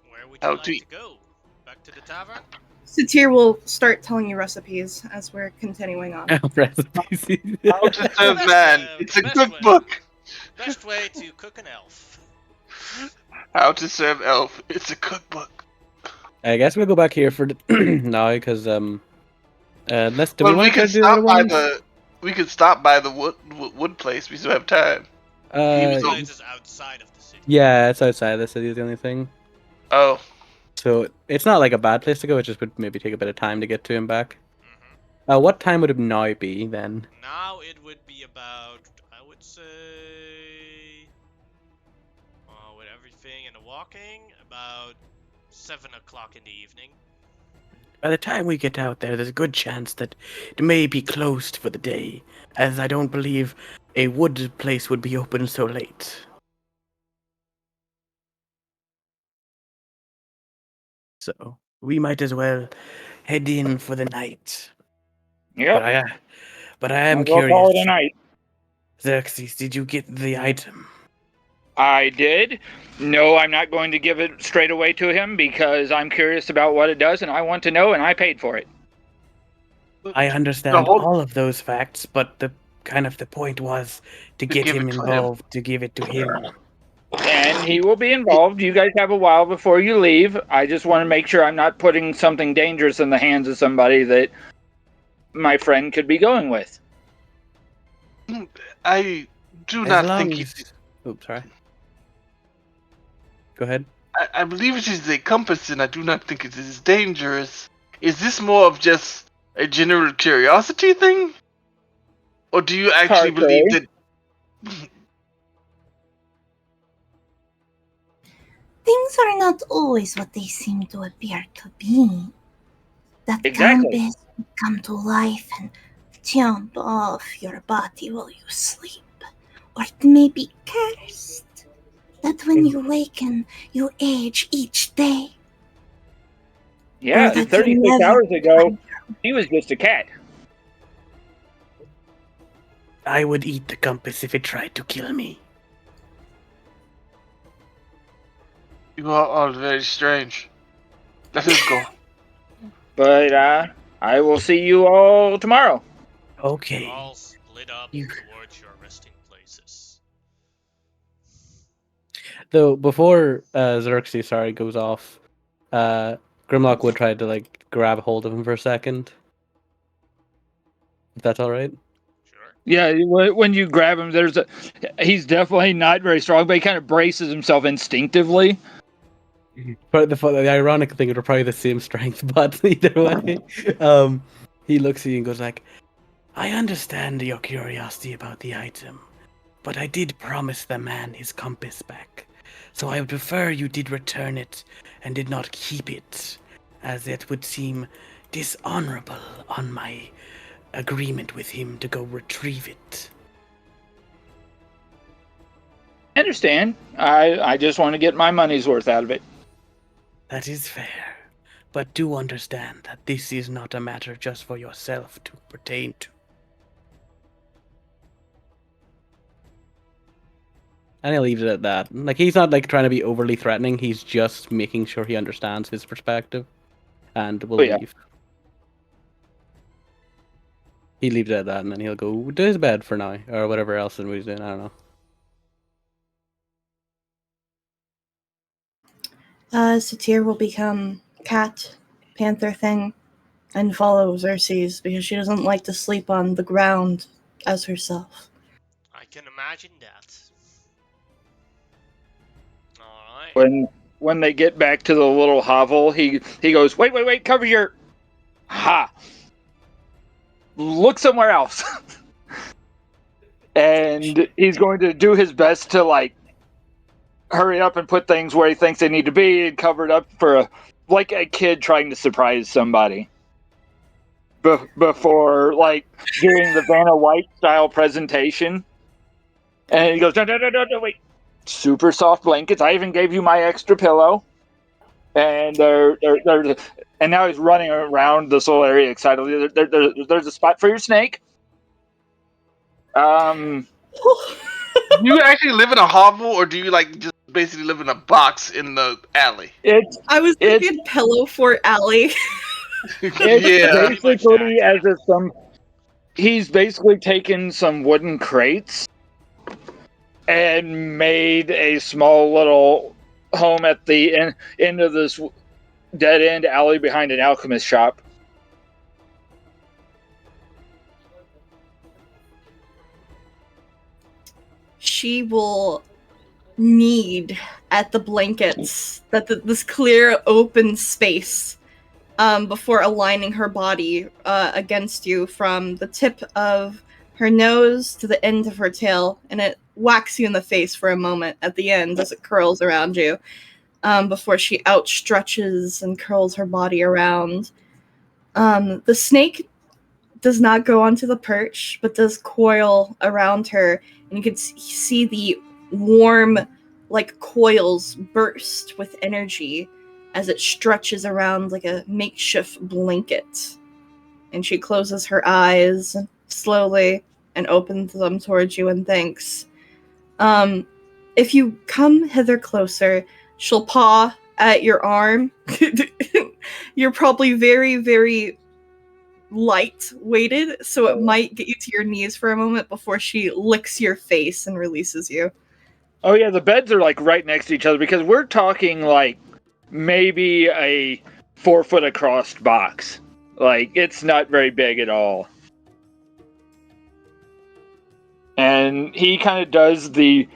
Where would How you do like you- to go? Back to the tavern? Satir will start telling you recipes as we're continuing on. Recipes. How to serve Best, man. It's a best way. cookbook. Best way to cook an elf. How to serve elf. It's a cookbook. I guess we'll go back here for now because unless do we Well, want we to try could to do the other stop by ones? we could stop by the wood place. We still have time. He was The on- place is outside of the city. Yeah, it's outside the city is the only thing. Oh, So it's not like a bad place to go. It just would maybe take a bit of time to get to him back. Hmm. What time would it now be then? Now it would be about, I would say, with everything and the walking, about 7 o'clock in the evening. By the time we get out there, there's a good chance that it may be closed for the day, as I don't believe a wood place would be open so late. So we might as well head in for the night. Yep. But I am Might as well call it a curious. night. Xerxes, did you get the item? I did. No, I'm not going to give it straight away to him because I'm curious about what it does and I want to know and I paid for it. I understand whole- all of those facts, but the point was to get give him it to him. involved, to give it to him. And he will be involved. You guys have a while before you leave. I just want to make sure I'm not putting something dangerous in the hands of somebody that my friend could be going with. I do As not long think. as... Oops, sorry. Go ahead. I believe it is a compass, and I do not think it is dangerous. Is this more of just a general curiosity thing, or do you actually Hard believe say. that? Things are not always what they seem to appear to be. That Exactly. compass can come to life and jump off your body while you sleep. Or it may be cursed. That when you waken, you age each day. Yeah, Or that you 36 never hours ago, find he was just a cat. I would eat the compass if it tried to kill me. You are all very strange. Let us go. But I will see you all tomorrow. Okay. All split up You- towards your resting places. Though before Xerxes, goes off, Grimlock would try to like grab hold of him for a second. If that's all right. Sure. Yeah, when you grab him, he's definitely not very strong, but he kind of braces himself instinctively. But the ironic thing, they're probably the same strength, but either way, he looks at you and goes like, "I understand your curiosity about the item, but I did promise the man his compass back, so I would prefer you did return it and did not keep it, as it would seem dishonorable on my agreement with him to go retrieve it." I understand. I just want to get my money's worth out of it. That is fair, but do understand that this is not a matter just for yourself to pertain to. And he leaves it at that. Like, he's not like trying to be overly threatening. He's just making sure he understands his perspective, and will Oh, yeah. leave. He leaves it at that, and then he'll go to his bed for now, or whatever else he's doing. I don't know. Satir will become cat, panther thing, and follow Xerxes because she doesn't like to sleep on the ground as herself. I can imagine that. Alright. When they get back to the little hovel, he goes, wait, cover your... Ha! Look somewhere else. And he's going to do his best to, like, hurry up and put things where he thinks they need to be and cover it up for like a kid trying to surprise somebody. Before, like, doing the Vanna White style presentation. And he goes, no, wait. Super soft blankets. I even gave you my extra pillow. And and now he's running around this whole area excitedly. There's a spot for your snake. Do you actually live in a hovel, or do you like just basically live in a box in the alley? I was thinking pillow fort alley. It's Yeah. basically as if he's basically taken some wooden crates and made a small little home at the end of this dead end alley behind an alchemist shop. She will knead at the blankets, this clear open space, before aligning her body against you from the tip of her nose to the end of her tail, and it whacks you in the face for a moment at the end as it curls around you, before she outstretches and curls her body around. The snake does not go onto the perch, but does coil around her, and you can see the warm, like, coils burst with energy as it stretches around like a makeshift blanket. And she closes her eyes slowly and opens them towards you and thanks. If you come hither closer, she'll paw at your arm. You're probably very, very light weighted, so it might get you to your knees for a moment before she licks your face and releases you. Oh yeah, the beds are like right next to each other because we're talking like maybe a 4 foot across box. Like, it's not very big at all. And he kind of does the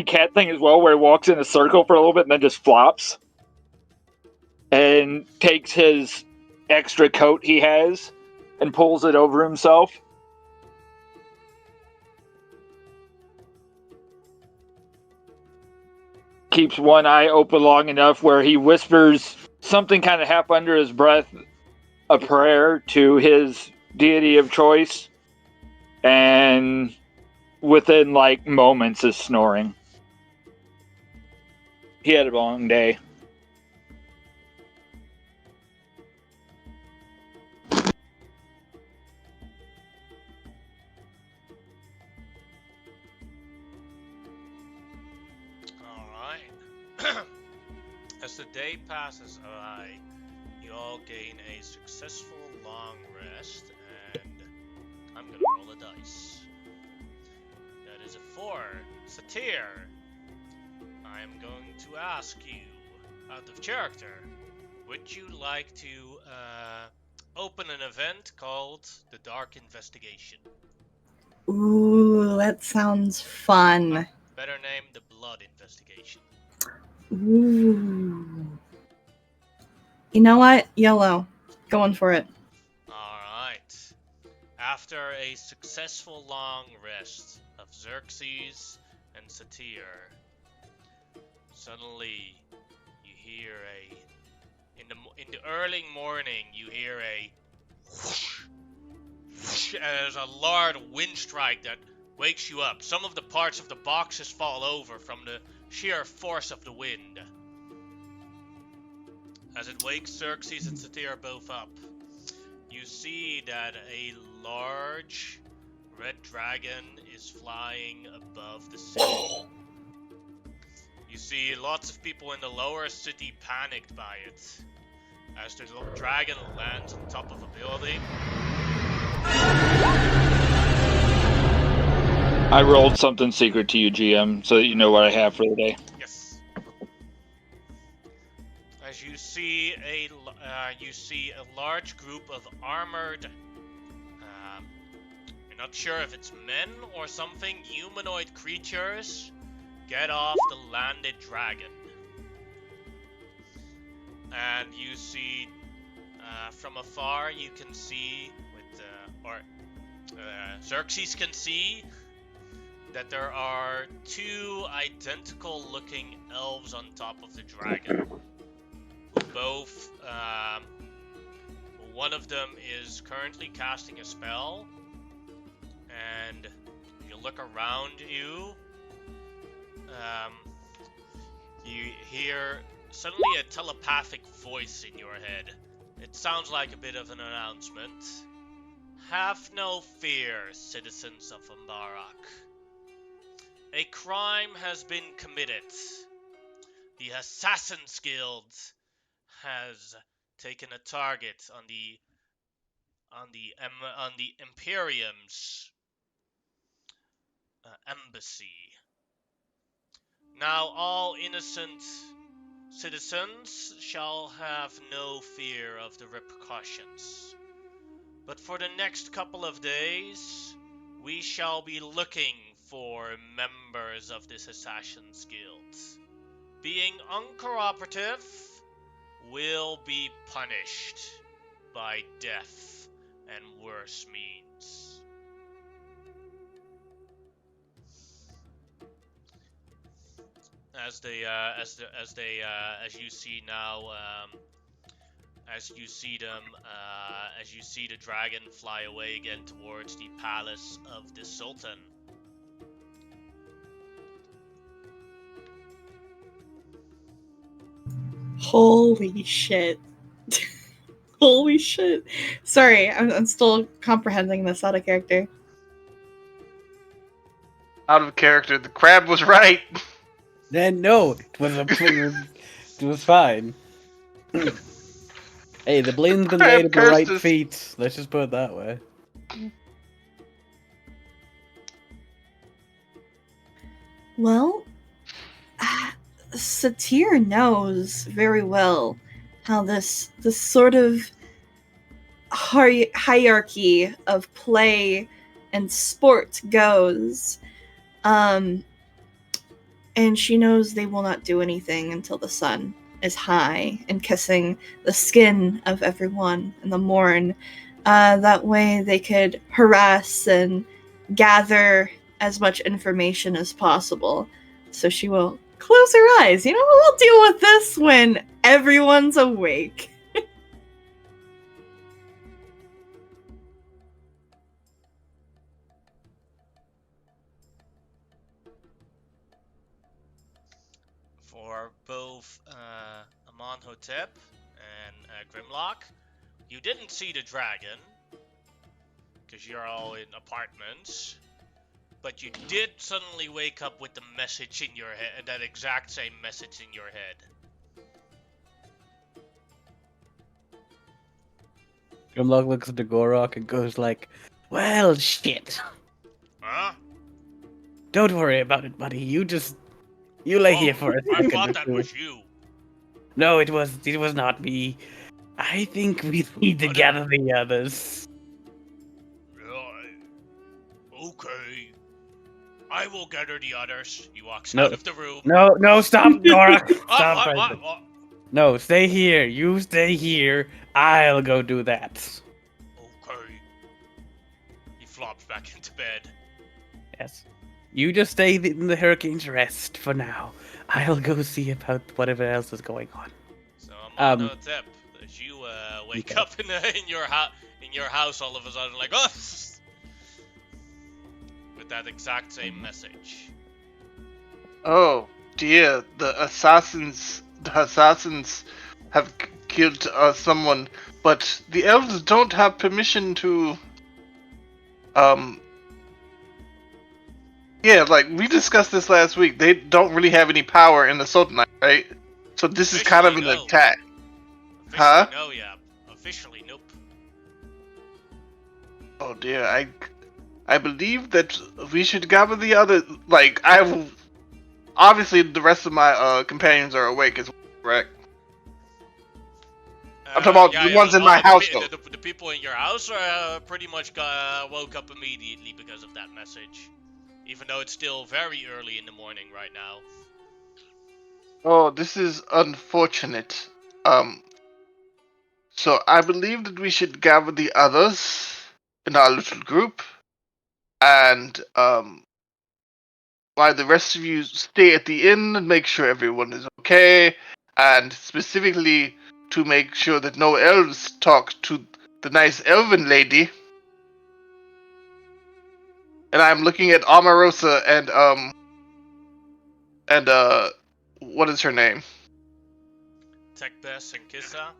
cat thing as well, where he walks in a circle for a little bit and then just flops. And takes his extra coat he has and pulls it over himself. Keeps one eye open long enough where he whispers something kind of half under his breath, a prayer to his deity of choice, and within like moments is snoring. He had a long day. Alright. As the day passes by, you all gain a successful long rest, and I'm gonna roll a dice. That is a 4. Satir, I am going to ask you, out of character, would you like to open an event called the Dark Investigation. Ooh, that sounds fun. Better name the Blood Investigation. Ooh. You know what? Yellow. Going for it. Alright. After a successful long rest of Xerxes and Satyr, suddenly you hear in the early morning you hear a whoosh, whoosh, and there's a large wind strike that wakes you up. Some of the parts of the boxes fall over from the sheer force of the wind. As it wakes Xerxes and Satyr both up, you see that a large red dragon is flying above the city. You see lots of people in the lower city panicked by it. As the dragon lands on top of a building. I rolled something secret to you, GM, so that you know what I have for the day. Yes. As you see a large group of armored. You're not sure if it's men or something. Humanoid creatures get off the landed dragon. And you see, from afar, you can see, Xerxes can see that there are two identical-looking elves on top of the dragon. Who both, one of them is currently casting a spell, and if you look around you, you hear suddenly a telepathic voice in your head. It sounds like a bit of an announcement. Have no fear, citizens of Umbarak. A crime has been committed. The Assassin's Guild has taken a target on the Imperium's embassy. Now all innocent citizens shall have no fear of the repercussions. But for the next couple of days, we shall be looking for members of this Assassin's Guild. Being uncooperative will be punished by death and worse means. As you see now, as you see the dragon fly away again towards the palace of the Sultan. Holy shit. Holy shit. Sorry, I'm still comprehending this out of character. Out of character. The crab was right. Then no, it was fine. Hey, the blame's been Crab laid at the cursed right us. feet. Let's just put it that way. Well, Satyr knows very well how this sort of hierarchy of play and sport goes. And she knows they will not do anything until the sun is high and kissing the skin of everyone in the morn. That way they could harass and gather as much information as possible. So she will close her eyes. You know, we'll deal with this when everyone's awake. For both Amonhotep and Grimlock, you didn't see the dragon, because you're all in apartments, but you did suddenly wake up with the message in your head, that exact same message in your head. Grimlock looks at the Gorok and goes like, well, shit. Huh? Don't worry about it, buddy. You lay here for a I second thought or that two. was you. No, it was not me. I think we need to gather the others. Okay. I will gather the others. He walks No. out of the room. No, stop, Nora. Stop. What? No, stay here. You stay here. I'll go do that. Okay. He flops back into bed. Yes. You just stay in the Hurricane's Rest for now. I'll go see about whatever else is going on. So I'm on Um, a tip. As you wake okay. up in your house all of a sudden, like, oh, with that exact same message. Oh dear, the assassins have killed someone, but the elves don't have permission to. Yeah, like we discussed this last week. They don't really have any power in the Sultanate, right? So this is kind of an Officially, no. attack. Officially, Huh? no, yeah. Officially, nope. Oh dear, I believe that we should gather the other. Like I will. Obviously, the rest of my companions are awake as well, correct? I'm talking about the ones in my household. The people in your house pretty much woke up immediately because of that message. Even though it's still very early in the morning right now. Oh, this is unfortunate. So I believe that we should gather the others in our little group, and while the rest of you stay at the inn and make sure everyone is okay, and specifically to make sure that no elves talk to the nice elven lady. And I'm looking at Omarosa and what is her name? Tekbes and Kissa.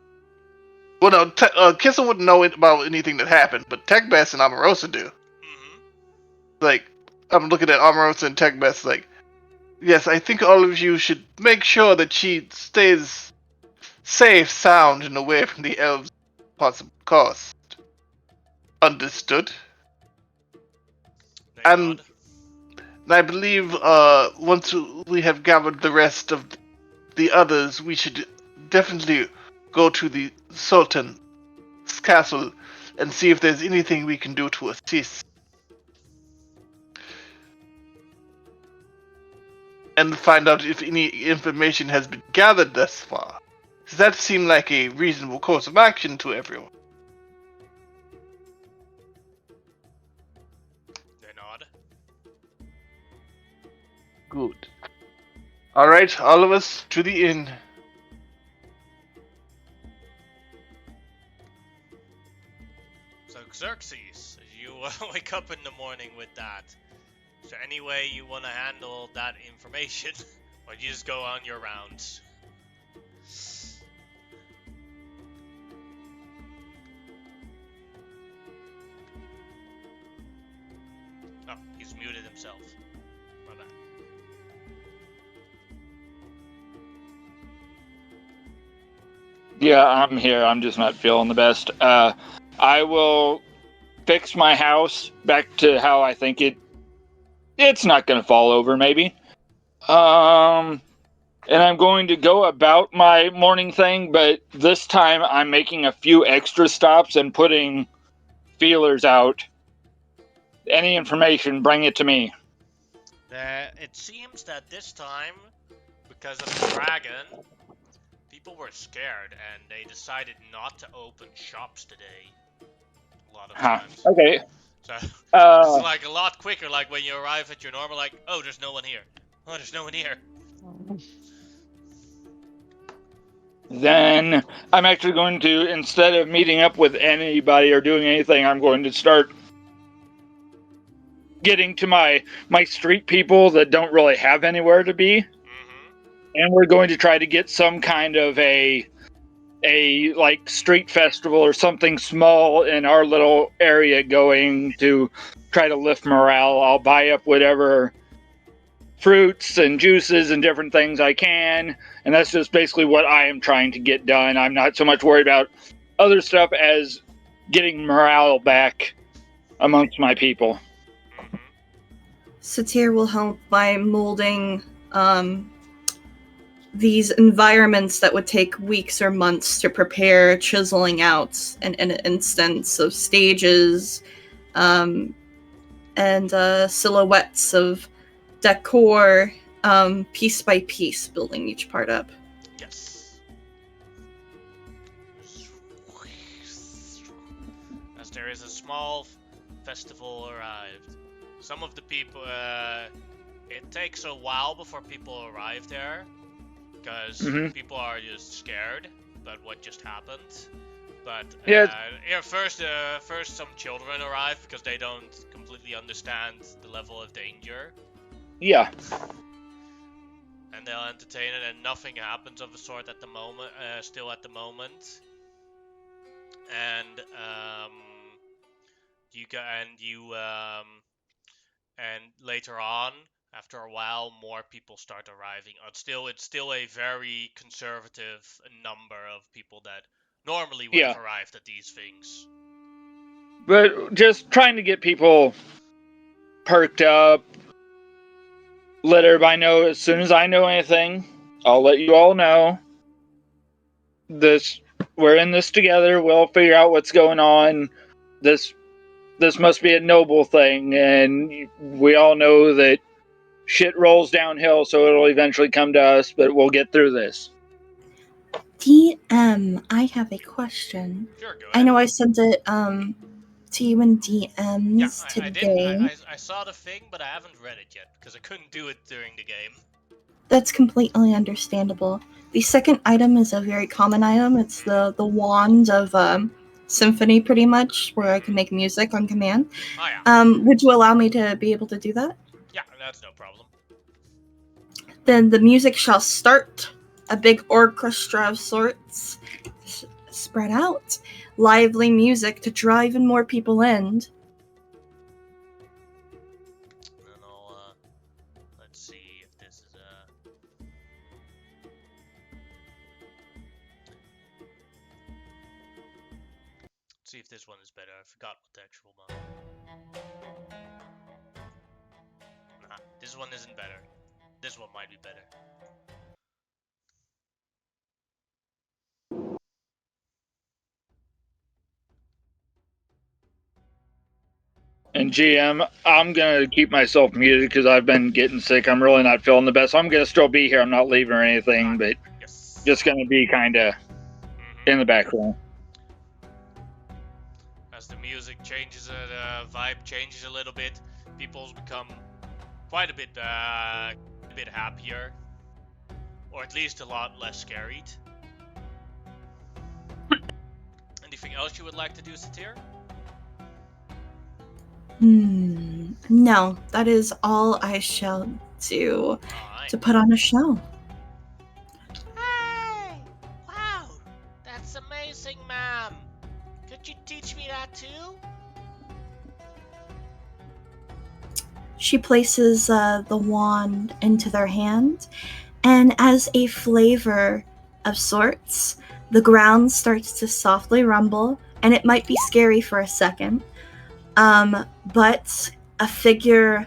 Well, no, Kissa wouldn't know about anything that happened, but Tekbes and Omarosa do. Mm-hmm. Like, I'm looking at Omarosa and Tekbes like, yes, I think all of you should make sure that she stays safe, sound, and away from the elves' possible cost. Understood. They And nod. I believe once we have gathered the rest of the others, we should definitely go to the Sultan's castle and see if there's anything we can do to assist. And find out if any information has been gathered thus far. Does that seem like a reasonable course of action to everyone? They nod. Good. Alright, all of us to the inn. So Xerxes, you wake up in the morning with that. Is there any way you want to handle that information? Or do you just go on your rounds? Oh, he's muted himself. My bad. Yeah, I'm here. I'm just not feeling the best. I will fix my house back to how I think it's not going to fall over, maybe. And I'm going to go about my morning thing, but this time I'm making a few extra stops and putting feelers out. Any information, bring it to me. It seems that this time, because of the dragon, people were scared and they decided not to open shops today. A lot of times. Okay. So it's like a lot quicker, like when you arrive at your normal, like, oh, there's no one here. Oh, there's no one here. Then I'm actually going to, instead of meeting up with anybody or doing anything, I'm going to start getting to my street people that don't really have anywhere to be. Mm-hmm. And we're going to try to get some kind of a like street festival or something small in our little area going to try to lift morale. I'll buy up whatever fruits and juices and different things I can, and that's just basically what I am trying to get done. I'm not so much worried about other stuff as getting morale back amongst my people. Satir will help by molding these environments that would take weeks or months to prepare, chiseling out in an instance of stages and silhouettes of decor, piece by piece, building each part up. Yes. As there is a small festival arrived. Some of the people, it takes a while before people arrive there, because people are just scared about what just happened. But first some children arrive because they don't completely understand the level of danger. Yeah. And they'll entertain it, and nothing happens of the sort at the moment. Still at the moment. And and later on, after a while, more people start arriving. It's still a very conservative number of people that normally would have arrived at these things. But just trying to get people perked up. Let everybody know as soon as I know anything, I'll let you all know. We're in this together. We'll figure out what's going on. This must be a noble thing, and we all know that shit rolls downhill, so it'll eventually come to us, but we'll get through this. DM, I have a question. Sure, go ahead. I know I sent it to you in DMs today. I saw the thing, but I haven't read it yet because I couldn't do it during the game. That's completely understandable. The second item is a very common item. It's the wand of symphony, pretty much, where I can make music on command. Oh, yeah. Would you allow me to be able to do that? Yeah, that's no problem. Then the music shall start. A big orchestra of sorts spread out. Lively music to draw even more people in. And I'll, let's see if this is Let's see if this one is better. I forgot what the actual one. Nah, this one isn't better. This one might be better. And GM, I'm going to keep myself muted because I've been getting sick. I'm really not feeling the best. I'm going to still be here. I'm not leaving or anything, but just going to be kind of in the background. As the music changes, the vibe changes a little bit, people's become quite a bit happier. Or at least a lot less scared. Anything else you would like to do, Satir? No, that is all I shall do to put on a show. Hey! Wow! That's amazing, ma'am! Could you teach me that too? She places the wand into their hand, and as a flavor of sorts, the ground starts to softly rumble, and it might be scary for a second. But a figure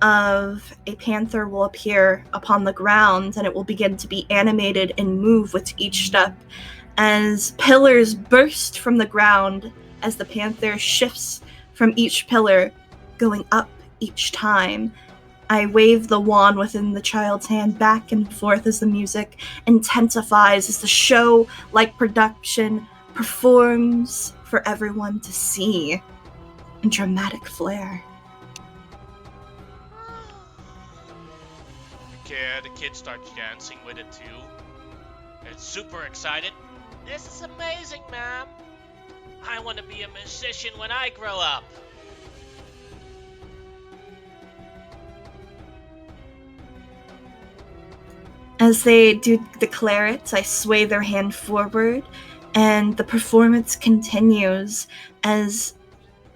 of a panther will appear upon the ground, and it will begin to be animated and move with each step as pillars burst from the ground as the panther shifts from each pillar, going up each time. I wave the wand within the child's hand back and forth as the music intensifies, as the show-like production performs for everyone to see. Dramatic flair. The kid starts dancing with it too. It's super excited. This is amazing, ma'am. I want to be a musician when I grow up. As they do declare it, I sway their hand forward, and the performance continues as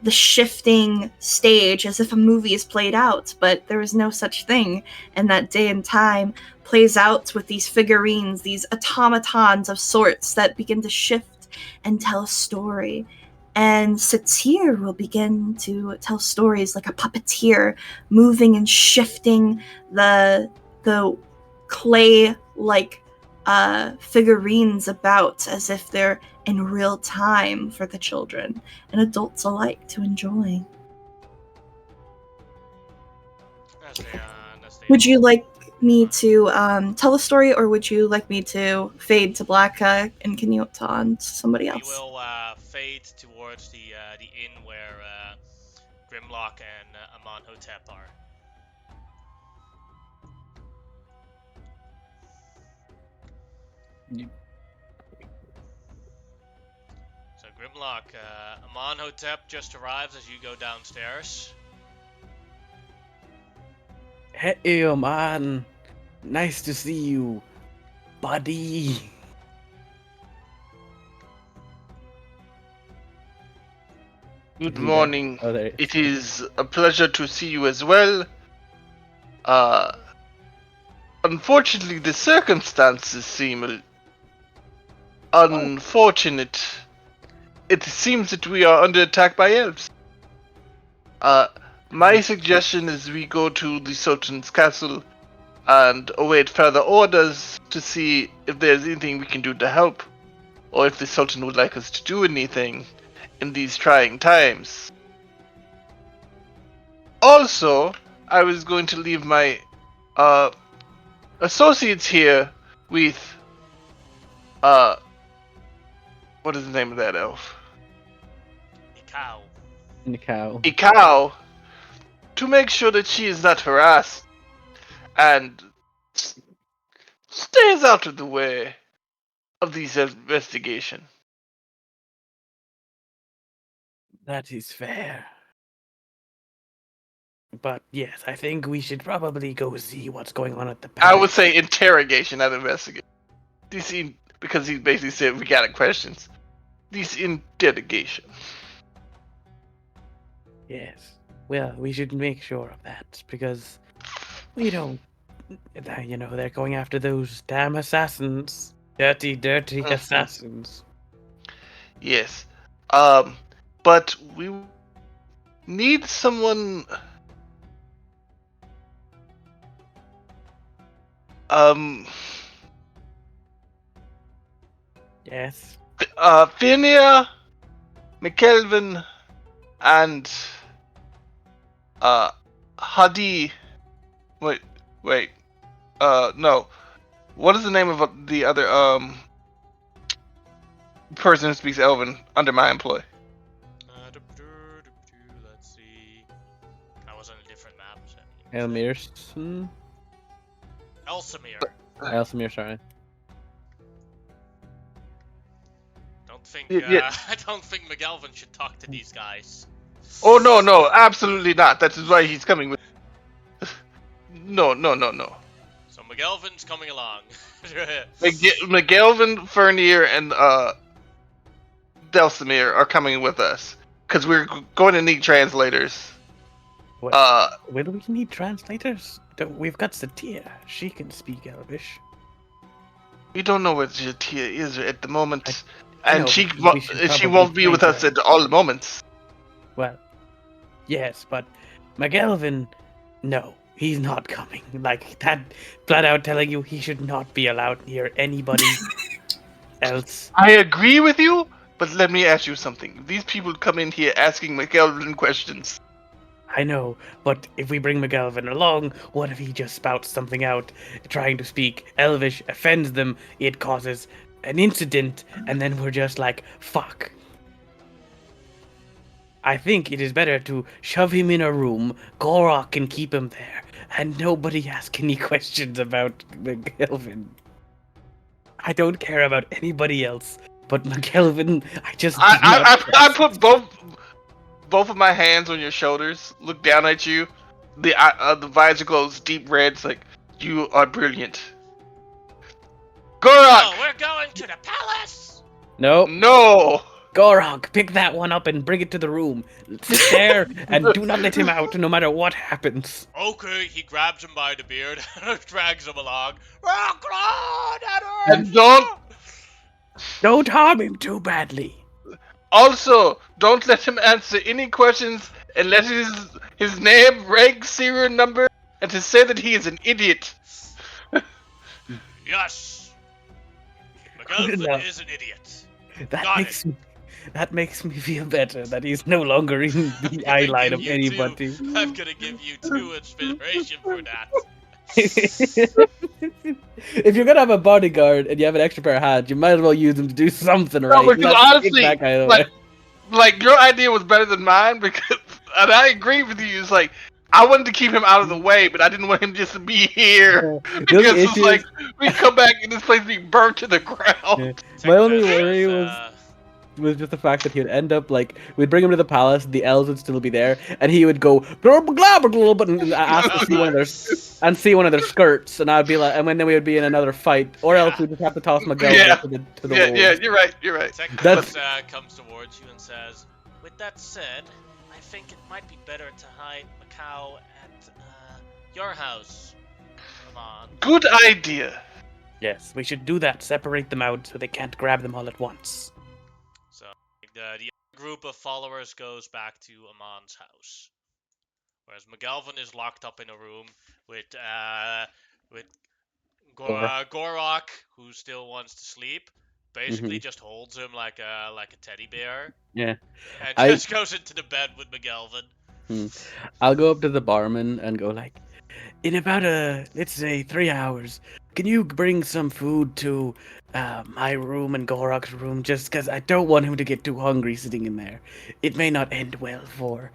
the shifting stage, as if a movie is played out, but there is no such thing. And that day and time plays out with these figurines, these automatons of sorts that begin to shift and tell a story. And Satir will begin to tell stories like a puppeteer, moving and shifting the clay like figurines about as if they're in real time for the children and adults alike to enjoy. Would you like me to tell a story, or would you like me to fade to black and continue on to somebody else? We will fade towards the inn where Grimlock and Amonhotep are. So Grimlock, Amonhotep just arrives as you go downstairs. Hey, man. Nice to see you, buddy. Good morning. Oh, there It is a pleasure to see you as well. Unfortunately, the circumstances seem unfortunate. It seems that we are under attack by elves. My suggestion is we go to the Sultan's castle and await further orders to see if there's anything we can do to help, or if the Sultan would like us to do anything in these trying times. Also, I was going to leave my associates here with what is the name of that elf? Ikao. Ikao, to make sure that she is not harassed and stays out of the way of these investigations. That is fair. But yes, I think we should probably go see what's going on at the palace. I would say interrogation, not investigation. Because he basically said we got questions. This interrogation. Yes. Well, we should make sure of that, because we don't... You know, they're going after those damn assassins. Dirty, dirty assassins. Yes. But we need someone... Yes. Phinia, McKelvin, and Hadi. Wait. No. What is the name of the other person who speaks Elven under my employ? Let's see. I was on a different map. So Elmirson? Elsamir. Elsamir, sorry. Yeah. I don't think McGelvin should talk to these guys. Oh no, absolutely not. That is why he's coming with. No. So McGelvin's coming along. McGelvin, Fernier, and Delsamir are coming with us because we're going to need translators. What? Where do we need translators? We've got Satia. She can speak Elvish. We don't know where Satia is at the moment, I know, she she won't be with us at all moments. Well, yes, but McGelvin, no, he's not coming. Like, that flat out telling you he should not be allowed near anybody else. I agree with you, but let me ask you something. These people come in here asking McGelvin questions. I know, but if we bring McGelvin along, what if he just spouts something out, trying to speak Elvish, offends them, it causes an incident, and then we're just like, fuck. I think it is better to shove him in a room, Gorok can keep him there, and nobody ask any questions about McGelvin. I don't care about anybody else, but McGelvin, I put both of my hands on your shoulders, look down at you, the visor glows deep red, it's like, you are brilliant. Gorok! Oh, we're going to the palace! Nope. No! Gorok, pick that one up and bring it to the room. Sit there and do not let him out, no matter what happens. Okay, he grabs him by the beard and drags him along. Oh, God, And don't harm him too badly. Also, don't let him answer any questions and let his name, rank, serial number, and to say that he is an idiot. Yes! Good McAlvin enough. is an idiot. That Got makes me that makes me feel better that he's no longer in I'm the gonna eye line give of you two. anybody. I'm gonna give you 2 inspiration for that. If you're gonna have a bodyguard and you have an extra pair of hands, you might as well use them to do something No, right. because Let's take honestly, that guy away. like your idea was better than mine because, and I agree with you. It's like I wanted to keep him out of the way, but I didn't want him just to be here The only because it's issue like is, we come back and this place be burnt to the ground. yeah, Tech my only Fest worry is, was just the fact that he would end up like we'd bring him to the palace, the elves would still be there, and he would go blah blah blah blah, blah and ask to see one of their skirts, and I'd be like, and then we would be in another fight, or else Yeah. we'd just have to toss Miguel Yeah. to the Yeah, wolves. you're right. You're right. Tech That's- Fest comes towards you and says, "With that said, I think it might be better to hide Macau at your house. Come on." Good idea. Yes, we should do that. Separate them out so they can't grab them all at once. So the group of followers goes back to Amon's house, whereas McAlvin is locked up in a room with Gorok, who still wants to sleep. Basically, just holds him like a teddy bear, Yeah. and I- just goes into the bed with McAlvin. I'll go up to the barman and go like, in about let's say 3 hours, can you bring some food to my room and Gorok's room? Just because I don't want him to get too hungry sitting in there. It may not end well for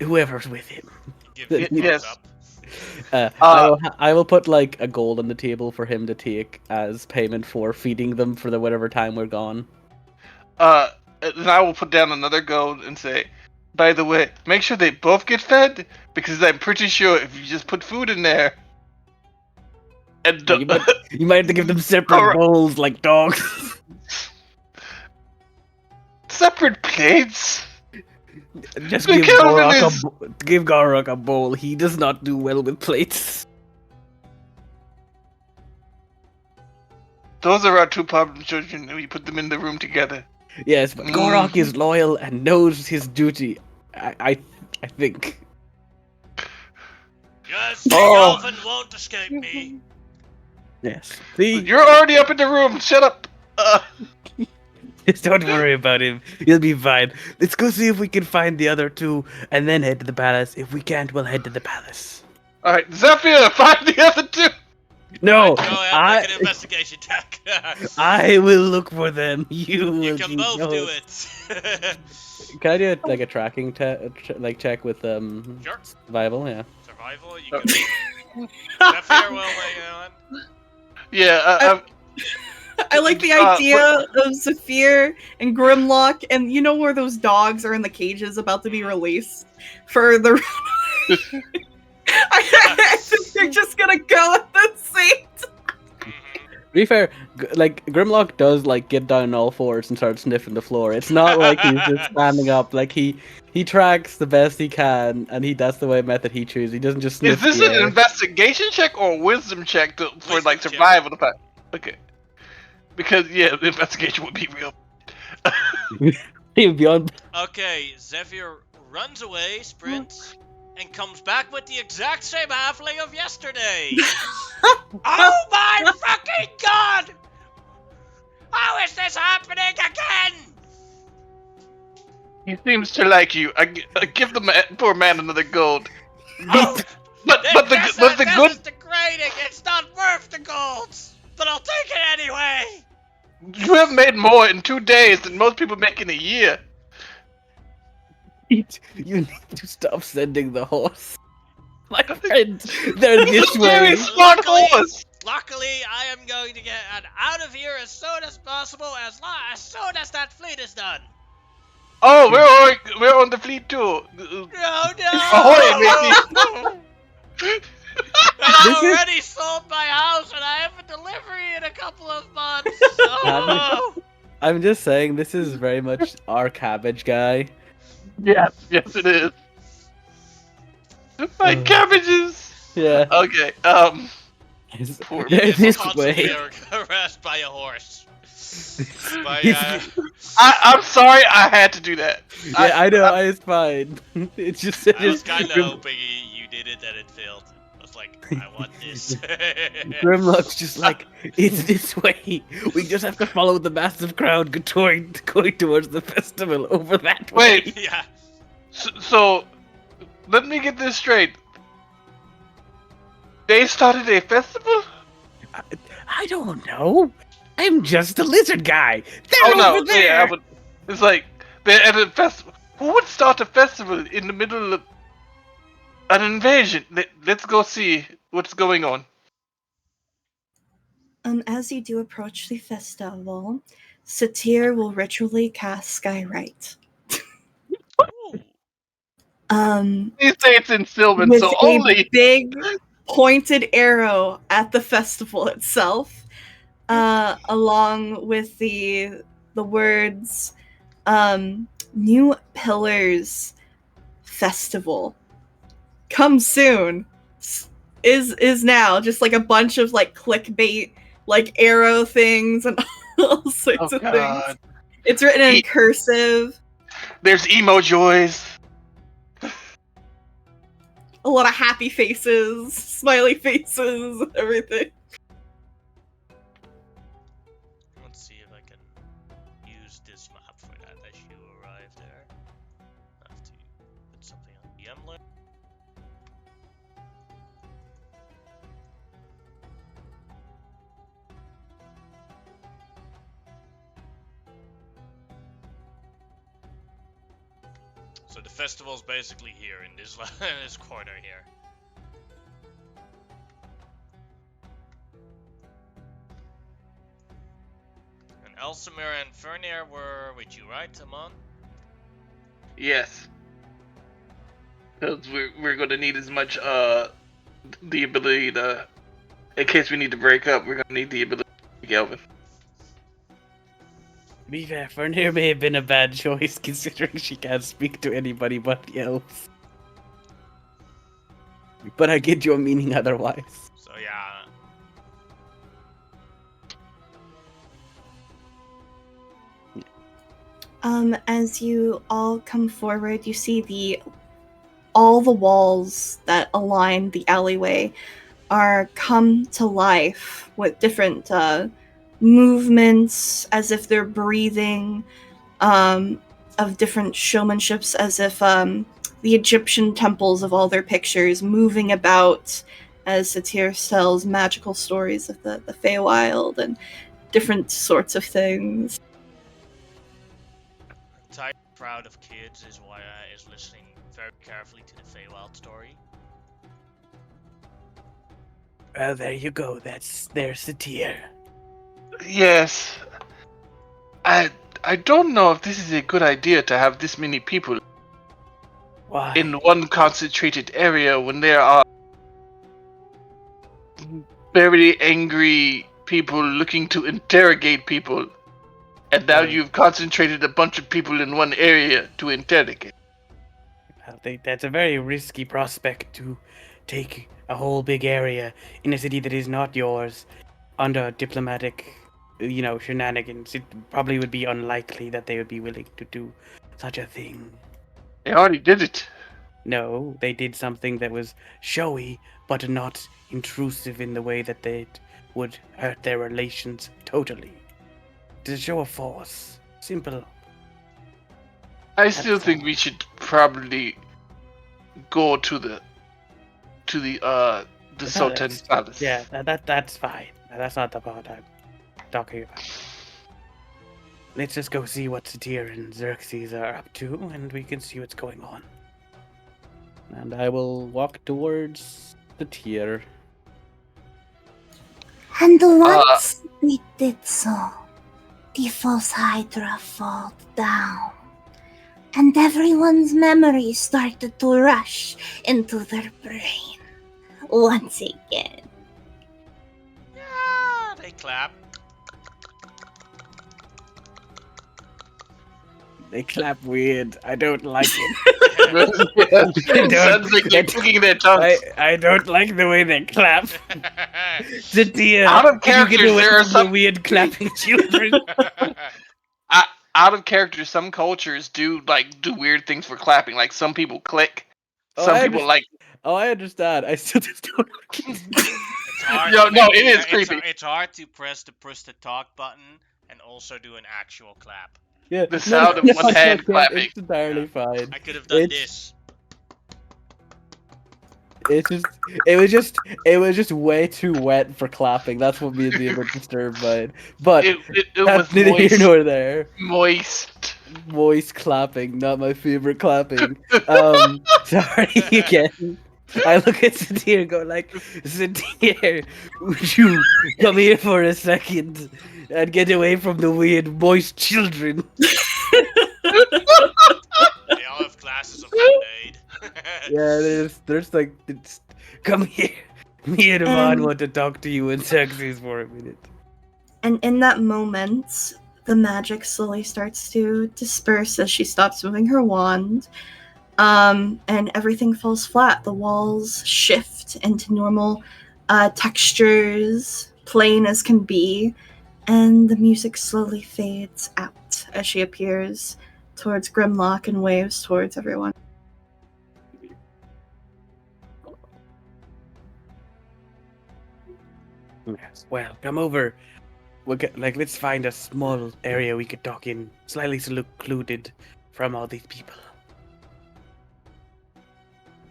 whoever's with him. Give you thumbs Yes. up. I will put like a gold on the table for him to take as payment for feeding them for the whatever time we're gone. Then I will put down another gold and say, by the way, make sure they both get fed because I'm pretty sure if you just put food in there, and You might have to give them separate Alright. bowls like dogs. separate plates. Just The give Kelvin Gorok, is- give Gorok a bowl. He does not do well with plates. Those are our two problem children, and we put them in the room together. Yes, but Gorok is loyal and knows his duty. I think. Yes, Oh. McAlvin won't escape me. Yes. See, You're already up in the room. Shut up. just don't worry about him. He'll be fine. Let's go see if we can find the other two, and then head to the palace. If we can't, we'll head to the palace. All right, Zephyr, find the other two. No, Go ahead, make an investigation check. I will look for them. You will You can both no. do it. Can I do like a tracking check with Sure. survival? Yeah. Survival, you can. Zephyr will lay on. Yeah, I like the idea of Zephyr and Grimlock, and you know where those dogs are in the cages about to be released for the. I think they're just gonna go at the same time. To be fair, like Grimlock does like get down on all fours and start sniffing the floor. It's not like he's just standing up. Like he tracks the best he can, and that's the way method he chooses. He doesn't just sniff. is this the an air. investigation check or a wisdom check for Wisdom like check. survival? Okay, because yeah, the investigation would be real. Beyond Okay, Zephyr runs away, sprints, and comes back with the exact same halfling of yesterday. Oh my fucking god! How is this happening again? He seems to like you. I give the poor man another gold. Oh, But this the is good. degrading. It's not worth the gold, but I'll take it anyway. You have made more in 2 days than most people make in a year. you need to stop sending the horse. My friend, they're this Very way. smart Luckily- horse. Luckily, I am going to get out of here as soon as possible, as soon as that fleet is done. Oh, we're on the fleet too. No, Ahoy, And I This is- already sold my house, and I have a delivery in a couple of months. Oh. I'm just saying, this is very much our cabbage guy. Yes, it is. My cabbages. Yeah. Okay. Poor This Constantly way. harassed by a horse. By, I'm sorry, I had to do that. Yeah, I know. It's fine. It's just. I was kind of hoping you did it and it failed. was like, I want this. Grimlock's just like, it's this way. We just have to follow the massive crowd going towards the festival over that way. Wait. Yeah. So, let me get this straight. They started a festival? I don't know. I'm just a lizard guy. They're Oh over no, yeah, there. it's like they're at a festival. Who would start a festival in the middle of an invasion? Let's go see what's going on. As you do approach the festival, Satir will ritually cast Skywrite. Ooh. These say it's in Sylvan, With so a only big pointed arrow at the festival itself, along with the words "New Pillars Festival come soon." Is now just like a bunch of like clickbait, like arrow things and all sorts of things. It's written in cursive. There's emo joys. A lot of happy faces, smiley faces, everything. Let's see if I can use this map for that as you arrive there. I have to put something on the emblem. So the festival's basically here in this this corner here. And Elsamir and Fernir were with you, right, Amon? Yes. Because we're going to need as much the ability to, in case we need to break up, we're going to need the ability to Kelvin. To be fair, Fernir may have been a bad choice considering she can't speak to anybody but the elves. But I get your meaning otherwise. So yeah. As you all come forward, you see all the walls that align the alleyway are come to life with different movements, as if they're breathing, of different showmanships, as if the Egyptian temples of all their pictures moving about as Satir tells magical stories of the Feywild and different sorts of things. Entire crowd of kids is why is listening very carefully to the Feywild story. Well, there you go. There's Satir. Yes. I don't know if this is a good idea to have this many people Why? in one concentrated area when there are very angry people looking to interrogate people. And now you've concentrated a bunch of people in one area to interrogate. I think that's a very risky prospect to take a whole big area in a city that is not yours under diplomatic, shenanigans. It probably would be unlikely that they would be willing to do such a thing. They already did it. No, they did something that was showy, but not intrusive in the way that it would hurt their relations totally. To show of force. Simple. I still think we should probably go to the Sultan's palace. Yeah, that's fine. That's not the part I'm talking about. Let's just go see what Satir and Xerxes are up to, and we can see what's going on. And I will walk towards Satir. And once we did so, the false Hydra fell down, and everyone's memories started to rush into their brain once again. Yeah, they clap. They clap weird. I don't like it. Sounds like they're clicking their tongues. I don't like the way they clap. Satir, Out of can you get character, away there are from the some weird clapping children. out of character. Some cultures do weird things for clapping. Like some people click. Oh, Some I people like. Oh, I understand. I still just don't. It's hard. Yo, to no, make- it is it's, creepy. It's hard to press the push to talk button and also do an actual clap. Yeah, The sound of one hand clapping. It's entirely Yeah. fine. I could have done It's- this. It's just, it was just way too wet for clapping. That's what made me a bit disturbed by it. But It that's was neither here moist. nor there. Moist. Voice clapping, not my favorite clapping. Sorry again. I look at Sadir and go like, Sadir, would you come here for a second and get away from the weird moist children? They all have glasses of lemonade. Yeah, there's like, come here. Me and Yvonne want to talk to you in sexes for a minute. And in that moment, the magic slowly starts to disperse as she stops moving her wand. And everything falls flat. The walls shift into normal textures, plain as can be, and the music slowly fades out as she appears towards Grimlock and waves towards everyone. Yes, well, come over. Let's find a small area we could talk in, slightly secluded from all these people.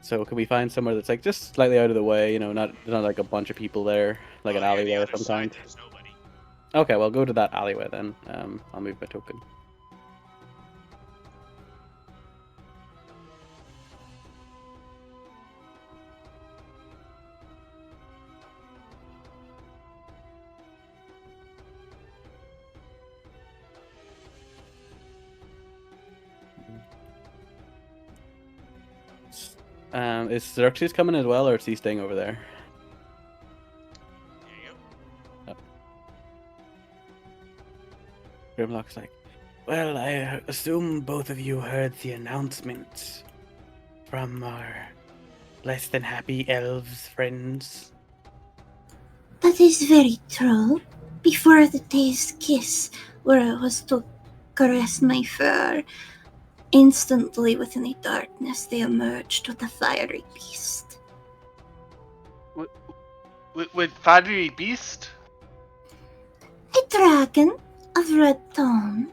So can we find somewhere that's like just slightly out of the way? You know, not like a bunch of people there, like an Oh, yeah, alleyway the or other some side, kind. there's nobody. Okay, well, go to that alleyway then. I'll move my token. Is Xerxes coming as well, or is he staying over there? There you go. Grimlock's like, well, I assume both of you heard the announcement from our less than happy elves friends. That is very true. Before the day's kiss, where I was to caress my fur, instantly within the darkness they emerged with a fiery beast. With fiery beast? A dragon of red tone.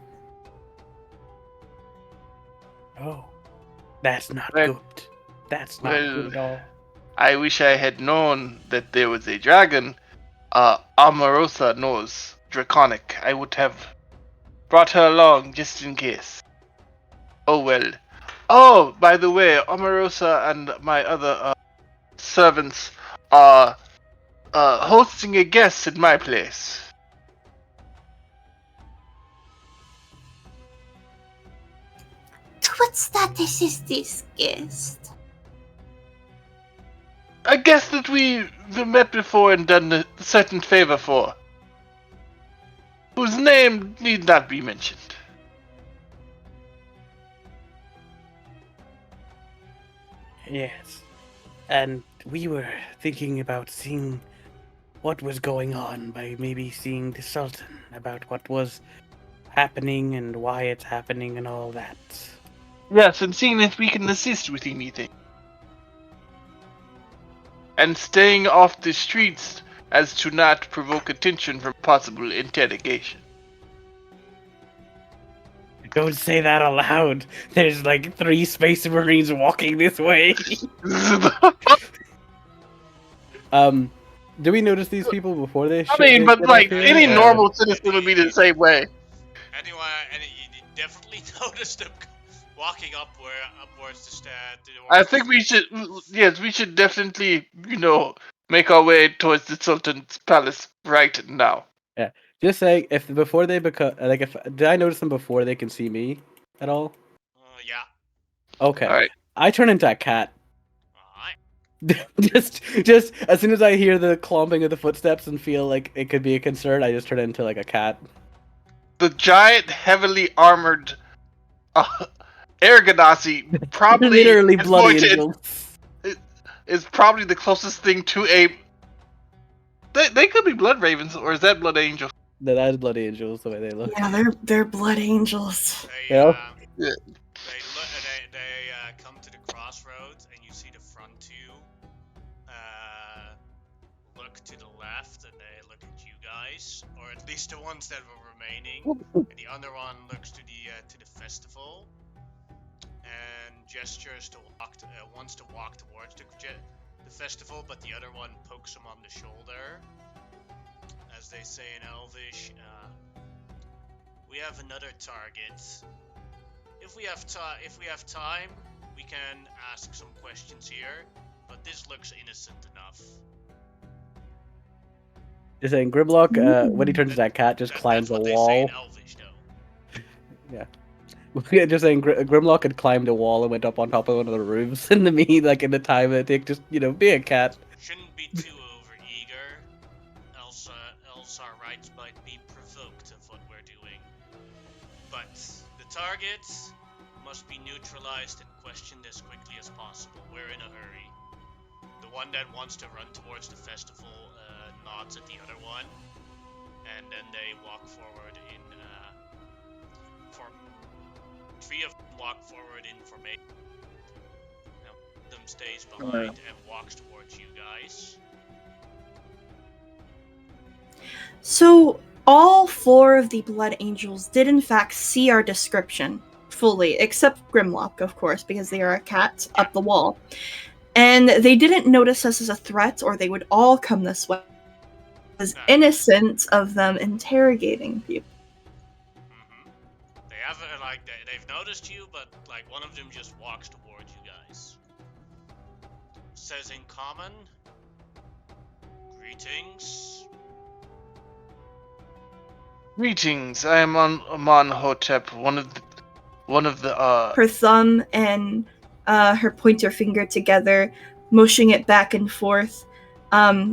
Oh, that's not Well- good. That's not well, good at all. I wish I had known that there was a dragon. Omarosa knows Draconic. I would have brought her along just in case. Oh well. Oh, by the way, Omarosa and my other servants are hosting a guest at my place. To what status is this guest? A guest that we met before and done a certain favor for, whose name need not be mentioned. Yes. And we were thinking about seeing what was going on by maybe seeing the Sultan about what was happening and why it's happening and all that. Yes, and seeing if we can assist with anything. And staying off the streets as to not provoke attention from possible interrogation. Don't say that aloud. There's like 3 Space Marines walking this way. Do we notice these people before they? I mean, but get like up here, any or- normal citizen would be the same way. Anyway, and you definitely noticed them walking upwards to the I think we should, yes, we should definitely, make our way towards the Sultan's palace right now. Just saying, if before they become if did I notice them before they can see me at all? Yeah. Okay, Alright. I turn into a cat. Alright. just as soon as I hear the clomping of the footsteps and feel like it could be a concern, I just turn into like a cat. The giant, heavily armored Air Ganassi probably Literally is bloody going to- angels. is probably the closest thing to a. They could be blood ravens, or is that blood angel? No, that is bloody angels the way they look. Yeah, they're blood angels. They, Yeah. Yeah. They come to the crossroads, and you see the front two left, and they look at you guys, or at least the ones that were remaining. And the other one looks to the festival, and gestures to wants to walk towards the festival, but the other one pokes him on the shoulder, as they say in Elvish. We have another target. If we have time, we can ask some questions here, but this looks innocent enough. Just saying, Grimlock, when he turns into that cat, just climbs That's a what they say in wall. Elvish, though. Yeah. Just saying, Grimlock had climbed a wall and went up on top of one of the roofs in the time it took, just, be a cat. Shouldn't be too over-eager, else our rights might be provoked of what we're doing. But the target must be neutralized and questioned as quickly as possible. We're in a hurry. The one that wants to run towards the festival nods at the other one, and then they walk forward in three of them walk forward in formation. Now, one of them stays behind and walks towards you guys. So, all 4 of the Blood Angels did in fact see our description fully, except Grimlock, of course, because they are a cat up the wall. And they didn't notice us as a threat, or they would all come this way. It was innocent of them interrogating people. They haven't, they've noticed you, but, one of them just walks towards you guys. Says in common, greetings. Greetings, I am Amonhotep, one of the Her thumb and her pointer finger together, mushing it back and forth,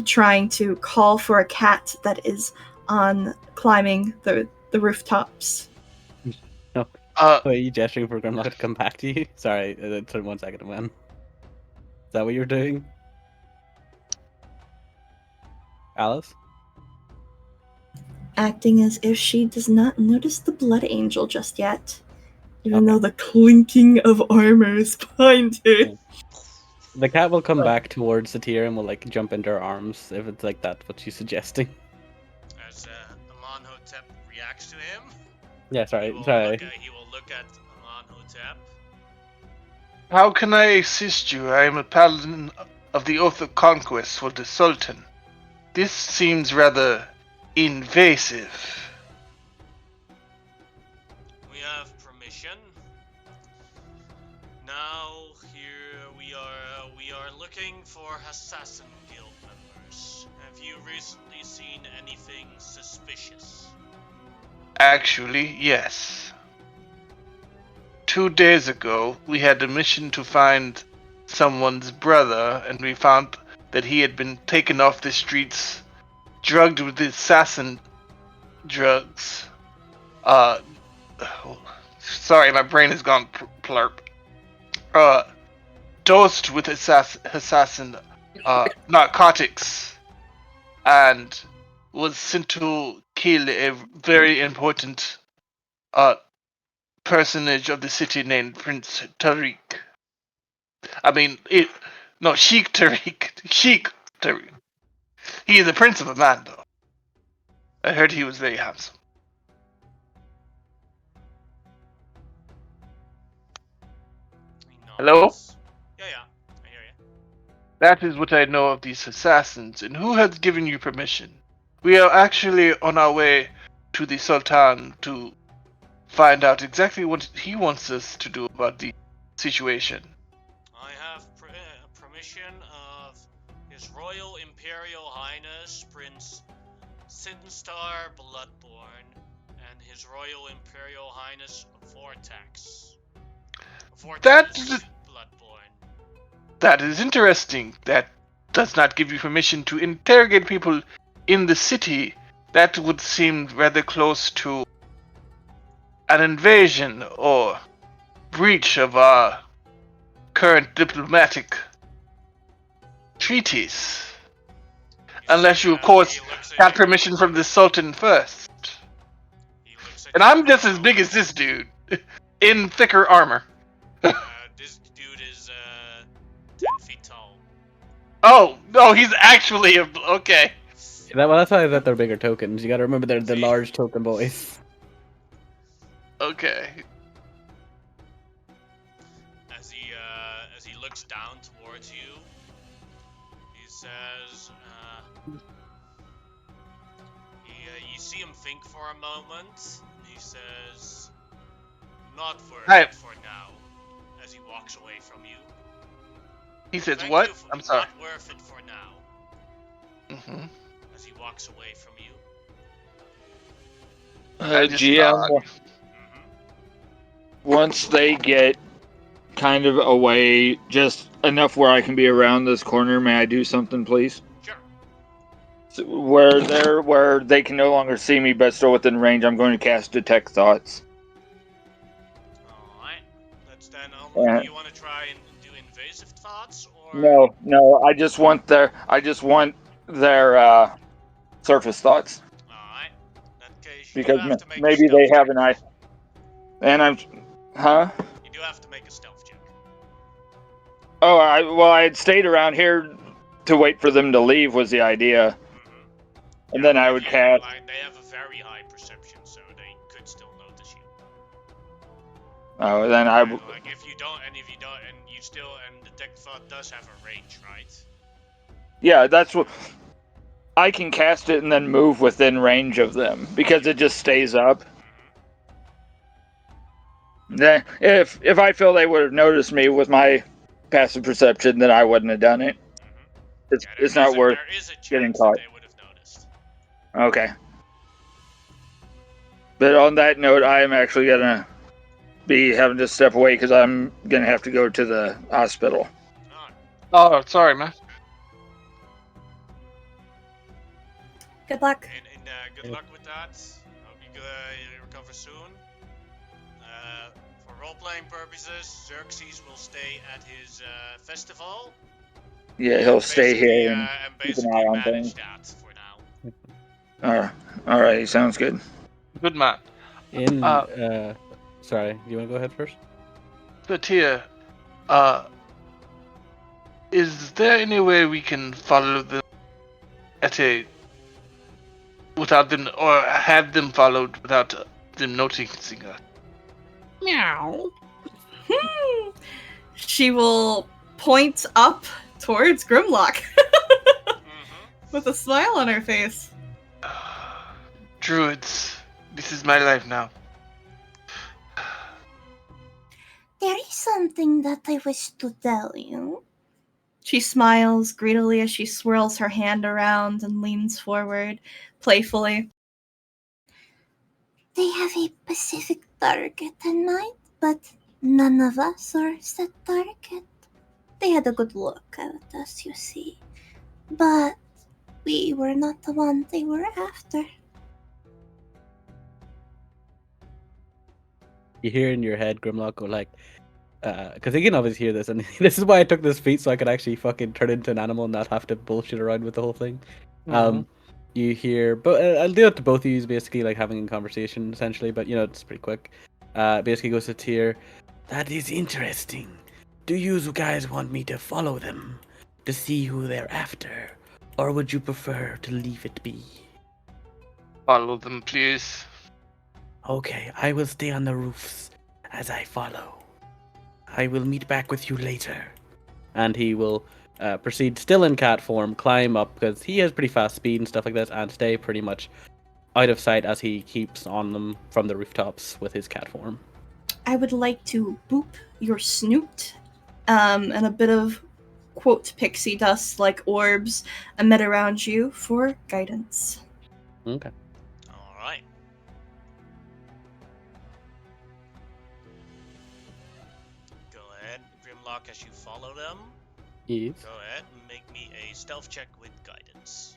trying to call for a cat that is on climbing the rooftops. Are you gesturing for Grimlock to come back to you? Sorry, it took 1 second to win. Is that what you're doing? Alice? Acting as if she does not notice the Blood Angel just yet, even though the clinking of armor is behind her. Yeah. The cat will come back towards the tier and will jump into her arms if it's that's what she's suggesting. As Amonhotep reacts to him, Yeah, sorry. he will look at Amonhotep. How can I assist you? I am a paladin of the Oath of Conquest for the Sultan. This seems rather invasive. We have permission. Now, here we are looking for Assassin Guild members. Have you recently seen anything suspicious? Actually, yes. 2 days ago, we had a mission to find someone's brother, and we found that he had been taken off the streets, drugged with assassin drugs. Sorry, my brain has gone plurp. Dosed with assassin narcotics, and was sent to kill a very important personage of the city named Prince Tariq. Sheikh Tariq. Sheikh Tariq. He is a prince of a man, though. I heard he was very handsome. Hello? Yeah, I hear you. That is what I know of these assassins, and who has given you permission? We are actually on our way to the Sultan to find out exactly what he wants us to do about the situation. I have permission of His Royal Imperial Highness Prince Sinstar Bloodborne and His Royal Imperial Highness Vortex. Bloodborne. That is interesting. That does not give you permission to interrogate people in the city. That would seem rather close to an invasion or breach of our current diplomatic treaties. Unless you, of course, got permission from the Sultan first. And I'm just as big as this dude, in thicker armor. This dude is 10 feet tall. Oh, no, he's actually okay. That's why I thought they're bigger tokens. You gotta remember they're the See? large token boys. Okay. As he looks down towards you, he says, you see him think for a moment. He says, "Not worth Hi. it for now." As he walks away from you. He says Thank what? you for I'm sorry. Not worth it for now. Mm-hmm. As he walks away from you. I just GM, Mm-hmm. once they get kind of away, just enough where I can be around this corner, may I do something, please? Sure. So where they can no longer see me, but still within range, I'm going to cast Detect Thoughts. Alright. That's then Yeah. do you want to try and do invasive thoughts or No, I just want their surface thoughts. alright. In that case you do Because have to make a maybe stealth they check. have an eye. And I'm, huh? You do have to make a stealth check. Oh, I had stayed around here to wait for them to leave was the idea, Mm-hmm. and then I would cast. They have a very high perception, so they could still notice you. Oh, then I. And, if you don't, and you still, and detect thought does have a range, right? Yeah, that's what. I can cast it and then move within range of them because it just stays up. Mm-hmm. Then, if I feel they would have noticed me with my passive perception, then I wouldn't have done it. Mm-hmm. It's not worth There is a getting chance that caught. they would have noticed. Okay. But on that note, I am actually gonna be having to step away because I'm gonna have to go to the hospital. Alright. Oh, sorry, man. Good luck. And good luck with that. Hope you recover soon. For role-playing purposes, Xerxes will stay at his festival. Yeah, he'll stay here and And keep an basically eye on manage things. that for now. All right, sounds good. Good man. Sorry, do you want to go ahead first? Tia, is there any way we can follow them without them, or have them followed without them noticing us? Meow. She will point up towards Grimlock with a smile on her face. Druids, this is my life now. There is something that I wish to tell you. She smiles greedily as she swirls her hand around and leans forward, playfully. They have a specific target in mind, but none of us are that target. They had a good look at us, you see. But we were not the one they were after. You hear in your head Grimlock go like, because you can obviously hear this, and this is why I took this feat so I could actually fucking turn into an animal and not have to bullshit around with the whole thing. You hear, but I'll do it to both of you, basically like having a conversation essentially, but you know it's pretty quick. Basically goes to Tyr. That is interesting. Do you guys want me to follow them to see who they're after, or would you prefer to leave it be? Follow them, please. Okay, I will stay on the roofs as I follow. I will meet back with you later. And he will proceed, still in cat form, climb up, because he has pretty fast speed and stuff like this, and stay pretty much out of sight as he keeps on them from the rooftops with his cat form. I would like to boop your snoot, and a bit of, quote, pixie dust like orbs emit around you for guidance. Okay. Alright. Go ahead, Grimlock, as you follow them. Yes. Go ahead and make me a stealth check with guidance.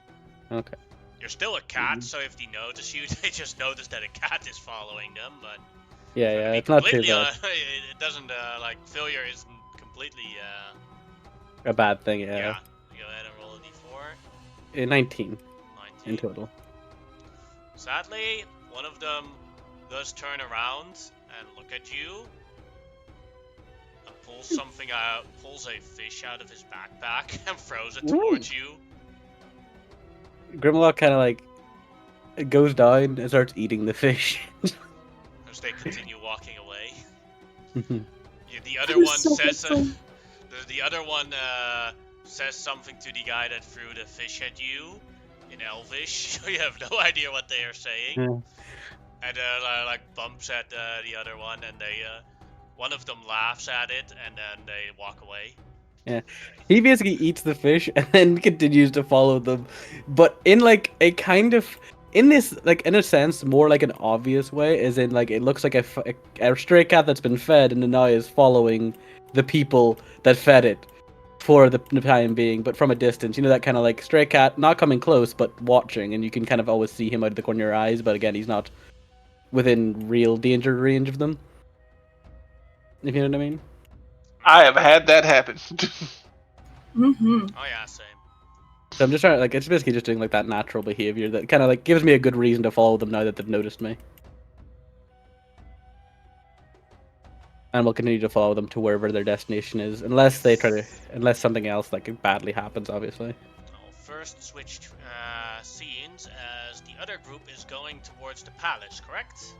Okay. You're still a cat, so if they notice you, they just notice that a cat is following them, but... Yeah, it's not too bad. It doesn't, failure isn't completely, A bad thing, yeah. yeah. Go ahead and roll a d4. 19 in 19. total. Sadly, one of them does turn around and look at you and pulls a fish out of his backpack and throws it towards you. Grimlock kind of like goes down and starts eating the fish. As they continue walking away. Mhm. Yeah, the other That is one so says wholesome. the other one says something to the guy that threw the fish at you in Elvish. So you have no idea what they are saying. Yeah. And like bumps at the other one, and they one of them laughs at it, and then they walk away. Yeah. He basically eats the fish and then continues to follow them, but in like a kind of in this like in a sense more like an obvious way, as in like it looks like a stray cat that's been fed and now is following the people that fed it for the time being, but from a distance. You know, that kind of like stray cat not coming close but watching, and you can kind of always see him out of the corner of your eyes, but again he's not within real danger range of them. If you know what I mean. I have had that happen. Mm-hmm. Oh yeah, same. So I'm just trying to, like, it's basically just doing like that natural behavior that kind of like gives me a good reason to follow them now that they've noticed me. And we'll continue to follow them to wherever their destination is, unless unless something else like badly happens, obviously. I'll first switch scenes as the other group is going towards the palace, correct?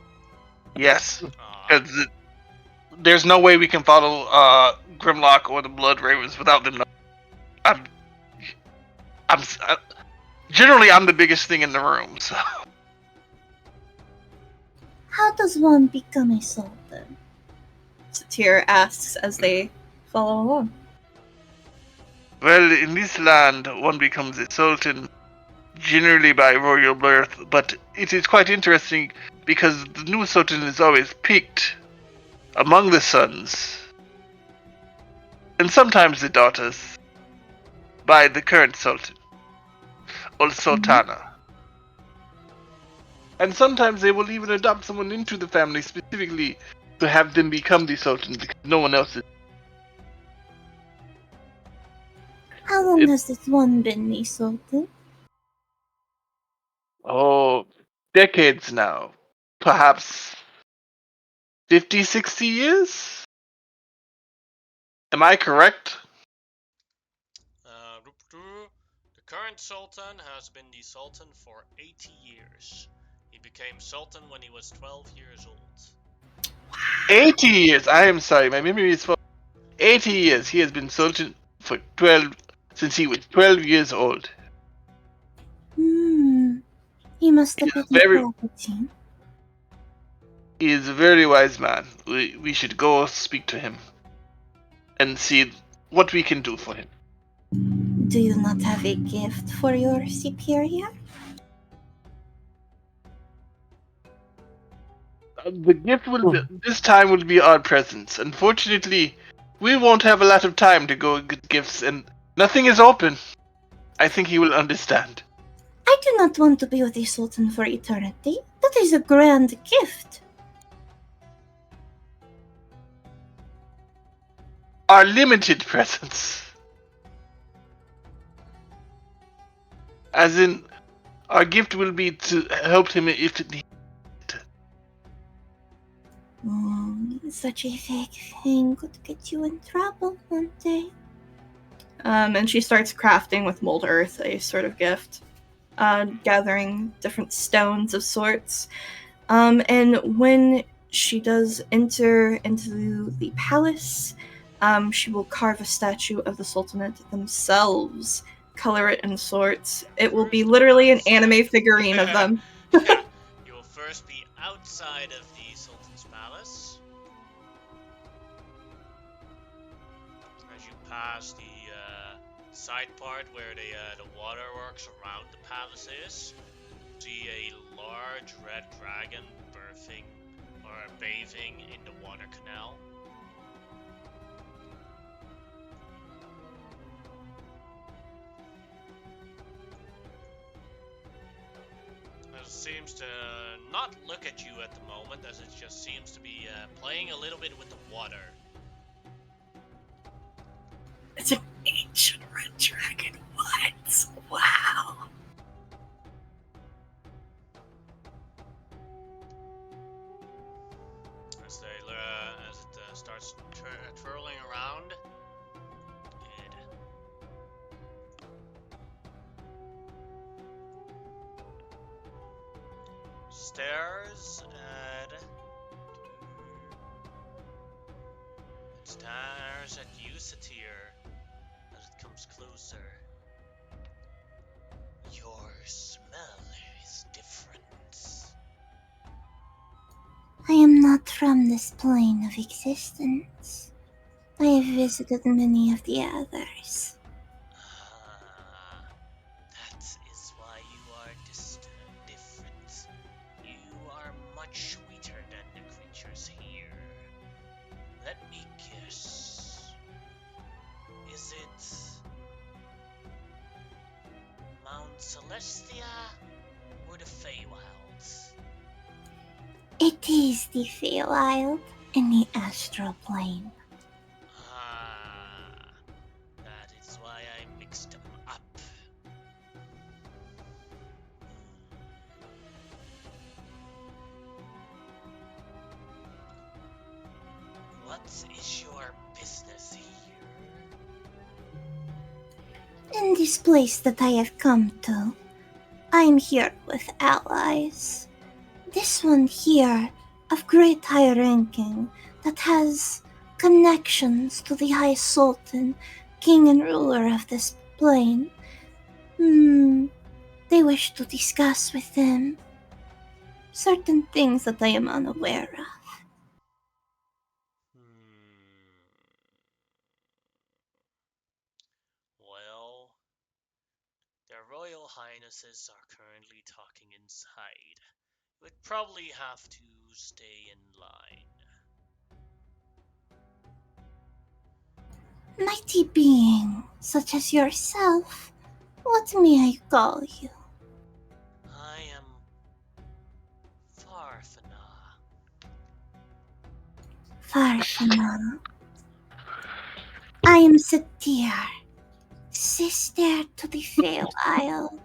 Yes. Uh, 'Cause there's no way we can follow Grimlock or the Blood Ravens without them. I'm, generally I'm the biggest thing in the room. So. How does one become a sultan? Satir asks as they follow along. Well, in this land, one becomes a sultan generally by royal birth, but it is quite interesting because the new sultan is always picked among the sons, and sometimes the daughters, by the current sultan, or sultana. And sometimes they will even adopt someone into the family specifically to have them become the sultan because no one else is. How long has this one been a sultan? Oh, decades now. Perhaps 50, 60 years? Am I correct? the current sultan has been the sultan for 80 years. He became sultan when he was 12 years old. 80 years! I am sorry, my memory is full. 80 years. He has been sultan for 12, since he was 12 years old. He must have He been is very, Palpatine. he is a very wise man. We should go speak to him and see what we can do for him. Do you not have a gift for your superior? The gift will be, this time will be our presents. Unfortunately, we won't have a lot of time to go get gifts, and nothing is open. I think he will understand. I do not want to be with a sultan for eternity. That is a grand gift. Our limited presents. As in, our gift will be to help him if it needs. Such a fake thing could get you in trouble one day. And she starts crafting with mold earth a sort of gift, gathering different stones of sorts. And when she does enter into the palace, she will carve a statue of the Sultanate themselves, color it in sorts. It will be literally an anime figurine of them. Yeah, you will first be outside of the sultan's palace. As you pass the side part where the waterworks around the palace is, you see a large red dragon bathing in the water canal. It seems to not look at you at the moment, as it just seems to be playing a little bit with the water. It's an ancient red dragon. What? Wow. As it starts twirling around, stares at... It stares at you, Satir, as it comes closer. Your smell is different. I am not from this plane of existence. I have visited many of the others. Ah, that is why you are different. You are much sweeter than the creatures here. Let me guess. Is it Mount Celestia or the Feywilds? It is the Feywild in the astral plane. Ah, that is why I mixed them up. What is your business here? In this place that I have come to, I am here with allies. This one here, of great high ranking, that has connections to the High Sultan, king and ruler of this plane. They wish to discuss with them certain things that I am unaware of. Well, their Royal Highnesses are currently talking inside. You would probably have to stay in line. Mighty being, such as yourself, what may I call you? I am Farfana. Farfana. I am Satir, sister to the Feywild.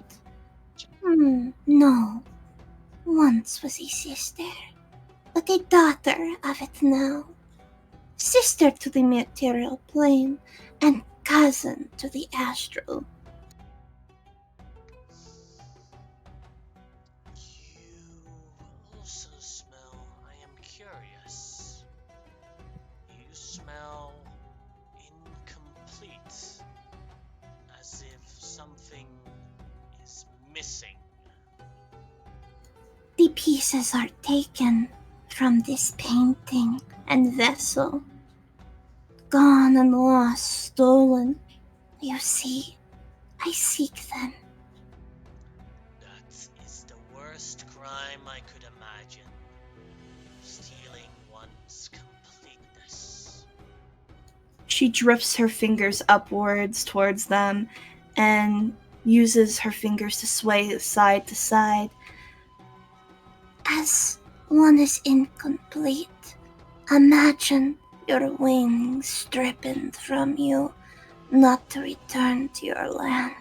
No. Once was a sister, but a daughter of it now. Sister to the material plane, and cousin to the astral. You also smell, I am curious. You smell incomplete, as if something is missing. The pieces are taken from this painting and vessel. Gone and lost, stolen. You see, I seek them. That is the worst crime I could imagine. Stealing one's completeness. She drifts her fingers upwards towards them and uses her fingers to sway side to side. As one is incomplete, imagine your wings stripping from you, not to return to your land,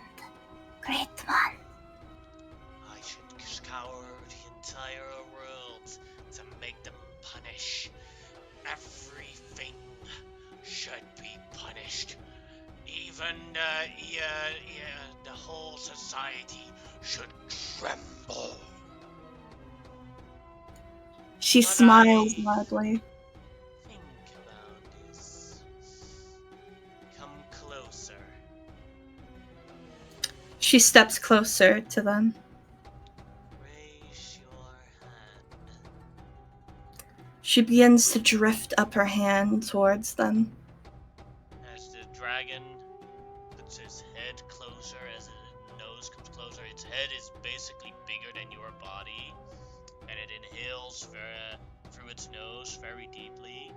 great one. I should scour the entire world to make them punish. Everything should be punished. Even the whole society should tremble. She But smiles I loudly. think about this. Come closer. She steps closer to them. Raise your hand. She begins to drift up her hand towards them. As the dragon puts his head closer, as the nose comes closer, its head is basically bigger than your body, and it inhales through its nose very deeply.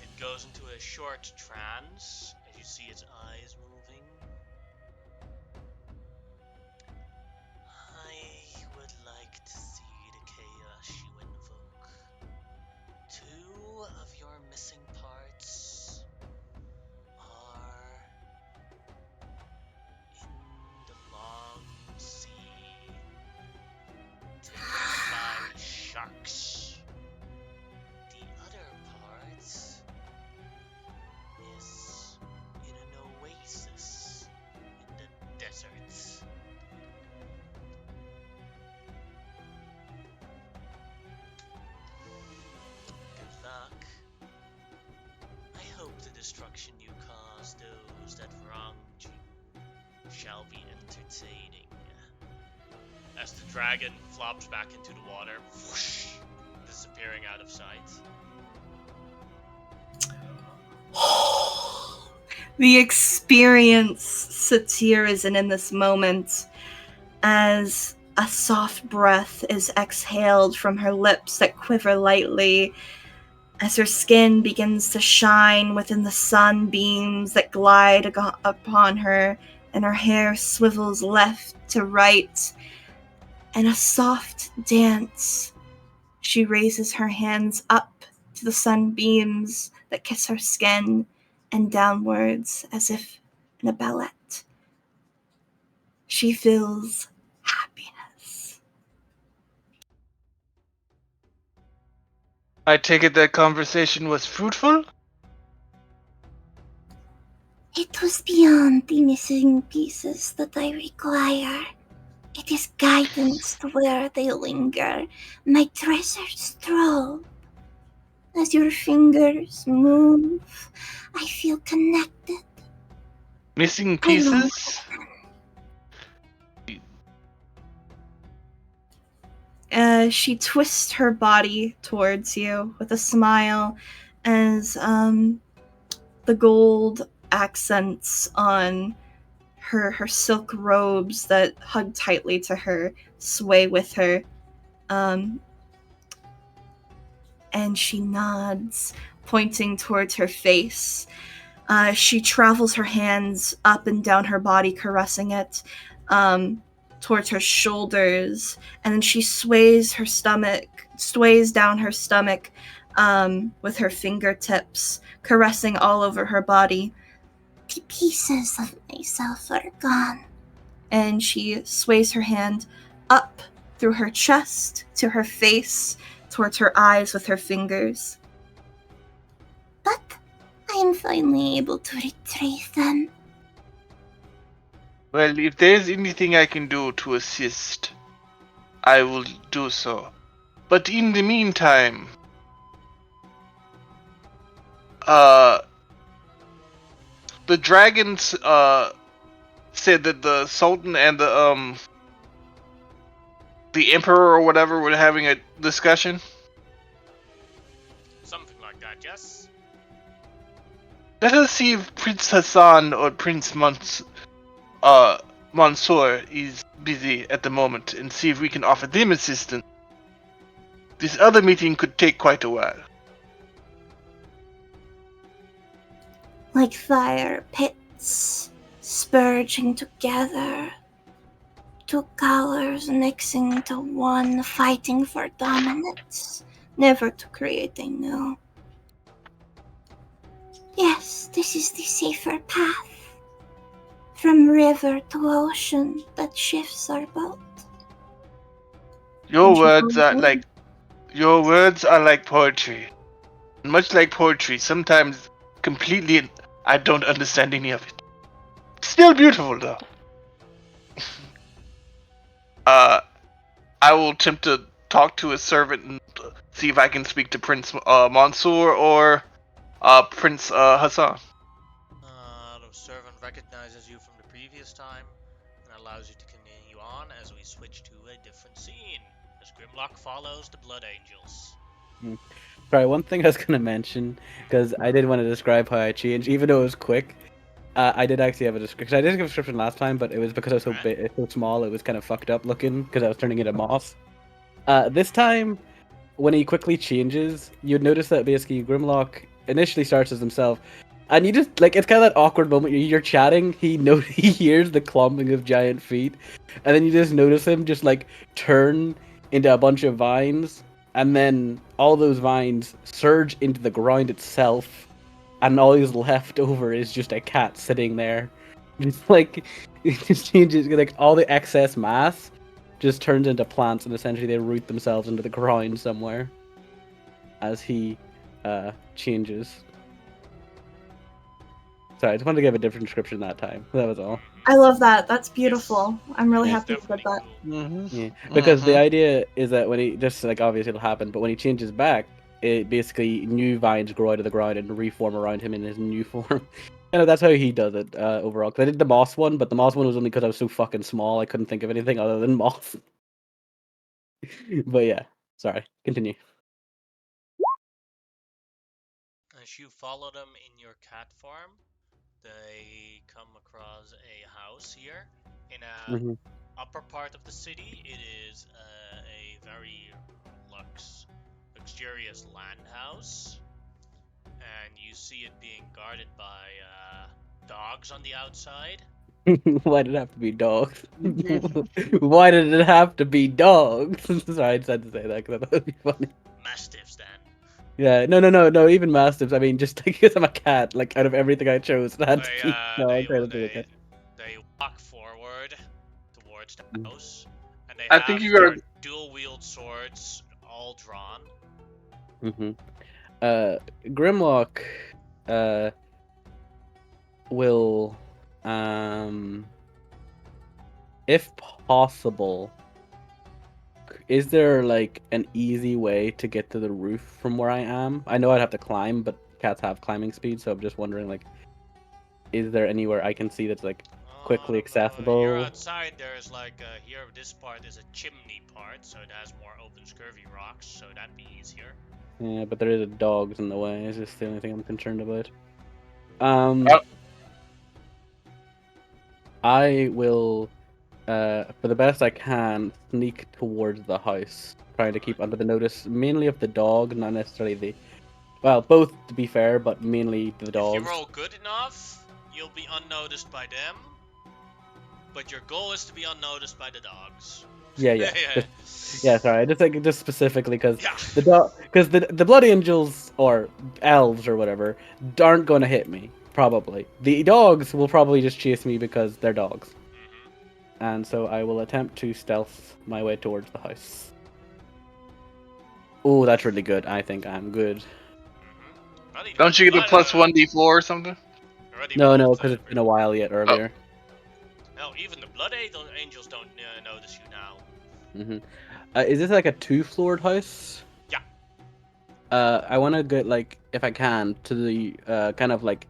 It goes into a short trance as you see its eyes moving. I would like to see the chaos you invoke. 2 of your missing parts are in the long sea, taken by sharks. The other part is in an destruction you cause those that wronged you shall be entertaining. As the dragon flops back into the water, whoosh, disappearing out of sight. The experience Satir is in this moment, as a soft breath is exhaled from her lips that quiver lightly, as her skin begins to shine within the sunbeams that glide upon her, and her hair swivels left to right. In a soft dance, she raises her hands up to the sunbeams that kiss her skin, and downwards as if in a ballet. She feels happiness. I take it that conversation was fruitful? It was beyond the missing pieces that I require. It is guidance to where they linger, my treasures trove. As your fingers move, I feel connected. Missing I long pieces? She twists her body towards you with a smile as the gold accents on her silk robes that hug tightly to her sway with her. And she nods, pointing towards her face. She travels her hands up and down her body, caressing it towards her shoulders, and then she sways down her stomach with her fingertips, caressing all over her body. The pieces of myself are gone. And she sways her hand up through her chest to her face, towards her eyes with her fingers. But I am finally able to retrieve them. Well, if there's anything I can do to assist, I will do so. But in the meantime, the dragons said that the Sultan and the Emperor or whatever were having a discussion. Something like that, yes? Let us see if Prince Hassan or Prince Mansour is busy at the moment and see if we can offer them assistance. This other meeting could take quite a while. Like fire pits spurging together, two colors mixing into one, fighting for dominance, never to create a new. Yes, this is the safer path. From river to ocean that shifts our boat. Your And she words goes are on. like poetry. Much like poetry, sometimes completely I don't understand any of it. Still beautiful though. I will attempt to talk to a servant and see if I can speak to Prince Mansour or Prince Hassan. The servant recognizes you from the previous time and allows you to continue on as we switch to a different scene, as Grimlock follows the Blood Angels. Sorry, one thing I was gonna mention, because I did want to describe how I changed, even though it was quick. I did actually have a description. I did give a description last time, but it was because I was so big, so small, it was kind of fucked up looking because I was turning into moss. This time, when he quickly changes, you'd notice that basically Grimlock initially starts as himself, and you just like it's kind of that awkward moment. You're chatting, he hears the clomping of giant feet, and then you just notice him just like turn into a bunch of vines, and then all those vines surge into the ground itself, and all he's left over is just a cat sitting there. It's like it just changes, like all the excess mass just turns into plants, and essentially they root themselves into the ground somewhere as he changes. Sorry, I just wanted to give a different description that time. That was all. I love that. That's beautiful. I'm really Yeah. happy you did that. Mm-hmm. Yeah, because the idea is that when he just like obviously it'll happen, but when he changes back, basically new vines grow out of the ground and reform around him in his new form. That's how he does it overall. 'Cause I did the moss one, but the moss one was only because I was so fucking small I couldn't think of anything other than moss. But yeah, sorry. Continue. As you follow them in your cat form, they come across a house here in a Hmm. upper part of the city. It is a very luxurious land house, and you see it being guarded by dogs on the outside. Why did it have to be dogs? Why did it have to be dogs? Sorry, I just had to say that because I thought it'd be funny. Mastiffs, then. Yeah, no, even mastiffs. I mean, just because I'm a cat, like out of everything I chose, it had to be dogs. I had to be a cat. They walk forward towards the house, and they I think have you their gotta. dual wield swords all drawn. Mm-hmm. Grimlock, uh, will, if possible, is there like an easy way to get to the roof from where I am? I know I'd have to climb, but cats have climbing speed, so I'm just wondering, like, is there anywhere I can see that's like quickly Here accessible? outside, there's like here. This part is a chimney part, so it has more open, scurvy rocks, so that'd be easier. Yeah, but there is a dogs in the way. Is just the only thing I'm concerned about. Um, Oh. I will, for the best I can, sneak towards the house, trying to keep under the notice mainly of the dog, not necessarily the. Well, both to be fair, but mainly the If you dogs. roll good enough, you'll be unnoticed by them. But your goal is to be unnoticed by the dogs. Yeah, yeah. Yeah, sorry. Just specifically because Yeah. the blood angels or elves or whatever aren't going to hit me. Probably the dogs will probably just chase me because they're dogs, and so I will attempt to stealth my way towards the house. Oh, that's really good. I think I'm good. Don't you get a plus 1d4 or something? Already No, rolled, because it's been a while yet earlier. Hell, even the blood angels don't notice you now. Is this like a two-floored house? Yeah. I want to get like, if I can, to the kind of like,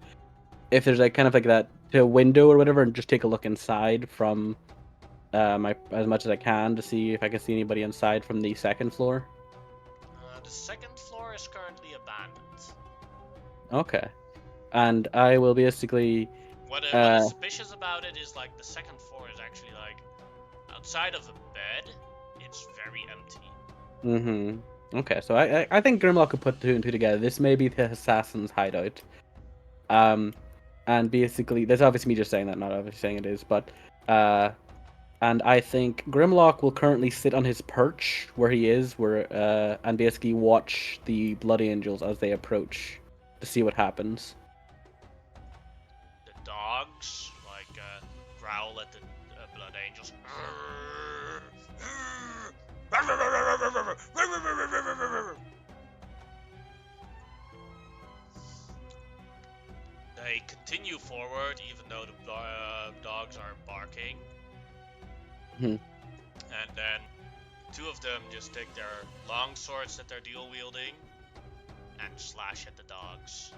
if there's like kind of like that to a window or whatever, and just take a look inside from my as much as I can to see if I can see anybody inside from the second floor. The second floor is currently abandoned. Okay, and I will basically. What is suspicious about it is like the second floor is actually like outside of a bed. It's very empty. Okay, so I think Grimlock could put two and two together. This may be the assassin's hideout. And basically, that's obviously me just saying that, not obviously saying it is, but and I think Grimlock will currently sit on his perch where he is, and basically watch the Blood Angels as they approach to see what happens. The dogs like growl at the blood angels. They continue forward even though the dogs are barking. And then two of them just take their long swords that they're dual wielding and slash at the dogs.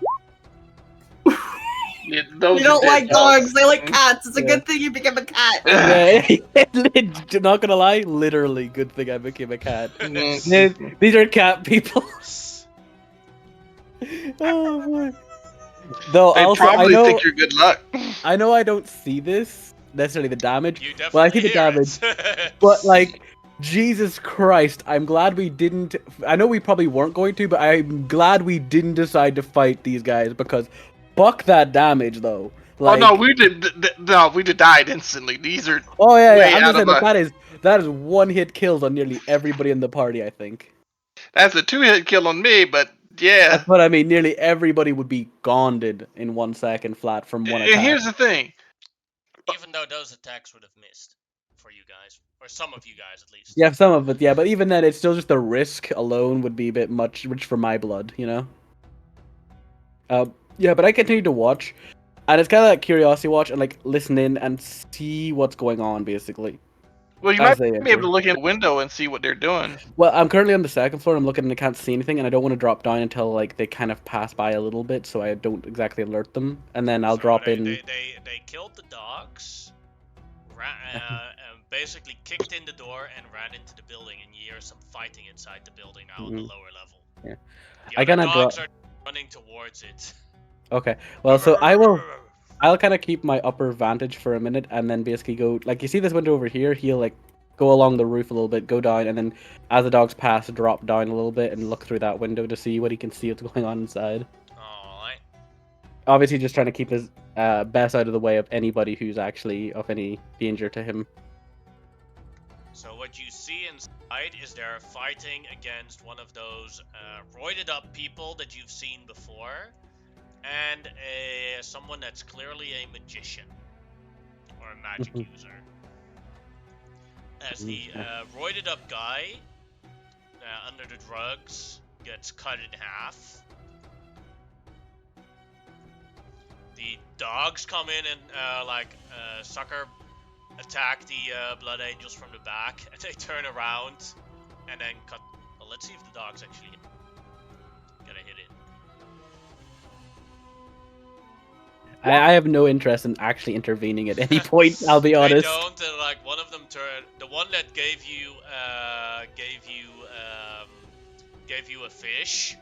Yeah, You don't like dogs, they like cats. It's a good thing you became a cat. Yeah, not gonna lie, literally good thing I became a cat. These are cat people. Oh boy. Though They also, probably think you're good luck. I know I don't see this necessarily the damage. You definitely Well, I see the damage, but like Jesus Christ, I'm glad we didn't. I know we probably weren't going to, but I'm glad we didn't decide to fight these guys because fuck that damage though. Like, oh no, we did died instantly. These are oh yeah, way I'm out just of saying my. that is one hit kills on nearly everybody in the party. I think That's a 2-hit kill on me, but yeah. that's what I mean. Nearly everybody would be gonded in 1 second flat from one And attack. here's the thing. Even though those attacks would have missed for you guys, or some of you guys at least. Yeah, some of it, yeah, but even then, it's still just the risk alone would be a bit much for my blood, you know? Yeah, but I continue to watch, and it's kind of like curiosity watch and like listen in and see what's going on, basically. Well, you As might they be able enter. to look in the window and see what they're doing. Well, I'm currently on the second floor. I'm looking and I can't see anything, and I don't want to drop down until like they kind of pass by a little bit, so I don't exactly alert them. And then I'll So drop they, in. they killed the dogs, and basically kicked in the door and ran into the building, and you hear some fighting inside the building now on the Mhm. lower level. Yeah. The I other kind of dogs drop. are running towards it. Okay. Well, so I'll kind of keep my upper vantage for a minute, and then basically go like you see this window over here. He'll like go along the roof a little bit, go down, and then as the dogs pass, drop down a little bit and look through that window to see what he can see what's going on inside. Alright. Obviously, just trying to keep his best out of the way of anybody who's actually of any danger to him. So what you see inside is they're fighting against one of those roided up people that you've seen before, and someone that's clearly a magician or a magic Mhm. user. As the roided up guy under the drugs gets cut in half. The dogs come in and sucker attack the blood angels from the back, and they turn around and then cut. Well, let's see if the dogs actually gonna hit it. I have no interest in actually intervening at any point. I'll be honest. They don't. Like one of them turned. The one that gave you a fish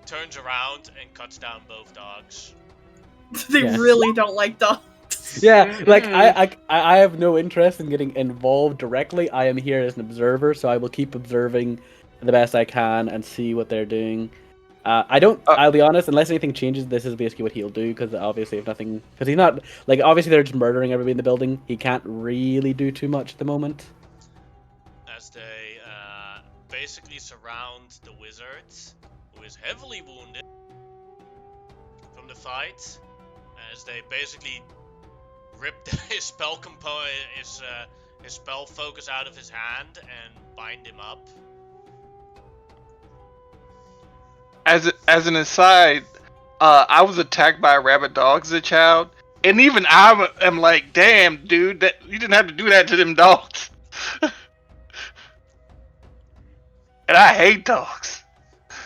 turns around and cuts down both dogs. They Yeah. really don't like dogs. Yeah, like I have no interest in getting involved directly. I am here as an observer, so I will keep observing the best I can and see what they're doing. I don't. I'll be honest. Unless anything changes, this is basically what he'll do. Because obviously, if nothing, because he's not like obviously they're just murdering everybody in the building. He can't really do too much at the moment. As they basically surround the wizard, who is heavily wounded from the fight, as they basically rip his spell his spell focus out of his hand and bind him up. As an aside, I was attacked by a rabid dog as a child, and even I am like, damn, dude, that you didn't have to do that to them dogs. And I hate dogs.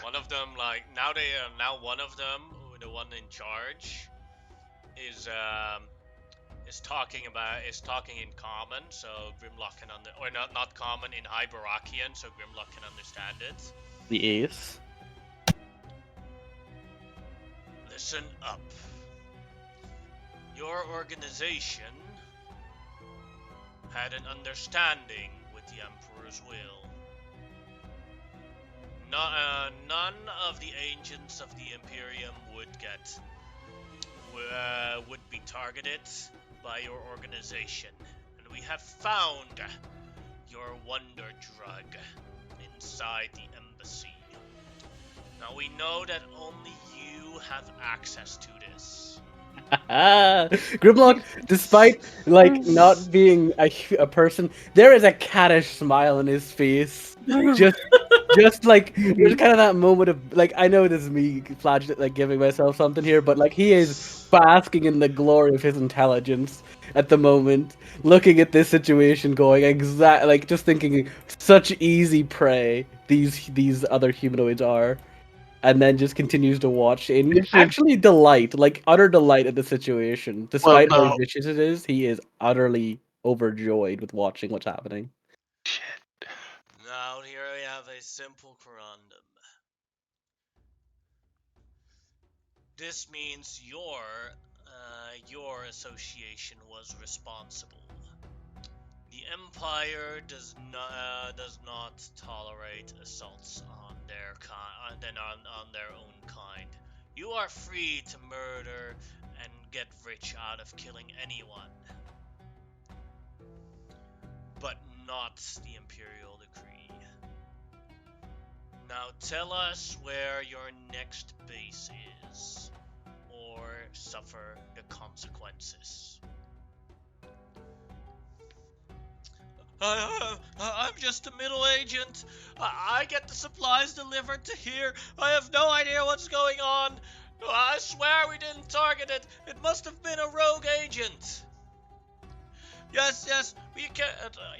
One of them, now one of them, the one in charge, is talking in common, so Grimlock can not common, in High Barakian, so Grimlock can understand it. The ace. Listen up. Your organization had an understanding with the Emperor's will. None of the agents of the Imperium would be targeted by your organization, and we have found your wonder drug inside the embassy. Now we know that only you have access to this. Grimlock, despite not being a person, there is a cattish smile on his face. Just like there's kind of that moment of I know this is me giving myself something here, but he is basking in the glory of his intelligence at the moment, looking at this situation, going just thinking such easy prey these other humanoids are. And then just continues to watch in actually utter delight at the situation. Despite how vicious it is, he is utterly overjoyed with watching what's happening. Now here I have a simple corundum. This means your association was responsible. The Empire does not tolerate assaults on their on their own kind. You are free to murder and get rich out of killing anyone, but not the Imperial decree. Now tell us where your next base is, or suffer the consequences. I'm just a middle agent. I get the supplies delivered to here. I have no idea what's going on. I swear we didn't target it. It must have been a rogue agent. Yes, we can.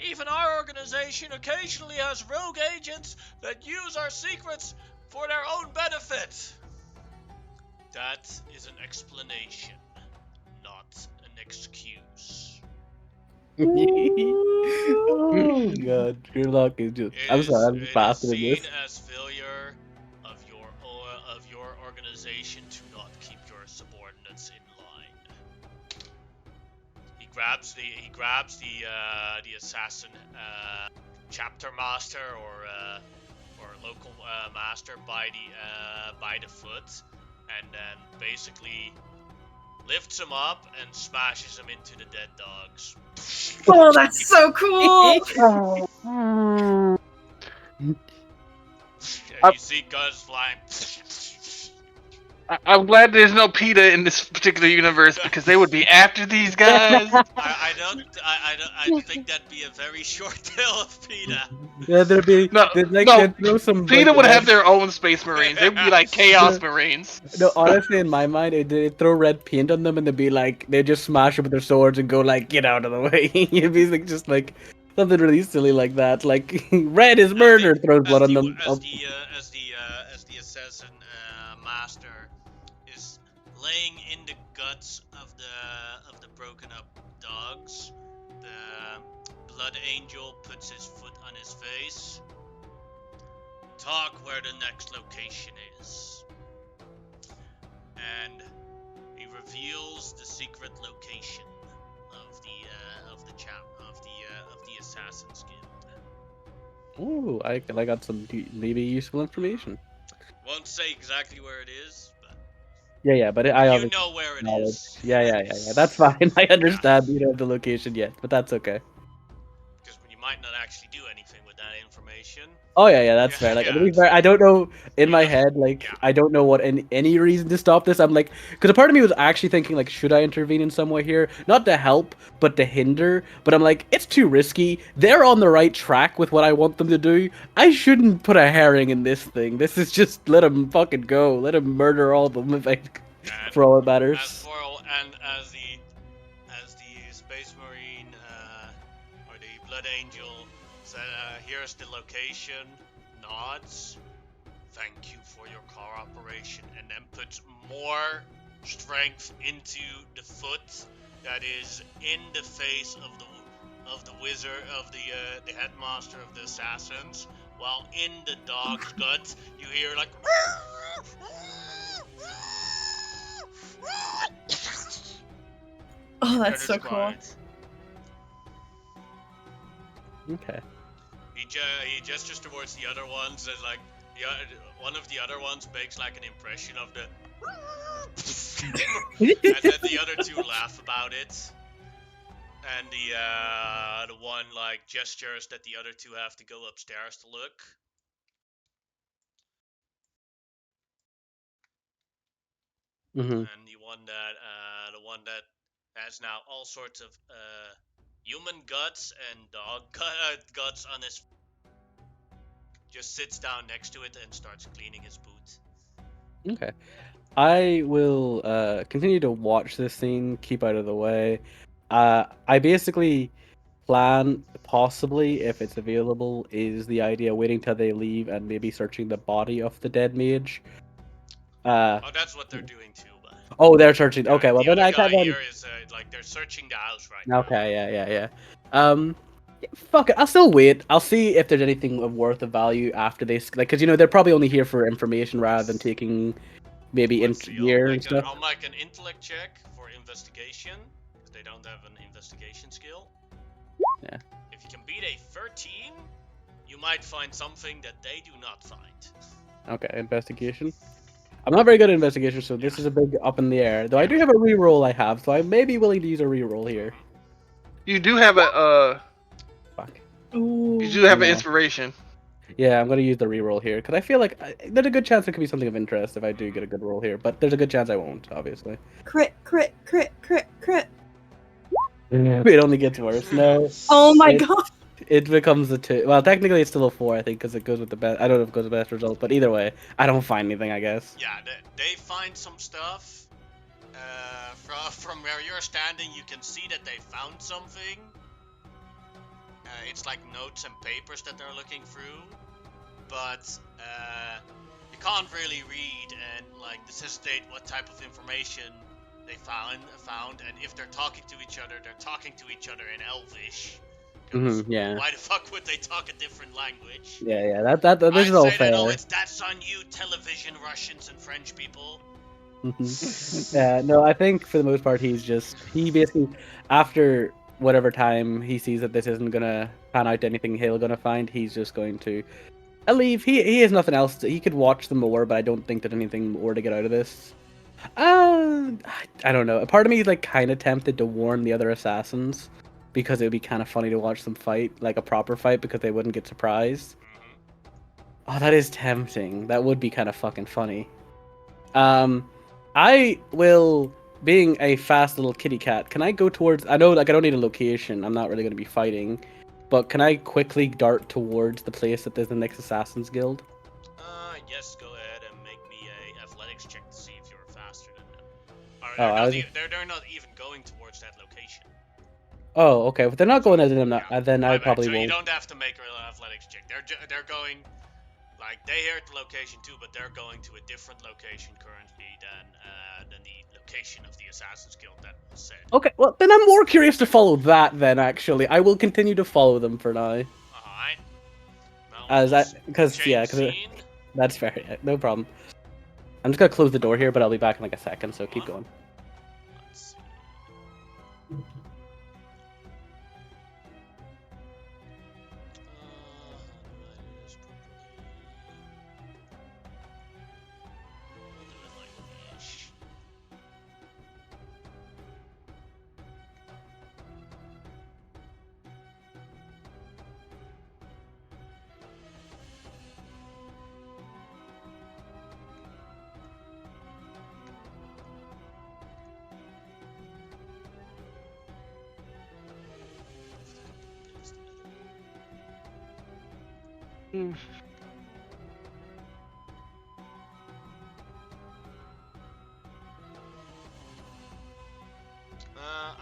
Even our organization occasionally has rogue agents that use our secrets for their own benefit. That is an explanation, not an excuse. Oh god, Sherlock is just. I'm sorry, I'm just It is basking in seen this. as failure of your organization to not keep your subordinates in line. He grabs the assassin chapter master or local master by the foot, and then basically lifts him up and smashes him into the dead dogs. Oh, that's so cool! And you see guns flying. I'm glad there's no PETA in this particular universe because they would be after these guys. I think that'd be a very short tale of PETA. Yeah, No, they'd throw some PETA like would red. have their own Space Marines. They would be like Chaos Marines. No, honestly, in my mind, they'd throw red paint on them and they'd be like, they'd just smash them with their swords and go like, get out of the way. It'd be like, just like something really silly like that. Like, red is murder, throws blood on them. As the assassin master is laying in the guts of the broken up dogs, the blood angel puts his foot on his face. Talk where the next location is, and he reveals the secret location of the Assassin's Guild. Ooh, I got some maybe useful information. Won't say exactly where it is, but Yeah, but I you obviously know where it knowledge. is. Yeah. That's fine. I understand. You don't have the location yet, but that's okay. Because you might not actually do anything with that information. Oh yeah, that's fair. Like, to be fair, I don't know in my head, like, I don't know what any reason to stop this. I'm like, because a part of me was actually thinking, like, should I intervene in some way here? Not to help, but to hinder. But I'm like, it's too risky. They're on the right track with what I want them to do. I shouldn't put a herring in this thing. This is just let them fucking go. Let them murder all of them if I, for all it matters. As the Space Marine or the Blood Angel said, here's the location, nods, thank you for your cooperation, and then puts more strength into the foot that is in the face of the wizard of the headmaster of the assassins, while in the dog's guts you hear like. Oh, that's so cool. Okay. He gestures towards the other ones and like one of the other ones makes like an impression of the and then the other two laugh about it. And the one like gestures that the other two have to go upstairs to look. And the one that has now all sorts of human guts and dog guts on his just sits down next to it and starts cleaning his boot. Okay. I will continue to watch this scene, keep out of the way. I basically plan, possibly, if it's available, is the idea waiting till they leave and maybe searching the body of the dead mage. That's what they're doing too. But oh, they're searching. Okay, well the then other I guy can't. here is like they're searching the house right now. Okay, yeah. Fuck it. I'll still wait. I'll see if there's anything of worth of value after this, like, because they're probably only here for information rather than taking maybe gear and stuff. I'll make an intellect check for investigation because they don't have an investigation skill. Yeah. If you can beat a 13, you might find something that they do not find. Okay, investigation. I'm not very good at investigation, so this is a big up in the air. Though I do have a reroll I have, so I may be willing to use a reroll here. You do have a Fuck. Ooh. You do have an inspiration. Yeah, I'm gonna use the reroll here because I feel like there's a good chance it could be something of interest if I do get a good roll here, but there's a good chance I won't, obviously. Crit. It only gets worse. No. Oh my god. It becomes a 2. Well, technically it's still a 4, I think, because it goes with the best. I don't know if it goes with the best result, but either way, I don't find anything, I guess. Yeah, they find some stuff. From where you're standing, you can see that they found something. it's like notes and papers that they're looking through, but you can't really read and like necessitate what type of information they found, and if they're talking to each other, they're talking to each other in Elvish. Because Yeah. why the fuck would they talk a different language? Yeah. This I'd is all say that, oh, fair. that's on you, television Russians and French people. Yeah, no, I think for the most part he basically, after whatever time he sees that this isn't gonna pan out to anything he'll gonna find, he's just going to leave. He has nothing else. He could watch them more, but I don't think that anything more to get out of this. I don't know. A part of me is like kind of tempted to warn the other assassins because it would be kind of funny to watch them fight, like a proper fight, because they wouldn't get surprised. Oh, that is tempting. That would be kind of fucking funny. I will, being a fast little kitty cat, can I go towards, I know like I don't need a location, I'm not really going to be fighting, but can I quickly dart towards the place that there's the next Assassin's Guild? Yes, go ahead and make me a athletics check to see if you're faster than them. Or Oh, they're not even going towards that location. Oh, okay. If they're not going, then My I bad. probably So you won't. don't have to make an athletics check. They're going, like, they hear the location too, but they're going to a different location currently than the location of the Assassin's Guild that was said. Okay, well, then I'm more curious to follow that then, actually. I will continue to follow them for now. Alright. Because that's fair. Yeah, no problem. I'm just gonna close the door here, but I'll be back in like a second, so keep going. Let's see. I'll do it like this.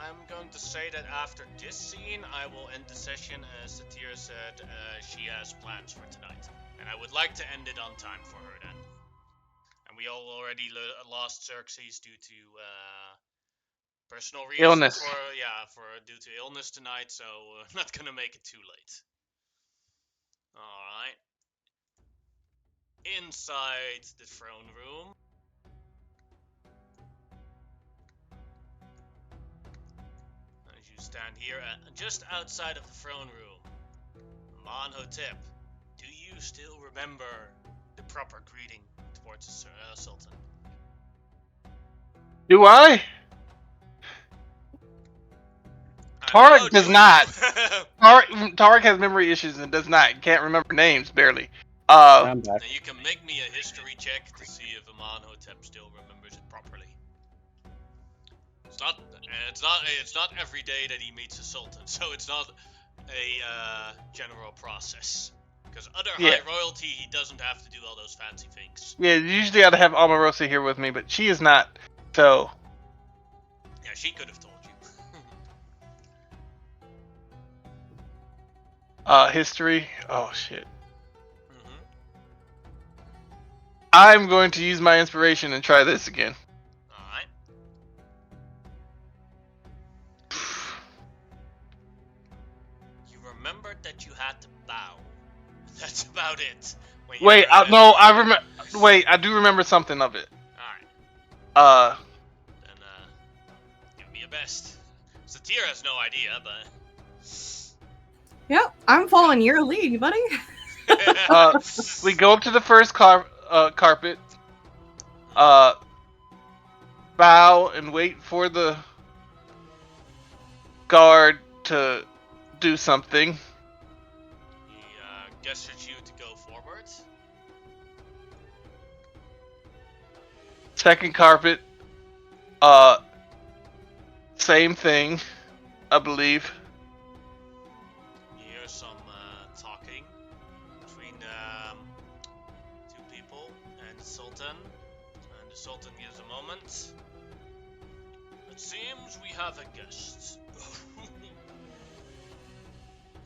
I'm going to say that after this scene, I will end the session. As Satira said, she has plans for tonight, and I would like to end it on time for her then. And we all already lost Xerxes due to personal reasons. Illness. Due to illness tonight, so I'm not gonna make it too late. Alright. Inside the throne room. As you stand here just outside of the throne room, Monhotep, do you still remember the proper greeting towards the Sultan? Do I? Tarek does not. Tarek has memory issues and does not. Can't remember names, barely. I'm back. Now you can make me a history check to see if Amonhotep still remembers it properly. It's not every day that he meets a sultan, so it's not a general process. Because high royalty, he doesn't have to do all those fancy things. Yeah, usually I'd have Omarosa here with me, but she is not. So. Yeah, she could have told you. History. Oh shit. I'm going to use my inspiration and try this again. Alright. You remembered that you had to bow. That's about it. Wait, I remember. Wait, I do remember something of it. Alright. Then, give me a best. Satira has no idea, but... Yep, I'm following your lead, buddy. We go up to the first carpet. Bow and wait for the guard to do something. He gestures you to go forward. Second carpet. Same thing, I believe. You hear some talking between two people and the Sultan. And the Sultan gives a moment. It seems we have a guest.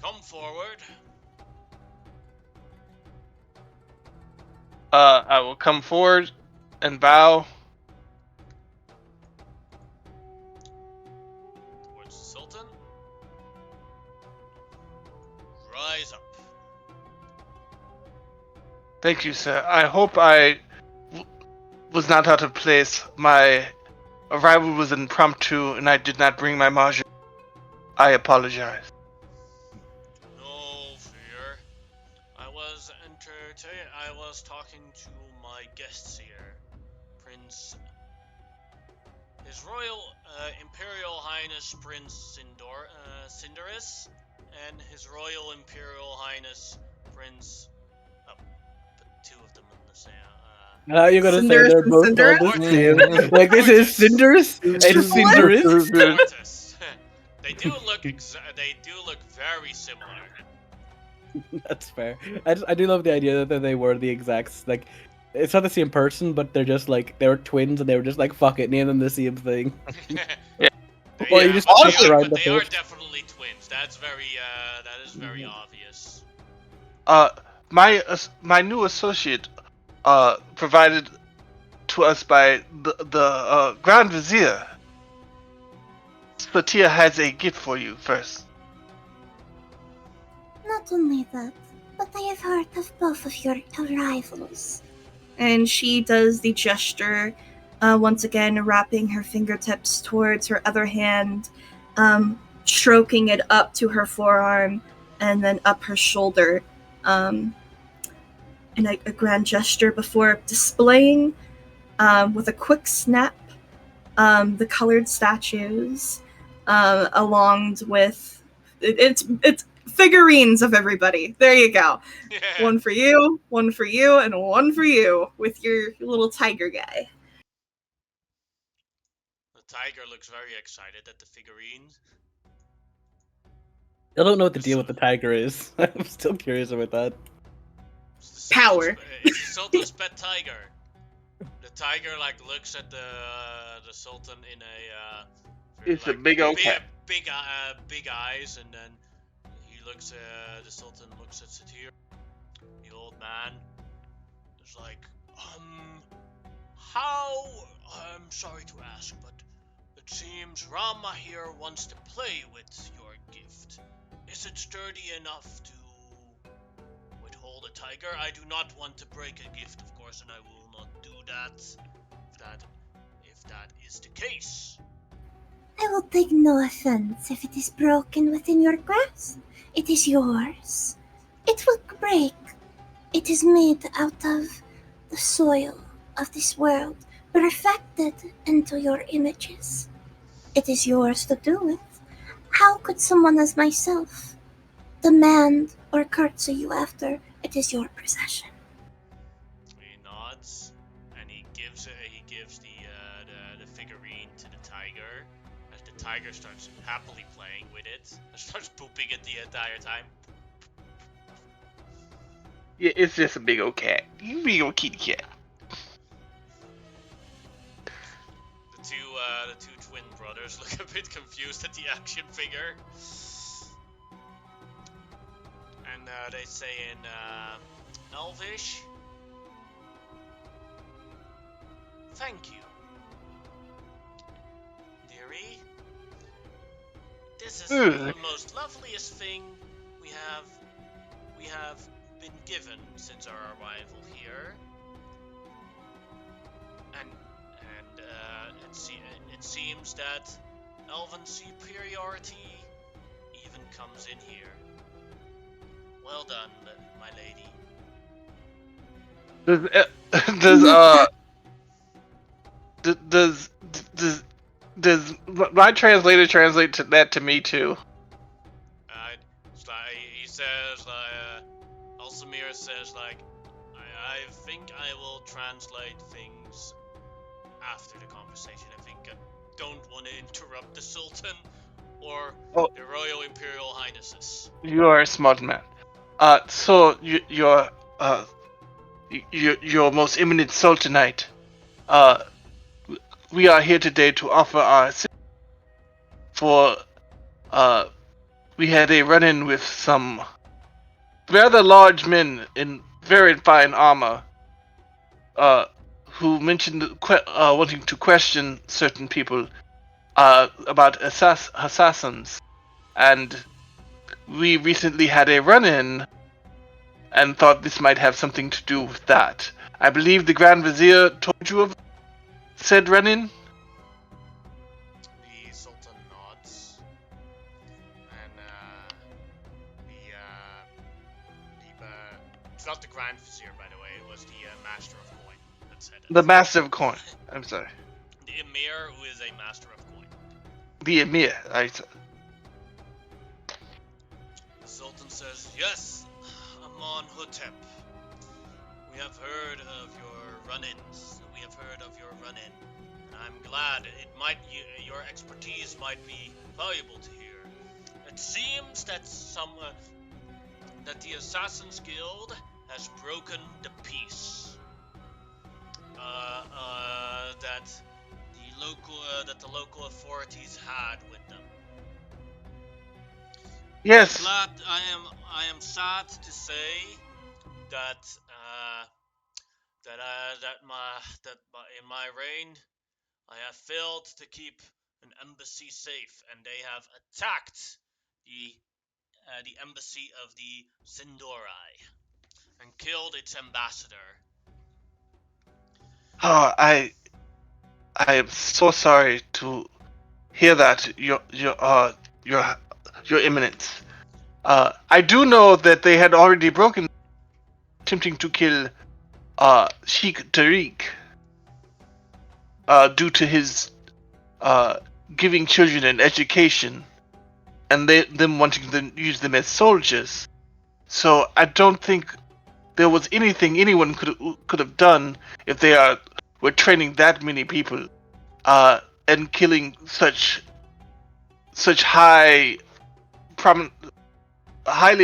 Come forward. I will come forward and bow. Towards the Sultan. Rise up. Thank you, sir. I hope I was not out of place. My arrival was impromptu, and I did not bring my mahjong. I apologize. No fear. I was talking to my guests here. Prince... His Royal Imperial Highness Prince Cinderus, and His Royal Imperial Highness Prince... Oh, put two of them in the same... Now you're gonna say Cinderus they're and both called Cinderus? the same. Like, this is Cinders and Cinderus. Tortoise. They do look very similar. That's fair. I do love the idea that they were the exact, like, it's not the same person, but they're just like, they were twins and they were just like, fuck it, name them the same thing. Or you just Also- pick around the they are first. definitely twins. That is very obvious. My new associate, provided to us by the Grand Vizier. Spatia has a gift for you first. Not only that, but I have heard of both of your arrivals. And she does the gesture, once again wrapping her fingertips towards her other hand, stroking it up to her forearm and then up her shoulder, in a grand gesture before displaying, with a quick snap, the colored statues, along with it's figurines of everybody. There you go. Yeah. One for you, and one for you with your little tiger guy. The tiger looks very excited at the figurines. I don't know what the deal with the tiger is. I'm still curious about that. It's the Power. It's the Sultan's pet tiger. The tiger looks at the Sultan in a It's a big old cat. big eyes, and then he looks the Sultan looks at Satir, the old man. It's like, how? I'm sorry to ask, but it seems Rama here wants to play with your gift. Is it sturdy enough to withhold a tiger? I do not want to break a gift, of course, and I will not do that. If that is the case. I will take no offense if it is broken within your grasp. It is yours. It will break. It is made out of the soil of this world, perfected into your images. It is yours to do with. How could someone as myself demand or curtsy you after it is your possession? He nods, and he gives the figurine to the tiger, as the tiger starts happily playing with it, and starts pooping it the entire time. Yeah, it's just a big old cat. You big old kitty cat. The two twin brothers look a bit confused at the action figure, and they say in Elvish, "Thank you, dearie. This is the most loveliest thing we have been given since our arrival here, and it seems that elven superiority even comes in here. Well done, my lady." Does my translator translate that to me too? He says, Alsamir says, I think I will translate things after the conversation. I think I don't want to interrupt the Sultan or the Royal Imperial Highnesses. You are a smart man. So your most eminent Sultanite, we are here today to offer our for we had a run-in with some rather large men in very fine armor, who mentioned wanting to question certain people about assassins, and we recently had a run-in and thought this might have something to do with that. I believe the Grand Vizier told you of said run-in? The Sultan nods, and it's not the Grand Vizier, by the way. It was the Master of Coin that said it. The Master of Coin. I'm sorry. The Emir, who is a Master of Coin. The Emir. The Sultan says, "Yes, Amon Hotep. We have heard of your run-ins. We have heard of your run-in. And I'm glad your expertise might be valuable to hear. It seems that that the Assassin's Guild has broken the peace. That the local authorities had with them. Yes. I am sad to say that in my reign I have failed to keep an embassy safe, and they have attacked the embassy of the Sindorai and killed its ambassador." Oh, I am so sorry to hear that, your Eminence. I do know that they had already broken, attempting to kill Sheikh Tariq due to his giving children an education, and them wanting to use them as soldiers. So I don't think there was anything anyone could have done if were training that many people and killing such highly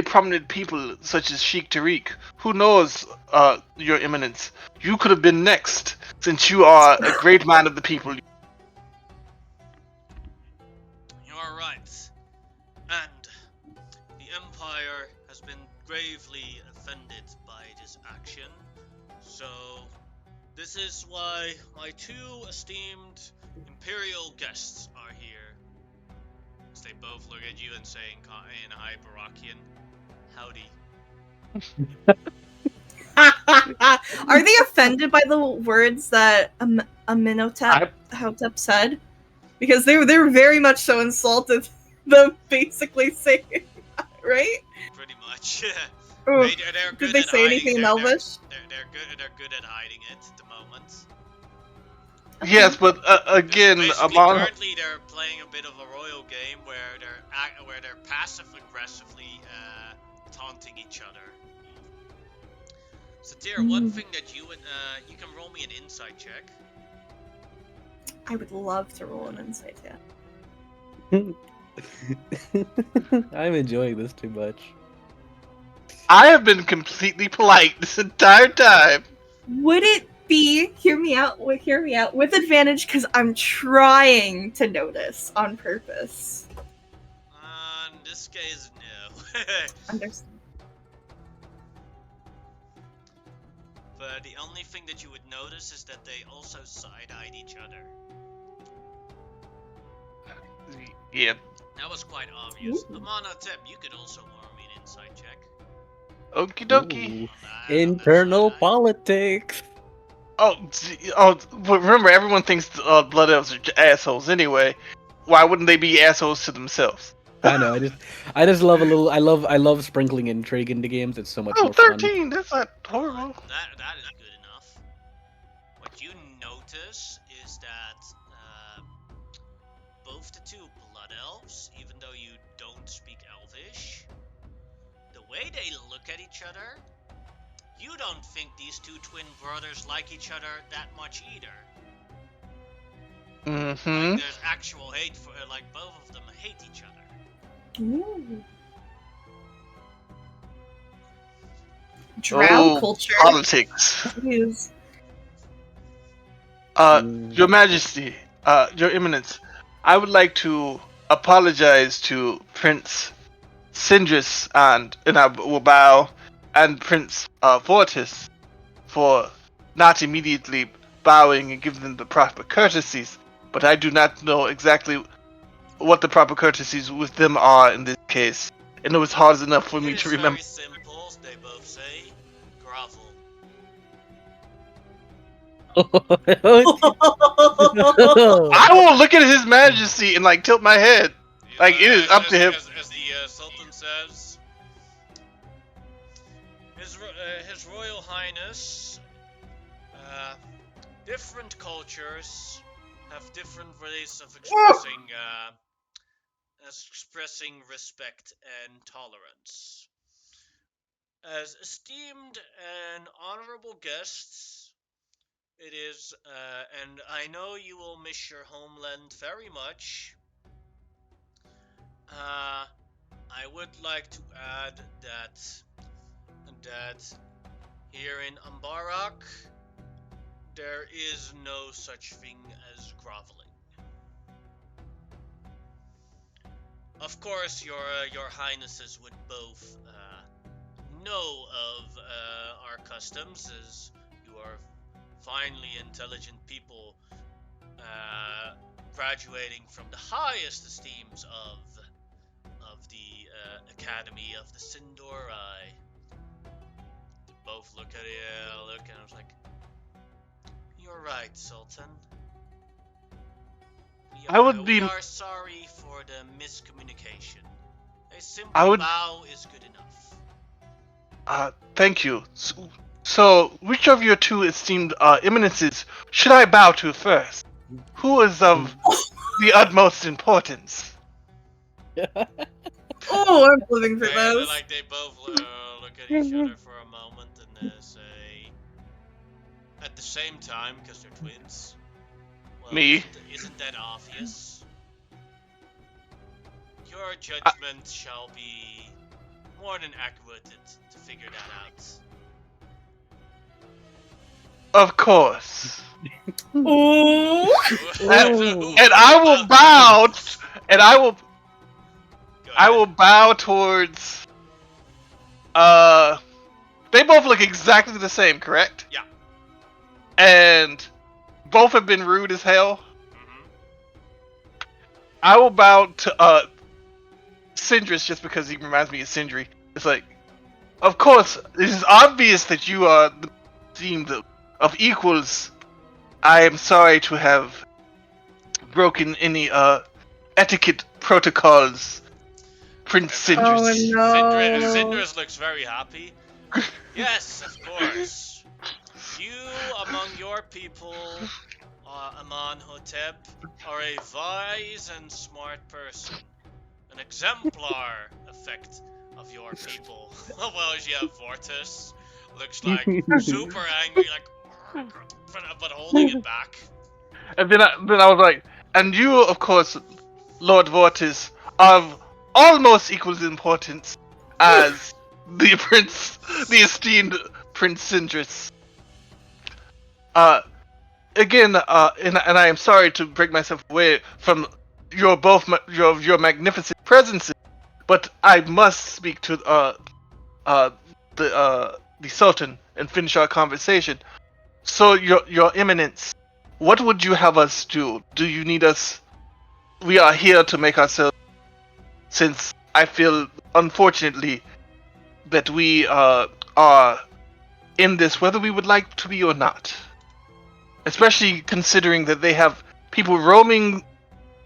prominent people such as Sheikh Tariq. Who knows, Your Eminence? You could have been next, since you are a great man of the people. You are right. And the Empire has been gravely offended by this action. So, this is why my two esteemed Imperial guests are here. As they both look at you and say in High Barakian, "Howdy." Are they offended by the words that Amenhotep said? Because they were very much so insulted. Them basically saying, right? Pretty much. Ooh, They're good did they at say hiding, anything in Elvish? They're good at hiding it at the moment. Yes, but again, Basically, currently they're playing a bit of a royal game where they're passive aggressively taunting each other. Satir, one thing that you can roll me an insight check. I would love to roll an insight check. I'm enjoying this too much. I have been completely polite this entire time. Would it be, hear me out, with advantage, because I'm trying to notice on purpose? In this case, no. Understand. But the only thing that you would notice is that they also side-eyed each other. Yeah. That was quite obvious. Amenhotep, you could also roll me an insight check. Okie dokie. Internal politics. Oh, but remember, everyone thinks blood elves are assholes anyway. Why wouldn't they be assholes to themselves? I know. I just love a little. I love sprinkling intrigue into games. It's so much more 13. fun. That's not horrible. That is good enough. What you notice is that both the two blood elves, even though you don't speak Elvish, the way they look at each other, you don't think these two twin brothers like each other that much either. Mm-hmm. Like, there's actual hate for, like, both of them hate each other. Ooh. Drow culture. Politics. Jeez. Your Majesty, Your Eminence, I would like to apologize to Prince Sindris and I will bow, and Prince Vortis for not immediately bowing and giving them the proper courtesies. But I do not know exactly what the proper courtesies with them are in this case. And it was hard enough for me It to is remember. very simple, they both say. Grovel. I will look at His Majesty and like tilt my head. Like it is up to him. As the Sultan says, His Royal Highness, different cultures have different ways of expressing respect and tolerance. As esteemed and honorable guests, it is, and I know you will miss your homeland very much. I would like to add that here in Ambarak, there is no such thing as groveling. Of course, your highnesses would both know of our customs, as you are finely intelligent people graduating from the highest esteems of the Academy of the Sindorai. They both look at it, and I was like, "You're right, Sultan. We are sorry for the miscommunication. A simple bow is good enough." Thank you. So, which of your two esteemed eminences should I bow to first? Who is of the utmost importance? Oh, I'm living for those. They both look at each other for a moment and say, at the same time, because they're twins. Well, Me? Isn't that obvious? Your judgment shall be more than accurate to figure that out. Of course. Ooh. And I will bow. And I will bow towards. They both look exactly the same, correct? Yeah. And both have been rude as hell. Mm-hmm. I will bow to Sindris just because he reminds me of Sindri. It's like, of course, it is obvious that you are the team of equals. I am sorry to have broken any etiquette protocols, Prince Sindris. Oh no. Sindris looks very happy. Yes, of course. You among your people, Amonhotep, are a wise and smart person. An exemplar effect of your people. Well, as you have Vortis, looks like super angry, like, but holding it back. And then I was like, and you, of course, Lord Vortis, of almost equal importance as the esteemed Prince Sindris. Again, and I am sorry to break myself away from your magnificent presences, but I must speak to the Sultan and finish our conversation. So, your Eminence, what would you have us do? Do you need us? We are here to make ourselves. Since I feel, unfortunately, that we are in this, whether we would like to be or not. Especially considering that they have people roaming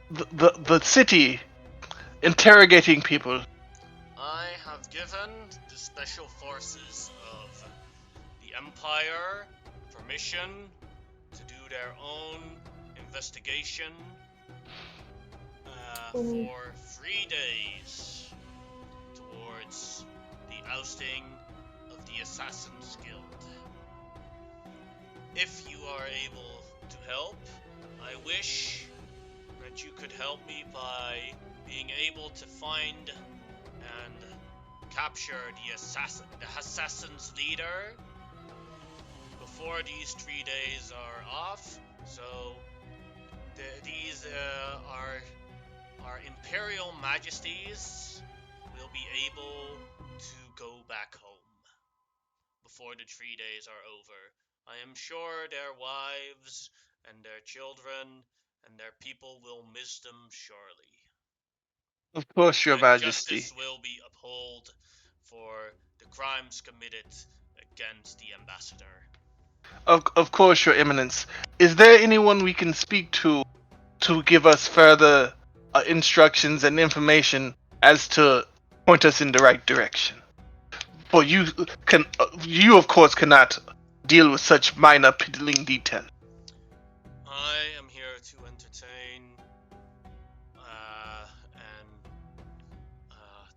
the city, interrogating people. I have given the special forces of the Empire permission to do their own investigation for 3 days towards the ousting of the Assassin's Guild. If you are able to help, I wish that you could help me by being able to find and capture the assassin's leader before these 3 days are off. So these are Imperial Majesties will be able to go back home before the 3 days are over. I am sure their wives and their children and their people will miss them surely. Of course, Your And Majesty. justice will be upheld for the crimes committed against the ambassador. Of course, Your Eminence. Is there anyone we can speak to give us further instructions and information as to point us in the right direction? For you of course cannot deal with such minor piddling detail. I am here to entertain and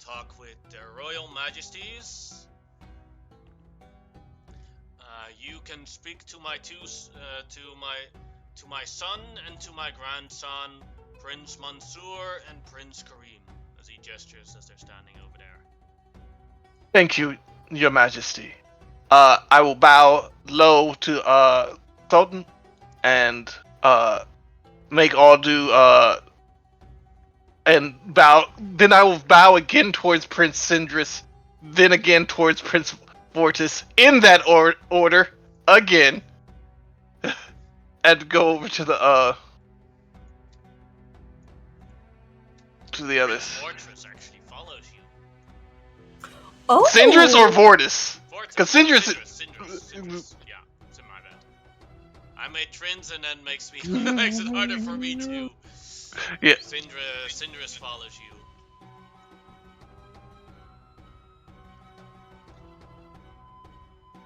talk with their royal majesties. You can speak to my to my son and to my grandson, Prince Mansour and Prince Kareem, as he gestures as they're standing over there. Thank you, Your Majesty. I will bow low to Sultan and make all due and bow. Then I will bow again towards Prince Sindris, then again towards Prince Fortis in that order again, and go over to the others. Fortress actually follows you. Oh, Sindris or Vortis? Fortress. 'Cause Sindris- Yeah, it's in my bad. I made Trins and then makes it harder for me to. Yeah. Sindris follows you.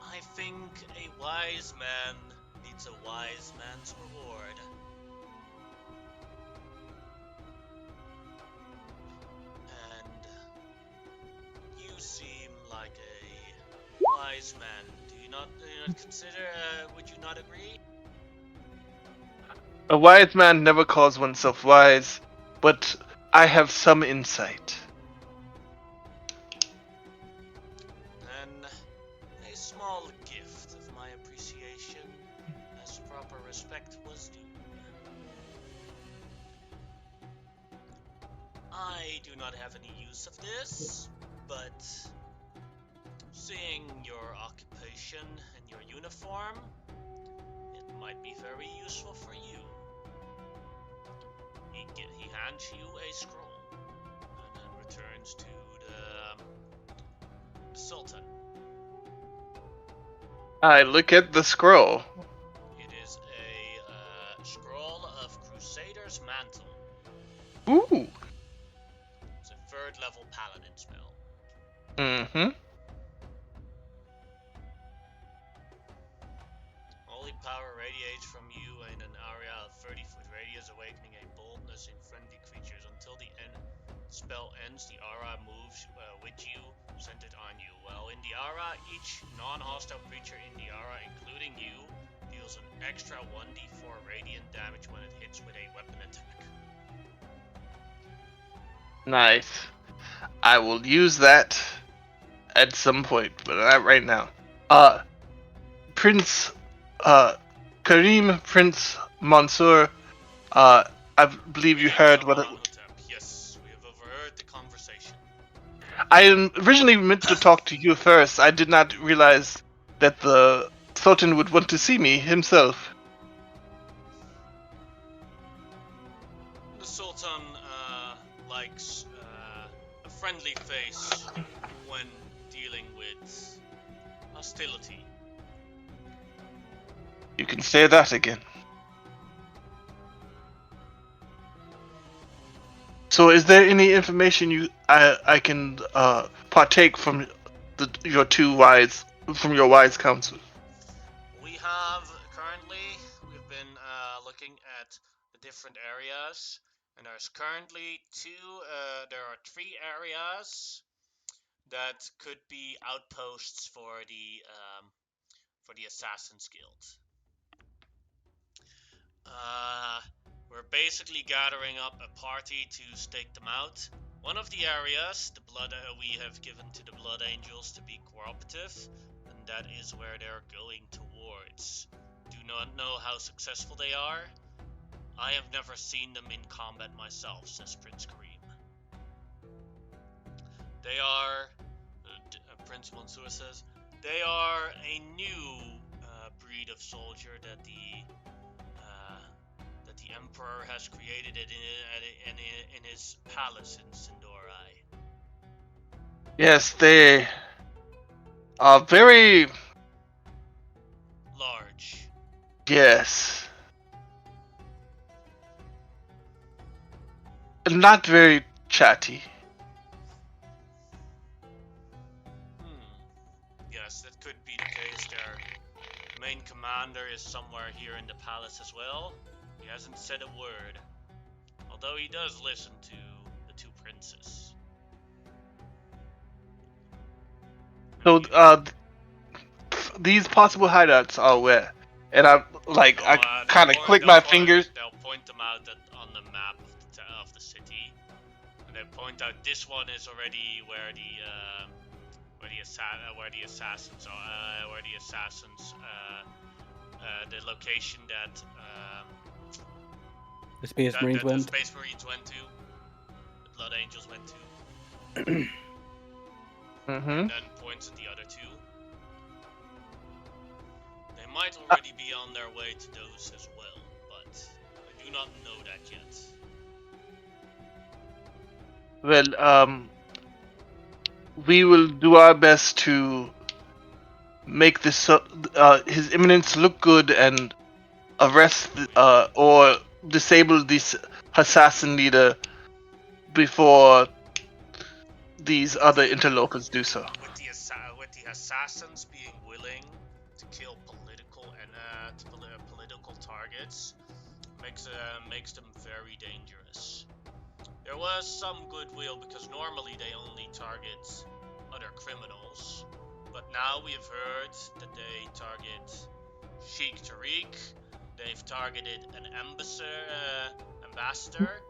I think a wise man needs a wise man's reward. And you seem like a wise man. Do you not consider? Would you not agree? A wise man never calls oneself wise, but I have some insight. Then a small gift of my appreciation, as proper respect was due. I do not have any use of this, but seeing your occupation and your uniform, it might be very useful for you. He hands you a scroll, and then returns to the Sultan. I look at the scroll. It is a scroll of Crusader's Mantle. Ooh. It's a 3rd level paladin spell. Mm-hmm. Holy power radiates from you in an area of 30-foot radius, awakening a boldness in friendly creatures. Until the spell ends, the aura moves with you, centered on you. While in the aura, each non-hostile creature in the aura, including you, deals an extra 1d4 radiant damage when it hits with a weapon attack. Nice. I will use that at some point, but not right now. Prince Kareem, Prince Mansour, I believe you heard what Yes, we have overheard the conversation. I originally meant to talk to you first. I did not realize that the Sultan would want to see me himself. The Sultan likes a friendly face when dealing with hostility. You can say that again. So, is there any information I can partake from your wise counsel? We have we've been looking at the different areas, and there's currently there are 3 areas that could be outposts for the Assassin's Guild. We're basically gathering up a party to stake them out. One of the areas, we have given to the Blood Angels to be cooperative, and that is where they're going towards. Do not know how successful they are. I have never seen them in combat myself, says Prince Kareem. They are, Prince Mansour says, they are a new breed of soldier that the Emperor has created in his palace in Sindorai. Yes, they are very. Large. Yes. Not very chatty. Yes, that could be the case. Their main commander is somewhere here in the palace as well. He hasn't said a word, although he does listen to the two princes. So, these possible hideouts are where? And I kind of click my fingers. They'll point them out on the map of the city, and they point out this one is already where the assassins are. The location that The Space Marines the went. Space Marines went to, the Blood Angels went to, Mm-hmm. and then points at the other two. They might already be on their way to those as well, but I do not know that yet. Well, we will do our best to make this His Eminence look good and arrest or disable this assassin leader before these other interlopers do so. With the assassins being willing to kill political targets, makes them very dangerous. There was some goodwill because normally they only target other criminals, but now we have heard that they target Sheikh Tariq. They've targeted an ambassador.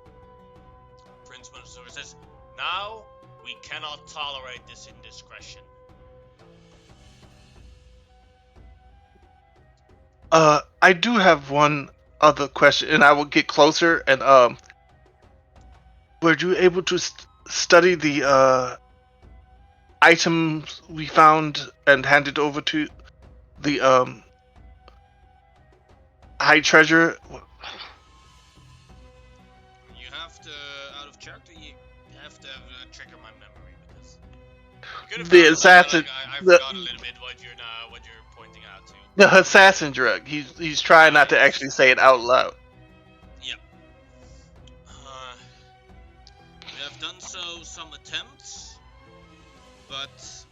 Prince Mansour says, now we cannot tolerate this indiscretion. I do have one other question, and I will get closer. And were you able to study the items we found and hand it over to the High Treasure? You have to, out of character, you have to trigger my memory because you could have The assassin. I forgot a little bit what you're pointing out to. The assassin drug. He's trying not to actually say it out loud. Yep. We have done some attempts, but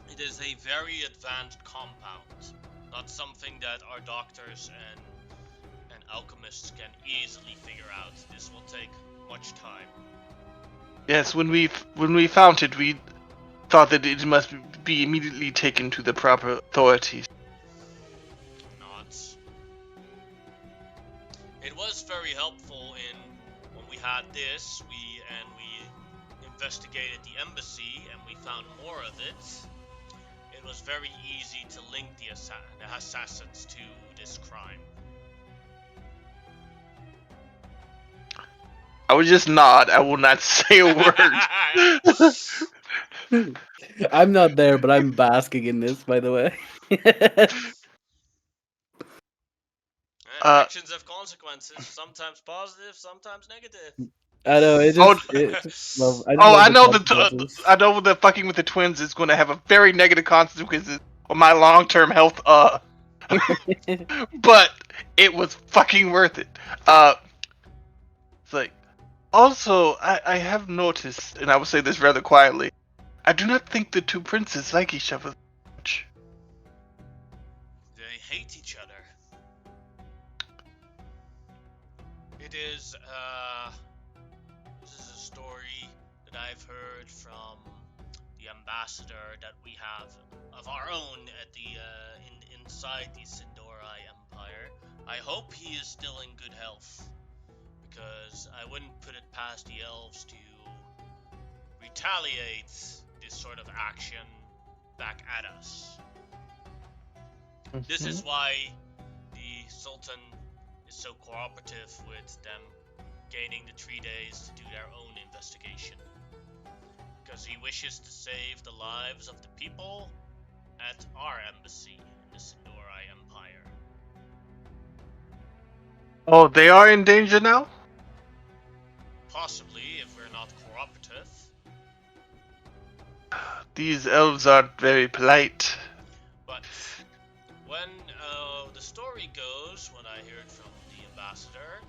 it is a very advanced compound, not something that our doctors and alchemists can easily figure out. This will take much time. Yes, when we found it, we thought that it must be immediately taken to the proper authorities. Not. It was very helpful when we had this. We investigated the embassy and we found more of it. It was very easy to link the assassins to this crime. I would just nod. I will not say a word. I'm not there, but I'm basking in this, by the way. Actions have consequences, sometimes positive, sometimes negative. I know it just. Well, I know consequences. I know the fucking with the twins is going to have a very negative consequences on my long-term health. But it was fucking worth it. It's like, also I have noticed, and I will say this rather quietly, I do not think the two princes like each other much. They hate each other. It is, this is a story that I've heard from the ambassador that we have of our own at the, inside the Sindorai Empire. I hope he is still in good health, because I wouldn't put it past the elves to retaliate this sort of action back at us. This is why the Sultan is so cooperative with them gaining the 3 days to do their own investigation. because he wishes to save the lives of the people at our embassy in the Sindorai Empire. Oh, they are in danger now? Possibly, if we're not cooperative. These elves aren't very polite. But when the story goes, what I heard from the ambassador,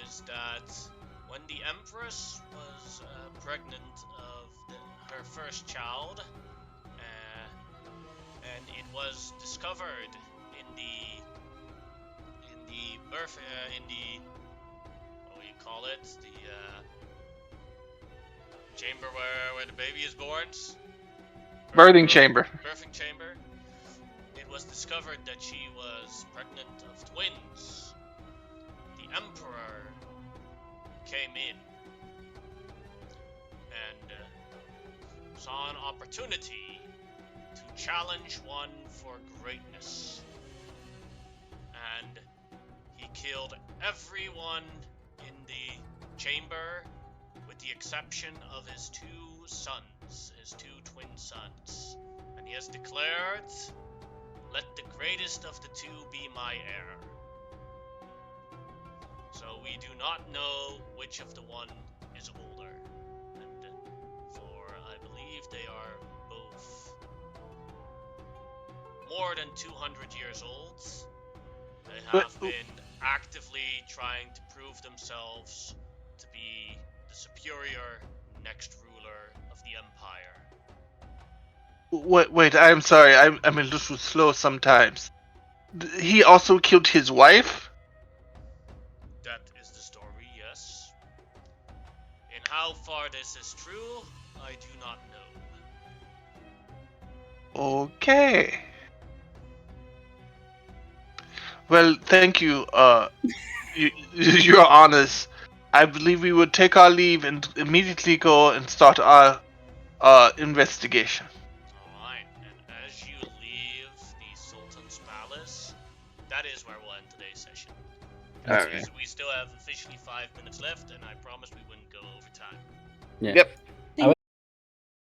is that when the Empress was pregnant of her first child, and it was discovered in the birth in the what do you call it, the chamber where the baby is born, Birthing chamber. birthing chamber. It was discovered that she was pregnant of twins. The Emperor came in and saw an opportunity to challenge one for greatness. And he killed everyone in the chamber with the exception of his two sons, his two twin sons. And he has declared, "Let the greatest of the two be my heir." So we do not know which of the one is older. And for, I believe they are both more than 200 years old. They have been actively trying to prove themselves to be the superior next ruler of the Empire. Wait, I'm sorry. I'm a little slow sometimes. He also killed his wife? That is the story, yes. In how far this is true, I do not know. Okay. Well, thank you. You're honest. I believe we would take our leave and immediately go and start our investigation. Alright, and as you leave the Sultan's palace, that is where we'll end today's session. Okay. We still have officially 5 minutes left, and I promised we wouldn't go over time. Yeah. Yep.